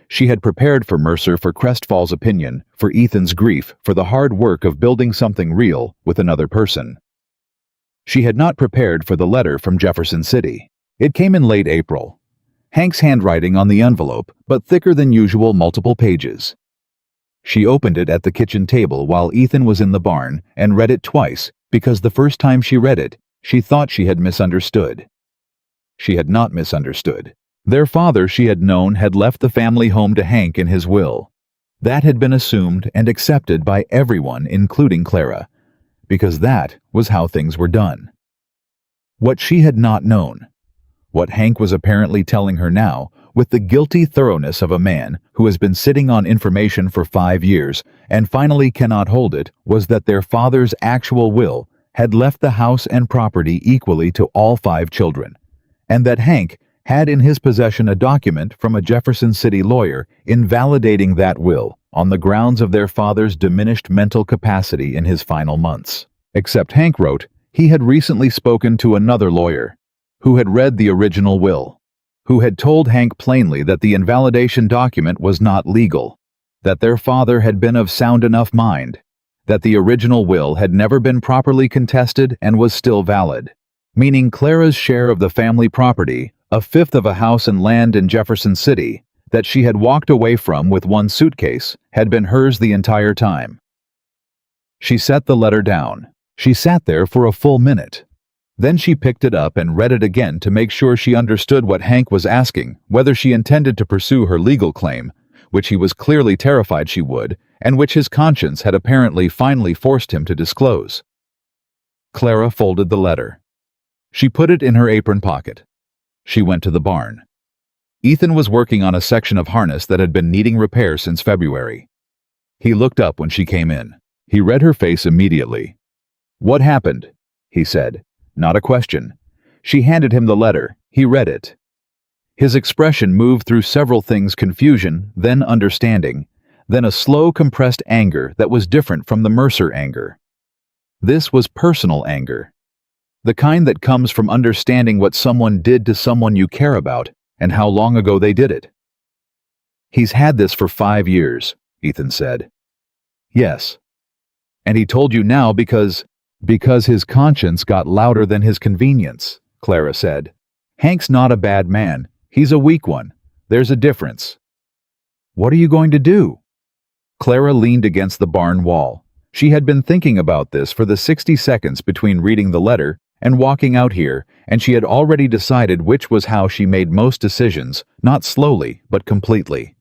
She had prepared for Mercer for Crestfall's opinion, for Ethan's grief, for the hard work of building something real with another person. She had not prepared for the letter from Jefferson City. It came in late April. Hank's handwriting on the envelope, but thicker than usual, multiple pages. She opened it at the kitchen table while Ethan was in the barn and read it twice, because the first time she read it, she thought she had misunderstood. She had not misunderstood. Their father, she had known, had left the family home to Hank in his will. That had been assumed and accepted by everyone, including Clara, because that was how things were done. What she had not known, what Hank was apparently telling her now, with the guilty thoroughness of a man who has been sitting on information for 5 years and finally cannot hold it, was that their father's actual will had left the house and property equally to all 5 children, and that Hank had in his possession a document from a Jefferson City lawyer invalidating that will on the grounds of their father's diminished mental capacity in his final months. Except Hank wrote, he had recently spoken to another lawyer who had read the original will, who had told Hank plainly that the invalidation document was not legal, that their father had been of sound enough mind, that the original will had never been properly contested and was still valid, meaning Clara's share of the family property, a fifth of a house and land in Jefferson City, that she had walked away from with one suitcase, had been hers the entire time. She set the letter down. She sat there for a full minute. Then she picked it up and read it again to make sure she understood what Hank was asking, whether she intended to pursue her legal claim, which he was clearly terrified she would, and which his conscience had apparently finally forced him to disclose. Clara folded the letter. She put it in her apron pocket. She went to the barn. Ethan was working on a section of harness that had been needing repair since February. He looked up when she came in. He read her face immediately. "What happened?" he said. Not a question. She handed him the letter. He read it. His expression moved through several things: confusion, then understanding, then a slow, compressed anger that was different from the Mercer anger. This was personal anger. The kind that comes from understanding what someone did to someone you care about and how long ago they did it. "He's had this for 5 years, Ethan said. "Yes. And he told you now because his conscience got louder than his convenience," Clara said. "Hank's not a bad man. He's a weak one. There's a difference." "What are you going to do?" Clara leaned against the barn wall. She had been thinking about this for the 60 seconds between reading the letter and walking out here, and she had already decided which was how she made most decisions, not slowly, but completely.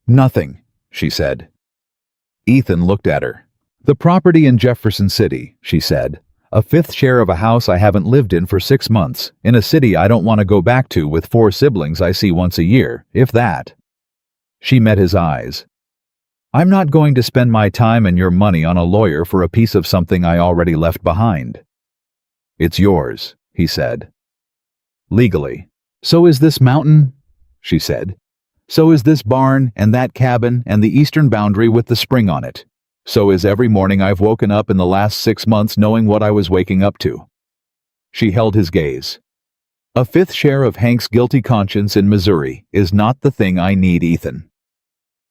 "Nothing," she said. Ethan looked at her. "The property in Jefferson City," she said. "A fifth share of a house I haven't lived in for 6 months, in a city I don't want to go back to with 4 siblings I see once a year, if that." She met his eyes. "I'm not going to spend my time and your money on a lawyer for a piece of something I already left behind." "It's yours," he said. "Legally. So is this mountain," she said. "So is this barn and that cabin and the eastern boundary with the spring on it. So is every morning I've woken up in the last 6 months knowing what I was waking up to." She held his gaze. "A fifth share of Hank's guilty conscience in Missouri is not the thing I need, Ethan."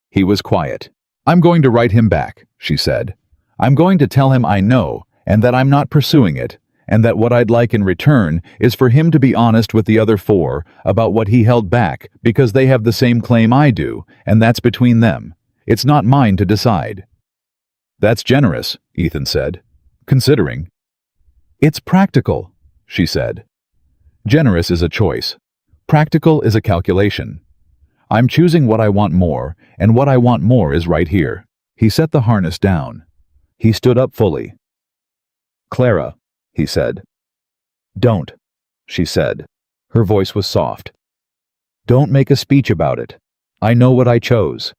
He was quiet. "I'm going to write him back," she said. "I'm going to tell him I know, and that I'm not pursuing it, and that what I'd like in return is for him to be honest with the other 4 about what he held back because they have the same claim I do, and that's between them. It's not mine to decide." "That's generous," Ethan said, "considering." "It's practical," she said. "Generous is a choice. Practical is a calculation. I'm choosing what I want more, and what I want more is right here." He set the harness down. He stood up fully. "Clara," he said. "Don't," she said. Her voice was soft. "Don't make a speech about it. I know what I chose.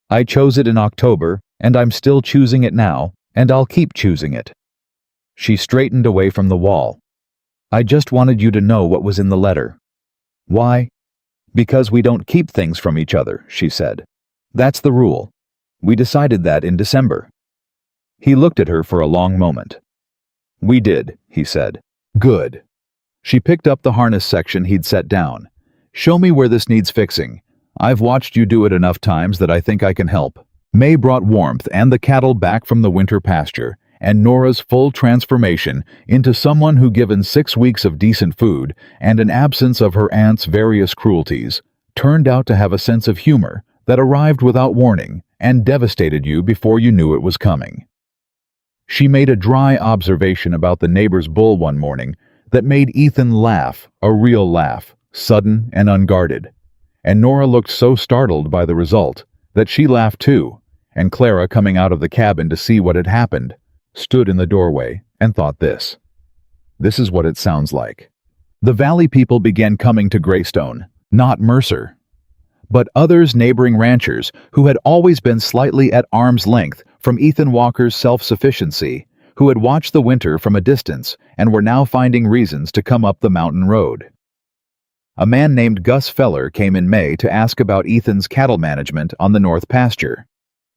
I chose it in October, and I'm still choosing it now, and I'll keep choosing it." She straightened away from the wall. "I just wanted you to know what was in the letter." "Why?" "Because we don't keep things from each other," she said. "That's the rule. We decided that in December." He looked at her for a long moment. "We did," he said. "Good." She picked up the harness section he'd set down. "Show me where this needs fixing. I've watched you do it enough times that I think I can help." May brought warmth and the cattle back from the winter pasture, and Nora's full transformation into someone who, given 6 weeks of decent food and an absence of her aunt's various cruelties, turned out to have a sense of humor that arrived without warning and devastated you before you knew it was coming. She made a dry observation about the neighbor's bull one morning that made Ethan laugh, a real laugh, sudden and unguarded. And Nora looked so startled by the result that she laughed too, and Clara, coming out of the cabin to see what had happened, stood in the doorway and thought this. This is what it sounds like. The valley people began coming to Greystone, not Mercer, but others, neighboring ranchers who had always been slightly at arm's length from Ethan Walker's self-sufficiency, who had watched the winter from a distance and were now finding reasons to come up the mountain road. A man named Gus Feller came in May to ask about Ethan's cattle management on the north pasture.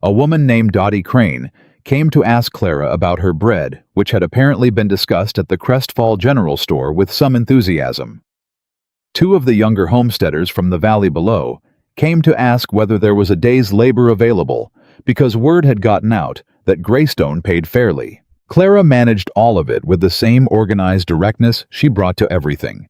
A woman named Dottie Crane came to ask Clara about her bread, which had apparently been discussed at the Crestfall General Store with some enthusiasm. 2 of the younger homesteaders from the valley below came to ask whether there was a day's labor available, because word had gotten out that Greystone paid fairly. Clara managed all of it with the same organized directness she brought to everything.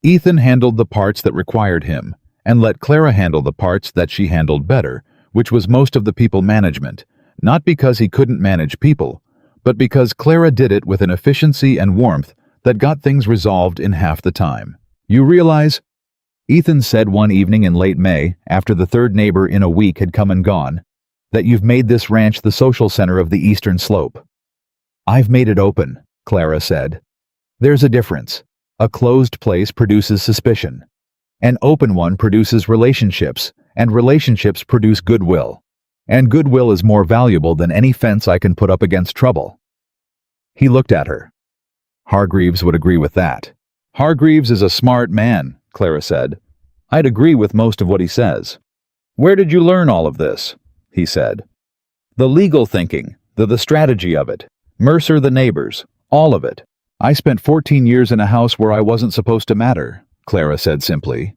Ethan handled the parts that required him, and let Clara handle the parts that she handled better, which was most of the people management, not because he couldn't manage people, but because Clara did it with an efficiency and warmth that got things resolved in half the time. "You realize," Ethan said one evening in late May, after the 3rd neighbor in a week had come and gone, "that you've made this ranch the social center of the eastern slope." "I've made it open," Clara said. "There's a difference. A closed place produces suspicion. An open one produces relationships, and relationships produce goodwill. And goodwill is more valuable than any fence I can put up against trouble." He looked at her. Hargreaves would agree with that. Hargreaves is a smart man, Clara said. I'd agree with most of what he says. Where did you learn all of this? He said. The legal thinking, the strategy of it. Mercer, the neighbors, all of it. I spent 14 years in a house where I wasn't supposed to matter, Clara said simply.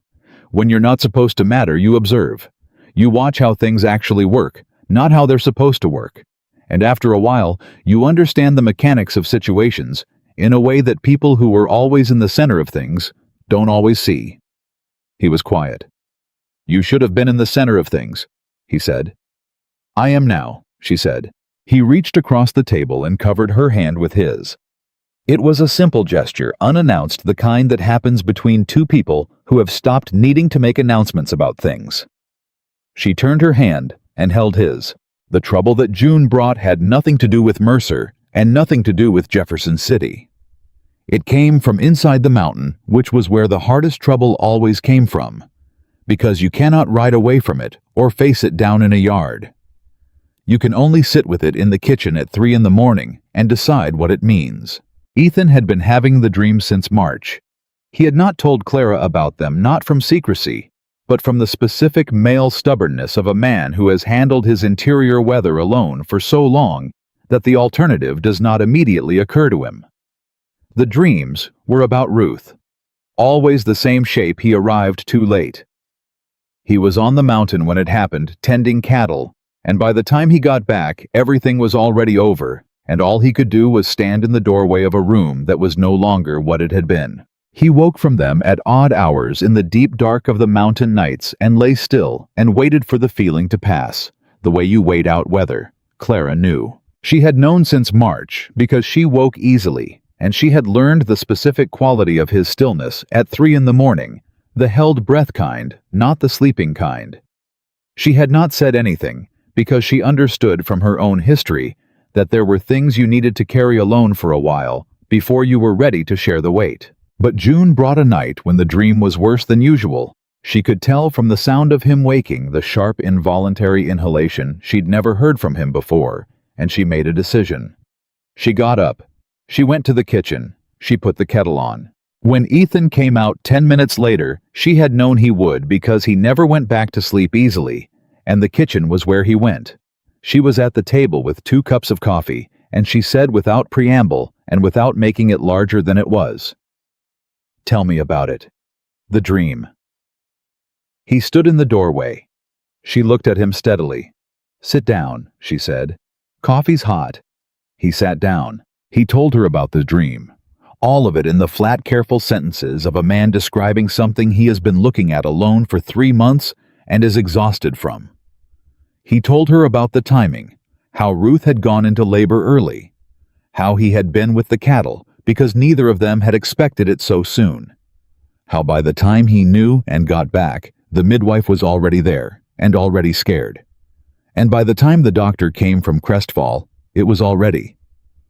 When you're not supposed to matter, you observe. You watch how things actually work, not how they're supposed to work. And after a while, you understand the mechanics of situations in a way that people who were always in the center of things don't always see. He was quiet. You should have been in the center of things, he said. I am now, she said. He reached across the table and covered her hand with his. It was a simple gesture, unannounced, the kind that happens between two people who have stopped needing to make announcements about things. She turned her hand and held his. The trouble that June brought had nothing to do with Mercer and nothing to do with Jefferson City. It came from inside the mountain, which was where the hardest trouble always came from, because you cannot ride away from it or face it down in a yard. You can only sit with it in the kitchen at 3 a.m. and decide what it means. Ethan had been having the dream since March. He had not told Clara about them, not from secrecy, but from the specific male stubbornness of a man who has handled his interior weather alone for so long that the alternative does not immediately occur to him. The dreams were about Ruth. Always the same shape. He arrived too late. He was on the mountain when it happened, tending cattle, and by the time he got back, everything was already over, and all he could do was stand in the doorway of a room that was no longer what it had been. He woke from them at odd hours in the deep dark of the mountain nights and lay still and waited for the feeling to pass, the way you wait out weather. Clara knew. She had known since March because she woke easily, and she had learned the specific quality of his stillness at 3 a.m, the held breath kind, not the sleeping kind. She had not said anything because she understood from her own history that there were things you needed to carry alone for a while before you were ready to share the weight. But June brought a night when the dream was worse than usual. She could tell from the sound of him waking, the sharp involuntary inhalation she'd never heard from him before, and she made a decision. She got up. She went to the kitchen. She put the kettle on. When Ethan came out 10 minutes later, she had known he would because he never went back to sleep easily, and the kitchen was where he went. She was at the table with 2 cups of coffee, and she said without preamble and without making it larger than it was, "Tell me about it." The dream. He stood in the doorway. She looked at him steadily. "Sit down," she said. "Coffee's hot." He sat down. He told her about the dream. All of it in the flat, careful sentences of a man describing something he has been looking at alone for 3 months and is exhausted from. He told her about the timing, how Ruth had gone into labor early, how he had been with the cattle because neither of them had expected it so soon, how by the time he knew and got back, the midwife was already there and already scared. And by the time the doctor came from Crestfall, it was already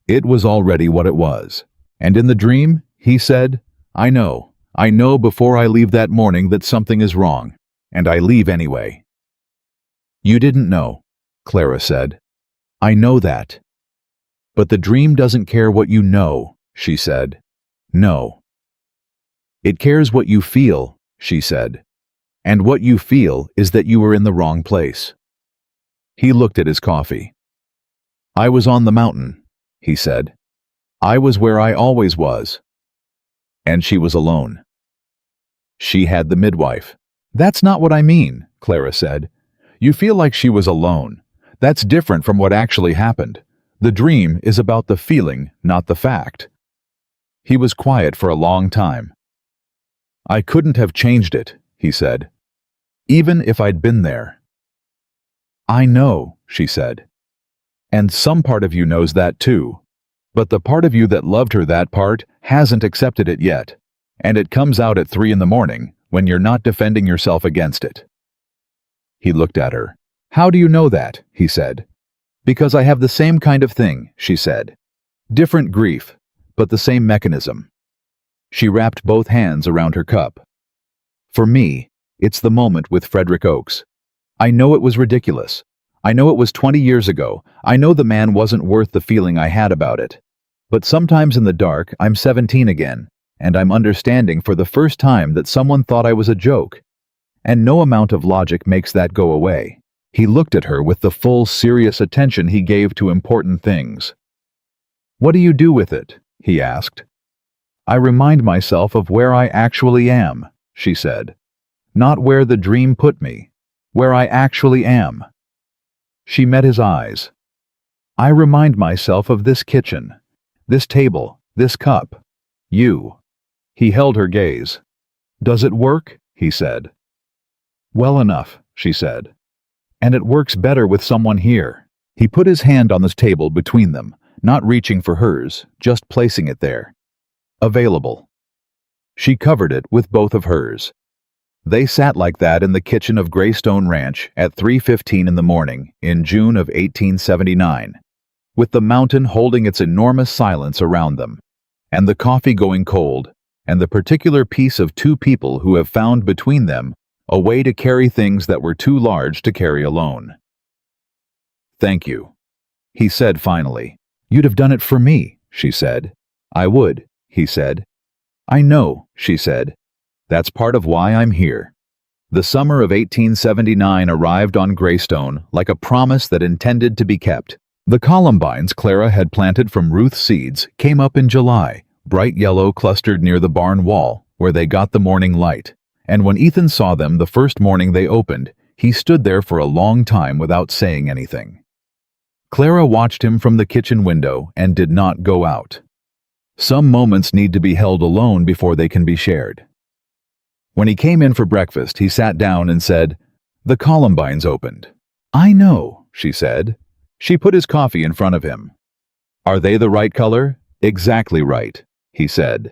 what it was. And in the dream, he said, I know before I leave that morning that something is wrong, and I leave anyway." "You didn't know," Clara said. "I know that." "But the dream doesn't care what you know," she said. "No. It cares what you feel," she said. "And what you feel is that you were in the wrong place." He looked at his coffee. "I was on the mountain," he said. "I was where I always was." And she was alone. She had the midwife. "That's not what I mean," Clara said. "You feel like she was alone. That's different from what actually happened. The dream is about the feeling, not the fact." He was quiet for a long time. "I couldn't have changed it," he said. "Even if I'd been there." "I know," she said. "And some part of you knows that too. But the part of you that loved her, that part, hasn't accepted it yet. And it comes out at 3 a.m. when you're not defending yourself against it." He looked at her. "How do you know that?" he said. "Because I have the same kind of thing," she said. "Different grief, but the same mechanism." She wrapped both hands around her cup. "For me, it's the moment with Frederick Oakes. I know it was ridiculous. I know it was 20 years ago. I know the man wasn't worth the feeling I had about it. But sometimes in the dark, I'm 17 again, and I'm understanding for the first time that someone thought I was a joke. And no amount of logic makes that go away. He looked at her with the full, serious attention he gave to important things. What do you do with it? He asked. I remind myself of where I actually am, she said. Not where the dream put me, where I actually am. She met his eyes. I remind myself of this kitchen, this table, this cup, you. He held her gaze. Does it work? He said. Well enough, she said. And it works better with someone here. He put his hand on the table between them, not reaching for hers, just placing it there. Available. She covered it with both of hers. They sat like that in the kitchen of Greystone Ranch at 3:15 in the morning in June of 1879, with the mountain holding its enormous silence around them, and the coffee going cold, and the particular peace of two people who have found between them a way to carry things that were too large to carry alone. Thank you, he said finally. You'd have done it for me, she said. I would, he said. I know, she said. That's part of why I'm here. The summer of 1879 arrived on Greystone like a promise that intended to be kept. The columbines Clara had planted from Ruth's seeds came up in July, bright yellow clustered near the barn wall, where they got the morning light. And when Ethan saw them the first morning they opened, he stood there for a long time without saying anything. Clara watched him from the kitchen window and did not go out. Some moments need to be held alone before they can be shared. When he came in for breakfast, he sat down and said, "The columbines opened." "I know," she said. She put his coffee in front of him. "Are they the right color?" "Exactly right," he said.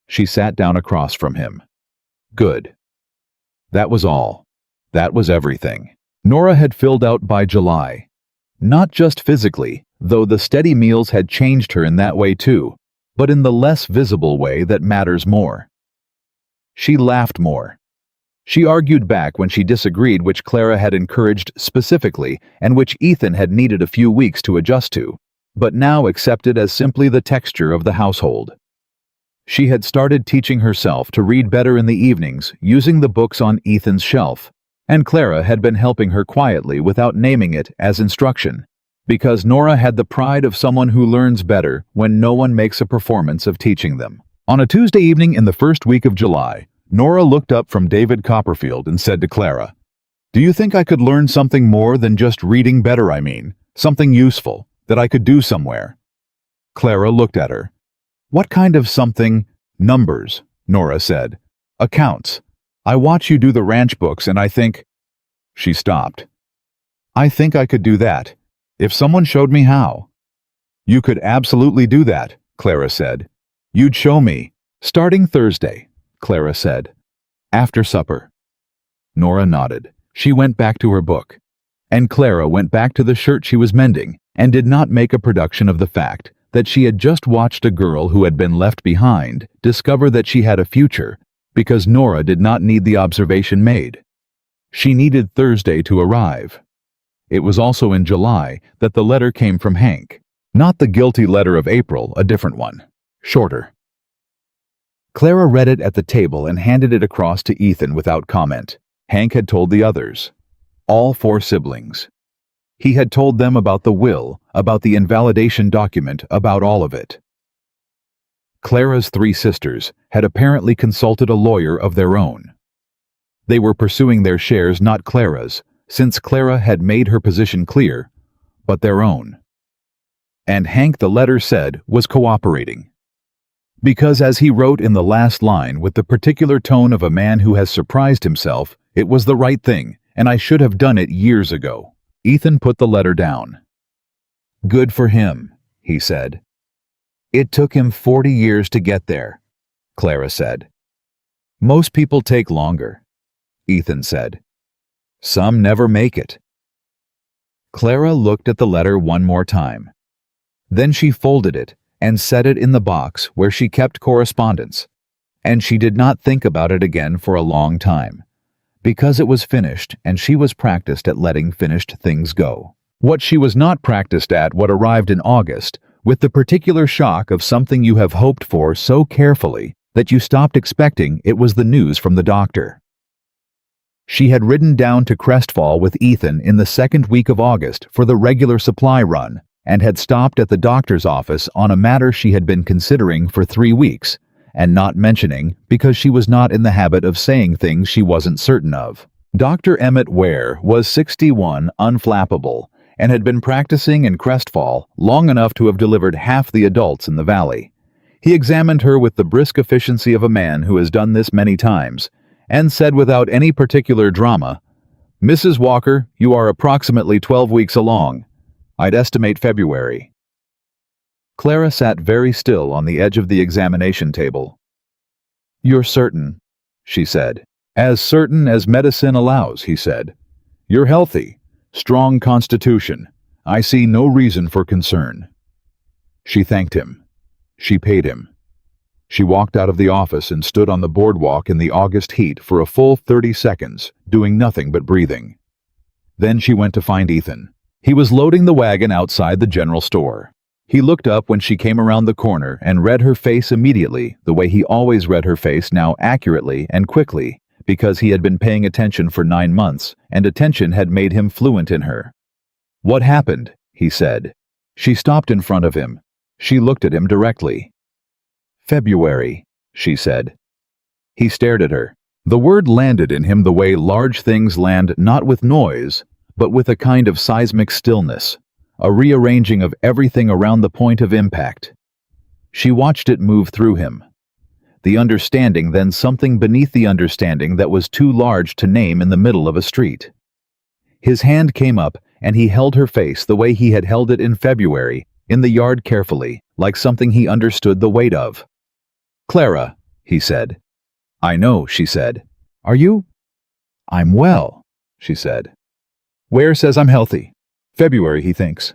She sat down across from him. "Good." That was all. That was everything. Nora had filled out by July. Not just physically, though the steady meals had changed her in that way too, but in the less visible way that matters more. She laughed more. She argued back when she disagreed, which Clara had encouraged specifically and which Ethan had needed a few weeks to adjust to, but now accepted as simply the texture of the household. She had started teaching herself to read better in the evenings using the books on Ethan's shelf, and Clara had been helping her quietly without naming it as instruction, because Nora had the pride of someone who learns better when no one makes a performance of teaching them. On a Tuesday evening in the first week of July, Nora looked up from David Copperfield and said to Clara, "Do you think I could learn something more than just reading better, something useful, that I could do somewhere?" Clara looked at her. "What kind of something?" "Numbers," Nora said. "Accounts. I watch you do the ranch books and I think—" She stopped. "I think I could do that, if someone showed me how." "You could absolutely do that," Clara said. "You'd show me." "Starting Thursday," Clara said. "After supper." Nora nodded. She went back to her book. And Clara went back to the shirt she was mending and did not make a production of the fact that she had just watched a girl who had been left behind discover that she had a future, because Nora did not need the observation made. She needed Thursday to arrive. It was also in July that the letter came from Hank. Not the guilty letter of April, a different one. Shorter. Clara read it at the table and handed it across to Ethan without comment. Hank had told the others. All 4 siblings. He had told them about the will, about the invalidation document, about all of it. Clara's 3 sisters had apparently consulted a lawyer of their own. They were pursuing their shares, not Clara's, since Clara had made her position clear, but their own. And Hank, the letter said, was cooperating. Because as he wrote in the last line with the particular tone of a man who has surprised himself, it was the right thing, and I should have done it years ago. Ethan put the letter down. "Good for him," he said. "It took him 40 years to get there," Clara said. "Most people take longer," Ethan said. "Some never make it." Clara looked at the letter one more time. Then she folded it and set it in the box where she kept correspondence, and she did not think about it again for a long time, because it was finished and she was practiced at letting finished things go. What she was not practiced at, what arrived in August, with the particular shock of something you have hoped for so carefully that you stopped expecting it was the news from the doctor. She had ridden down to Crestfall with Ethan in the second week of August for the regular supply run and had stopped at the doctor's office on a matter she had been considering for 3 weeks and not mentioning because she was not in the habit of saying things she wasn't certain of. Dr. Emmett Ware was 61, unflappable, and had been practicing in Crestfall long enough to have delivered half the adults in the valley. He examined her with the brisk efficiency of a man who has done this many times, and said without any particular drama, "Mrs. Walker, you are approximately 12 weeks along. I'd estimate February." Clara sat very still on the edge of the examination table. "You're certain," she said. "As certain as medicine allows," he said. "You're healthy. Strong constitution. I see no reason for concern." She thanked him. She paid him. She walked out of the office and stood on the boardwalk in the August heat for a full 30 seconds, doing nothing but breathing. Then she went to find Ethan. He was loading the wagon outside the general store. He looked up when she came around the corner and read her face immediately, the way he always read her face now, accurately and quickly, because he had been paying attention for 9 months, and attention had made him fluent in her. "What happened?" he said. She stopped in front of him. She looked at him directly. "February," she said. He stared at her. The word landed in him the way large things land, not with noise, but with a kind of seismic stillness, a rearranging of everything around the point of impact. She watched it move through him. The understanding, then something beneath the understanding that was too large to name in the middle of a street. His hand came up, and he held her face the way he had held it in February, in the yard carefully, like something he understood the weight of. "Clara," he said. "I know," she said. "Are you?" "I'm well," she said. "Ware says I'm healthy. February, he thinks."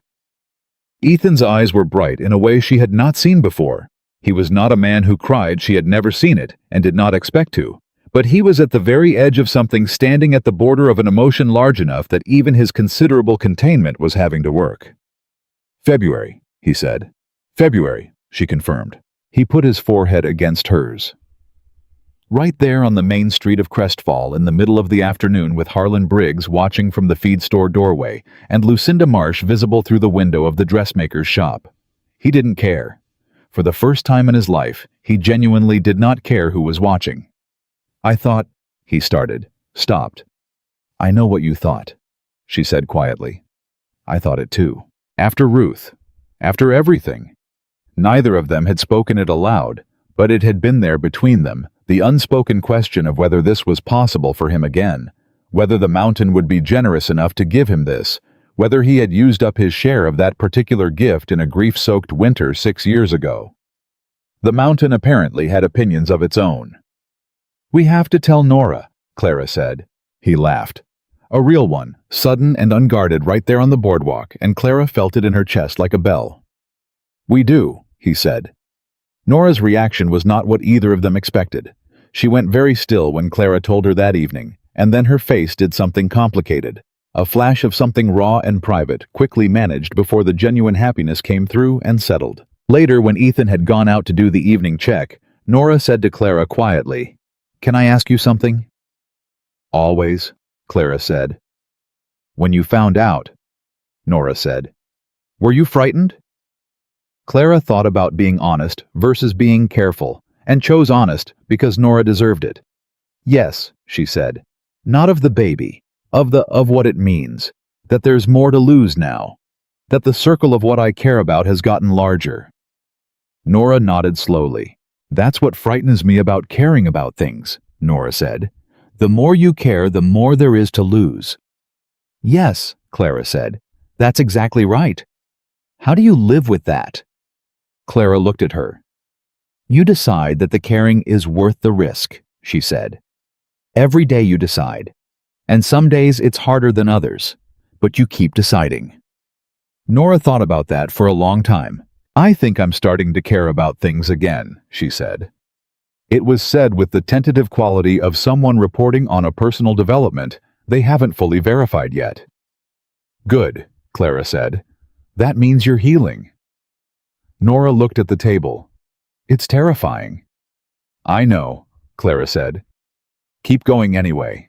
Ethan's eyes were bright in a way she had not seen before. He was not a man who cried. She had never seen it, and did not expect to. But he was at the very edge of something, standing at the border of an emotion large enough that even his considerable containment was having to work. "February," he said. "February," she confirmed. He put his forehead against hers. Right there on the main street of Crestfall, in the middle of the afternoon, with Harlan Briggs watching from the feed store doorway and Lucinda Marsh visible through the window of the dressmaker's shop. He didn't care. For the first time in his life, he genuinely did not care who was watching. "I thought," he started, stopped. "I know what you thought," she said quietly. "I thought it too. After Ruth. After everything." Neither of them had spoken it aloud, but it had been there between them, the unspoken question of whether this was possible for him again, whether the mountain would be generous enough to give him this, whether he had used up his share of that particular gift in a grief-soaked winter 6 years ago. The mountain apparently had opinions of its own. "We have to tell Nora," Clara said. He laughed. A real one, sudden and unguarded right there on the boardwalk, and Clara felt it in her chest like a bell. "We do," he said. Nora's reaction was not what either of them expected. She went very still when Clara told her that evening, and then her face did something complicated. A flash of something raw and private, quickly managed before the genuine happiness came through and settled. Later, when Ethan had gone out to do the evening check, Nora said to Clara quietly, "Can I ask you something?" "Always," Clara said. "When you found out," Nora said, "were you frightened?" Clara thought about being honest versus being careful, and chose honest because Nora deserved it. "Yes," she said. "Not of the baby, of what it means, that there's more to lose now, that the circle of what I care about has gotten larger." Nora nodded slowly. "That's what frightens me about caring about things," Nora said. "The more you care, the more there is to lose." "Yes," Clara said. "That's exactly right. How do you live with that?" Clara looked at her. "You decide that the caring is worth the risk," she said. "Every day you decide. And some days it's harder than others, but you keep deciding." Nora thought about that for a long time. "I think I'm starting to care about things again," she said. It was said with the tentative quality of someone reporting on a personal development they haven't fully verified yet. "Good," Clara said. "That means you're healing." Nora looked at the table. It's terrifying. I know, Clara said. Keep going anyway.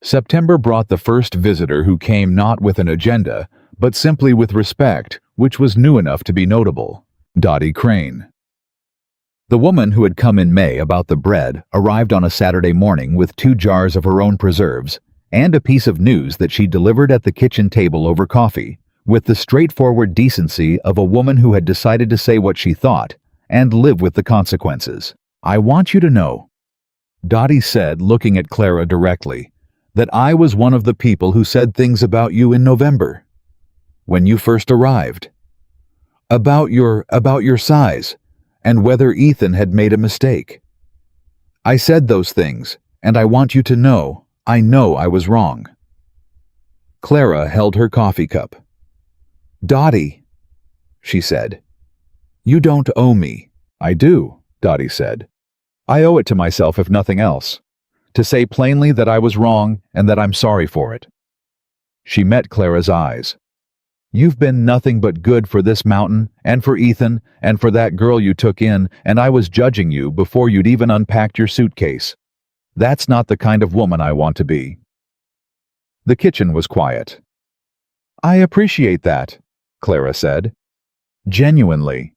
September brought the first visitor who came not with an agenda, but simply with respect, which was new enough to be notable. Dottie Crane. The woman who had come in May about the bread arrived on a Saturday morning with 2 jars of her own preserves and a piece of news that she delivered at the kitchen table over coffee, with the straightforward decency of a woman who had decided to say what she thought and live with the consequences. I want you to know, Dottie said, looking at Clara directly, that I was one of the people who said things about you in November, when you first arrived. About your size, and whether Ethan had made a mistake. I said those things, and I want you to know I was wrong. Clara held her coffee cup. Dottie, she said, you don't owe me. I do, Dottie said. I owe it to myself if nothing else, to say plainly that I was wrong and that I'm sorry for it. She met Clara's eyes. You've been nothing but good for this mountain, and for Ethan, and for that girl you took in, and I was judging you before you'd even unpacked your suitcase. That's not the kind of woman I want to be. The kitchen was quiet. I appreciate that, Clara said. Genuinely.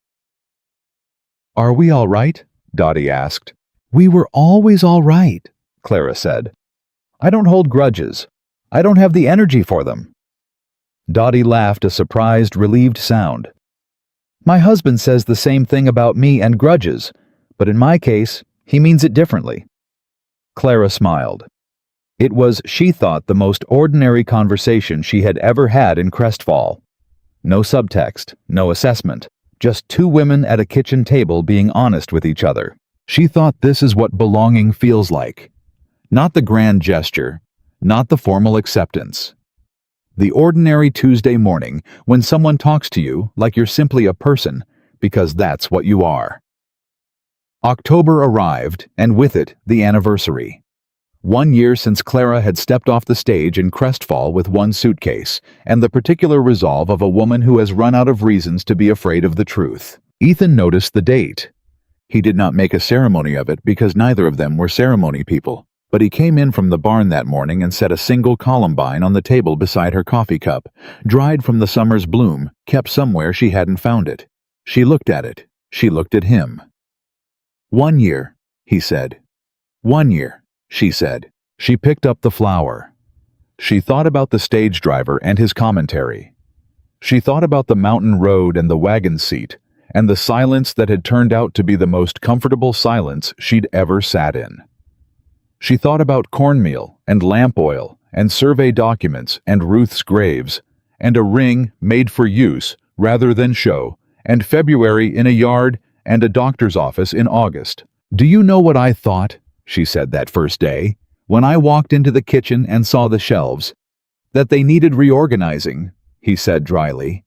Are we all right? Dottie asked. We were always all right, Clara said. I don't hold grudges. I don't have the energy for them. Dottie laughed a surprised, relieved sound. My husband says the same thing about me and grudges, but in my case, he means it differently. Clara smiled. It was, she thought, the most ordinary conversation she had ever had in Crestfall. No subtext, no assessment, just 2 women at a kitchen table being honest with each other. She thought this is what belonging feels like. Not the grand gesture, not the formal acceptance. The ordinary Tuesday morning when someone talks to you like you're simply a person, because that's what you are. October arrived, and with it, the anniversary. 1 year since Clara had stepped off the stage in Crestfall with 1 suitcase, and the particular resolve of a woman who has run out of reasons to be afraid of the truth. Ethan noticed the date. He did not make a ceremony of it because neither of them were ceremony people. But he came in from the barn that morning and set a single columbine on the table beside her coffee cup, dried from the summer's bloom, kept somewhere she hadn't found it. She looked at it. She looked at him. 1 year, he said. 1 year, she said. She picked up the flower. She thought about the stage driver and his commentary. She thought about the mountain road and the wagon seat, and the silence that had turned out to be the most comfortable silence she'd ever sat in. She thought about cornmeal and lamp oil and survey documents and Ruth's graves and a ring made for use rather than show and February in a yard and a doctor's office in August. Do you know what I thought, she said that first day, when I walked into the kitchen and saw the shelves? That they needed reorganizing, he said dryly.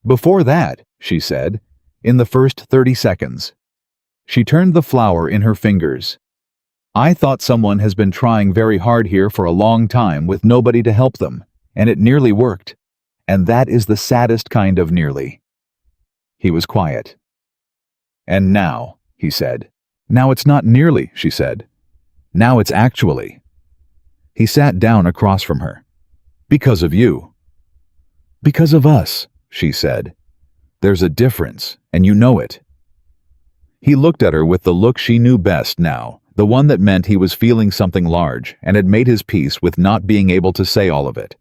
Before that, she said, in the first 30 seconds. She turned the flower in her fingers. I thought someone has been trying very hard here for a long time with nobody to help them, and it nearly worked. And that is the saddest kind of nearly. He was quiet. And now, he said. Now it's not nearly, she said. Now it's actually. He sat down across from her. Because of you. Because of us, she said. There's a difference, and you know it. He looked at her with the look she knew best now, the one that meant he was feeling something large and had made his peace with not being able to say all of it.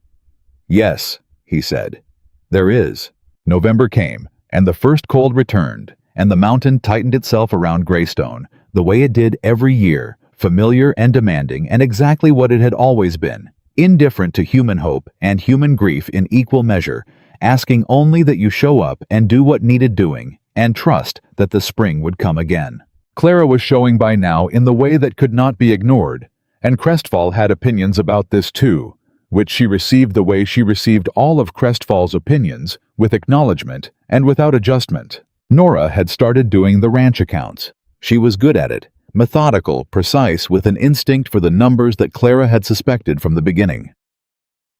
Yes, he said. There is. November came, and the first cold returned, and the mountain tightened itself around Greystone, the way it did every year, familiar and demanding and exactly what it had always been, indifferent to human hope and human grief in equal measure, asking only that you show up and do what needed doing, and trust that the spring would come again. Clara was showing by now in the way that could not be ignored, and Crestfall had opinions about this too, which she received the way she received all of Crestfall's opinions, with acknowledgement and without adjustment. Nora had started doing the ranch accounts. She was good at it, methodical, precise, with an instinct for the numbers that Clara had suspected from the beginning.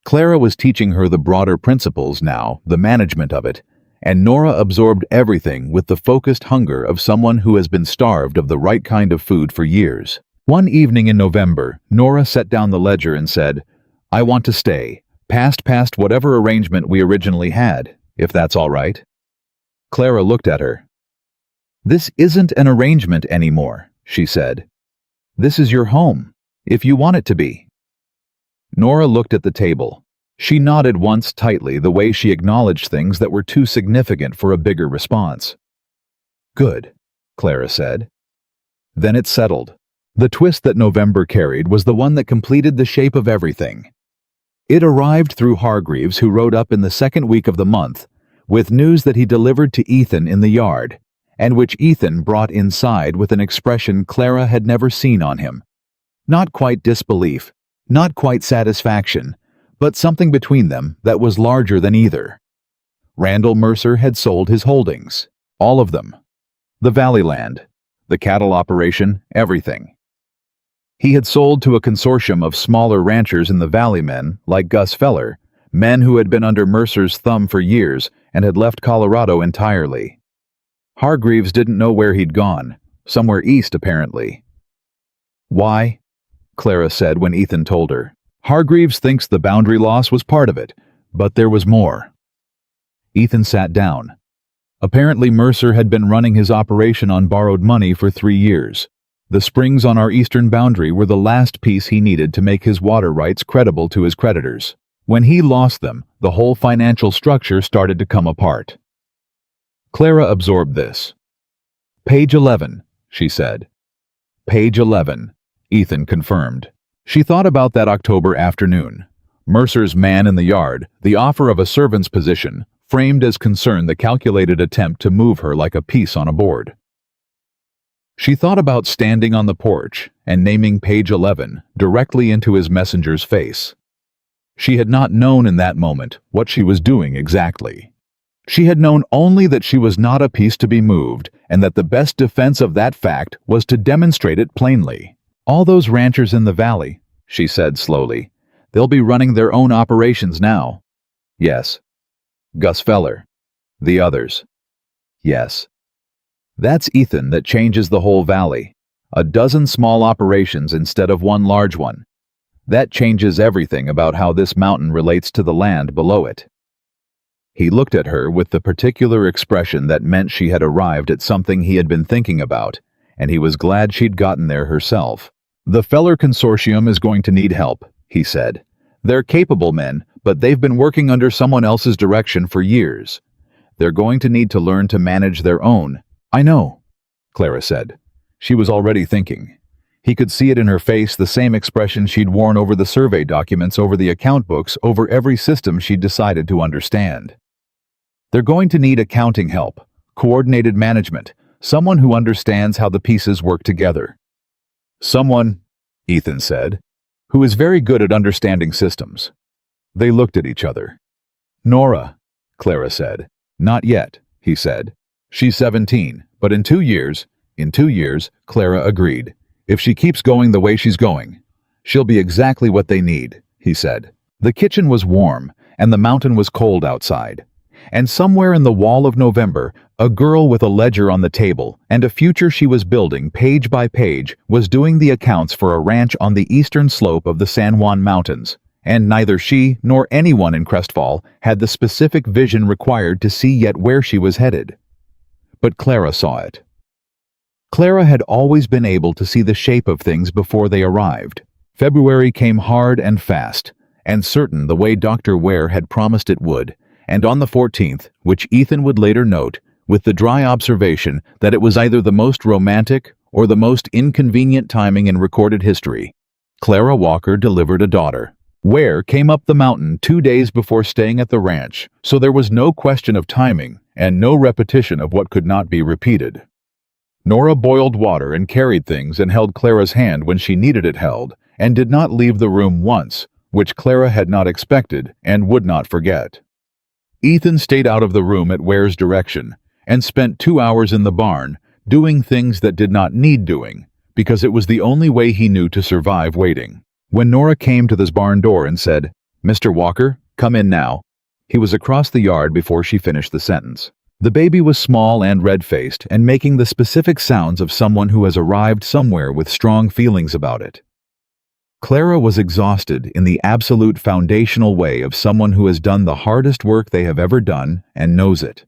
Clara was teaching her the broader principles now, the management of it, and Nora absorbed everything with the focused hunger of someone who has been starved of the right kind of food for years. One evening in November, Nora set down the ledger and said, "I want to stay, past whatever arrangement we originally had, if that's all right." Clara looked at her. "This isn't an arrangement anymore," she said. "This is your home, if you want it to be." Nora looked at the table. She nodded once tightly, the way she acknowledged things that were too significant for a bigger response. "Good," Clara said. Then it settled. The twist that November carried was the one that completed the shape of everything. It arrived through Hargreaves, who rode up in the second week of the month, with news that he delivered to Ethan in the yard, and which Ethan brought inside with an expression Clara had never seen on him. Not quite disbelief, not quite satisfaction, but something between them that was larger than either. Randall Mercer had sold his holdings, all of them. The valley land, the cattle operation, everything. He had sold to a consortium of smaller ranchers in the valley, men like Gus Feller, men who had been under Mercer's thumb for years and had left Colorado entirely. Hargreaves didn't know where he'd gone, somewhere east apparently. "Why?" Clara said when Ethan told her. "Hargreaves thinks the boundary loss was part of it, but there was more." Ethan sat down. Apparently Mercer had been running his operation on borrowed money for 3 years. The springs on our eastern boundary were the last piece he needed to make his water rights credible to his creditors. When he lost them, the whole financial structure started to come apart. Clara absorbed this. "Page 11, she said. "Page 11, Ethan confirmed. She thought about that October afternoon. Mercer's man in the yard, the offer of a servant's position, framed as concern the calculated attempt to move her like a piece on a board. She thought about standing on the porch and naming page 11 directly into his messenger's face. She had not known in that moment what she was doing exactly. She had known only that she was not a piece to be moved, and that the best defense of that fact was to demonstrate it plainly. "All those ranchers in the valley," she said slowly, "they'll be running their own operations now." "Yes." "Gus Feller." "The others." "Yes." That's Ethan that changes the whole valley. A dozen small operations instead of one large one. That changes everything about how this mountain relates to the land below it. He looked at her with the particular expression that meant she had arrived at something he had been thinking about, and he was glad she'd gotten there herself. "The Feller Consortium is going to need help," he said. "They're capable men, but they've been working under someone else's direction for years. They're going to need to learn to manage their own." "I know," Clara said. She was already thinking. He could see it in her face, the same expression she'd worn over the survey documents, over the account books, over every system she'd decided to understand. They're going to need accounting help, coordinated management, someone who understands how the pieces work together. "Someone," Ethan said, "who is very good at understanding systems." They looked at each other. "Nora," Clara said. "Not yet," he said. "She's 17, but in 2 years, Clara agreed. "If she keeps going the way she's going, she'll be exactly what they need," he said. The kitchen was warm, and the mountain was cold outside. And somewhere in the wall of November, a girl with a ledger on the table and a future she was building page by page was doing the accounts for a ranch on the eastern slope of the San Juan Mountains, and neither she nor anyone in Crestfall had the specific vision required to see yet where she was headed. But Clara saw it. Clara had always been able to see the shape of things before they arrived. February came hard and fast, and certain the way Dr. Ware had promised it would, and on the 14th, which Ethan would later note, with the dry observation that it was either the most romantic or the most inconvenient timing in recorded history, Clara Walker delivered a daughter. Ware came up the mountain 2 days before staying at the ranch, so there was no question of timing and no repetition of what could not be repeated. Nora boiled water and carried things and held Clara's hand when she needed it held, and did not leave the room once, which Clara had not expected and would not forget. Ethan stayed out of the room at Ware's direction and spent 2 hours in the barn doing things that did not need doing, because it was the only way he knew to survive waiting. When Nora came to this barn door and said, "Mr. Walker, come in now," He was across the yard before she finished the sentence. The baby was small and red-faced and making the specific sounds of someone who has arrived somewhere with strong feelings about it. Clara was exhausted in the absolute foundational way of someone who has done the hardest work they have ever done and knows it.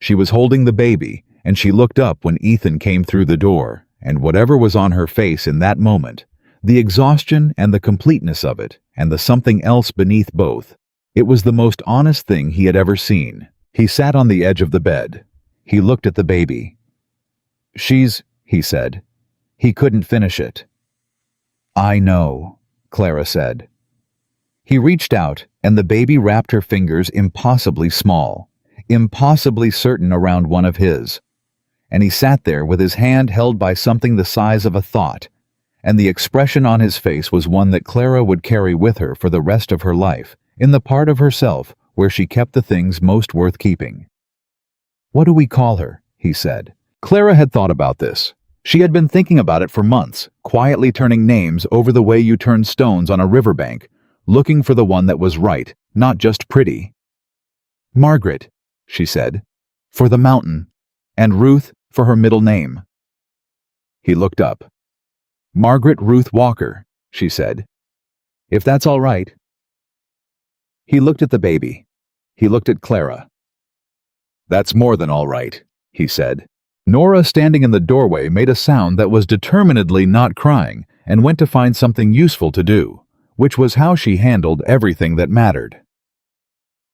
She was holding the baby, and she looked up when Ethan came through the door, and whatever was on her face in that moment, the exhaustion and the completeness of it, and the something else beneath both, it was the most honest thing he had ever seen. He sat on the edge of the bed. He looked at the baby. He said. He couldn't finish it. I know, Clara said. He reached out, and the baby wrapped her fingers impossibly small, impossibly certain around one of his. And he sat there with his hand held by something the size of a thought, and the expression on his face was one that Clara would carry with her for the rest of her life, in the part of herself where she kept the things most worth keeping. What do we call her? He said. Clara had thought about this. She had been thinking about it for months, quietly turning names over the way you turn stones on a riverbank, looking for the one that was right, not just pretty. Margaret, she said, for the mountain, and Ruth for her middle name. He looked up. Margaret Ruth Walker, she said. If that's all right. He looked at the baby. He looked at Clara. That's more than all right, he said. Nora, standing in the doorway, made a sound that was determinedly not crying and went to find something useful to do, which was how she handled everything that mattered.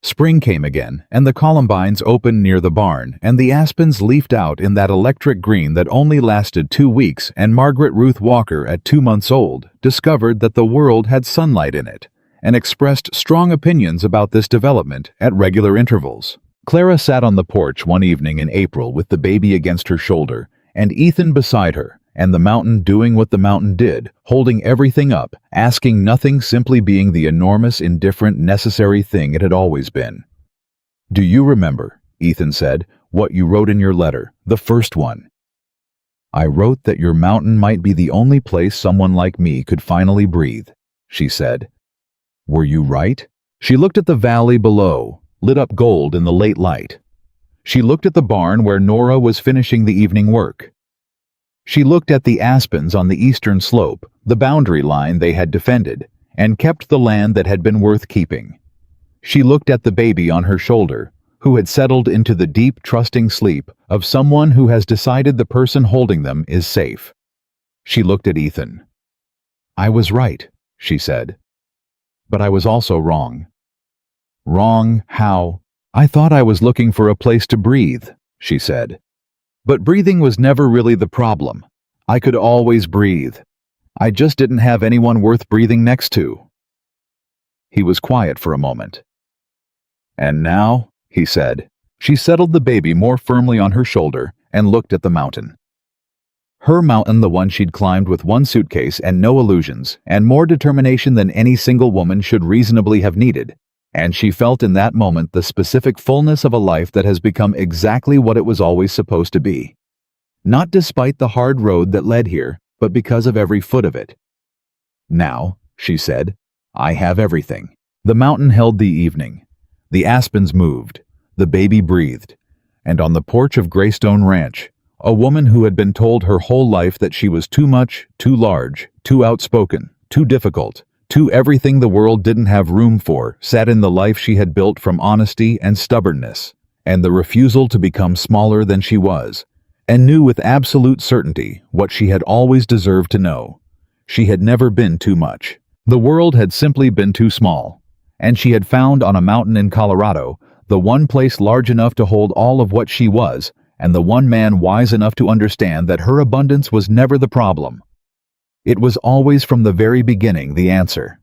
Spring came again, and the columbines opened near the barn, and the aspens leafed out in that electric green that only lasted 2 weeks, and Margaret Ruth Walker, at 2 months old, discovered that the world had sunlight in it, and expressed strong opinions about this development at regular intervals. Clara sat on the porch one evening in April with the baby against her shoulder, and Ethan beside her, and the mountain doing what the mountain did, holding everything up, asking nothing, simply being the enormous, indifferent, necessary thing it had always been. Do you remember, Ethan said, what you wrote in your letter, the first one? I wrote that your mountain might be the only place someone like me could finally breathe, she said. Were you right? She looked at the valley below, lit up gold in the late light. She looked at the barn where Nora was finishing the evening work. She looked at the aspens on the eastern slope, the boundary line they had defended, and kept the land that had been worth keeping. She looked at the baby on her shoulder, who had settled into the deep, trusting sleep of someone who has decided the person holding them is safe. She looked at Ethan. I was right, she said. But I was also wrong. Wrong how? I thought I was looking for a place to breathe, she said. But breathing was never really the problem. I could always breathe. I just didn't have anyone worth breathing next to. He was quiet for a moment. And now, he said. She settled the baby more firmly on her shoulder and looked at the mountain. Her mountain, the one she'd climbed with one suitcase and no illusions, and more determination than any single woman should reasonably have needed. And she felt in that moment the specific fullness of a life that has become exactly what it was always supposed to be. Not despite the hard road that led here, but because of every foot of it. Now, she said, I have everything. The mountain held the evening. The aspens moved. The baby breathed. And on the porch of Greystone Ranch, a woman who had been told her whole life that she was too much, too large, too outspoken, too difficult, too everything the world didn't have room for, sat in the life she had built from honesty and stubbornness, and the refusal to become smaller than she was, and knew with absolute certainty what she had always deserved to know. She had never been too much. The world had simply been too small, and she had found on a mountain in Colorado the one place large enough to hold all of what she was, and the one man wise enough to understand that her abundance was never the problem. It was always from the very beginning the answer.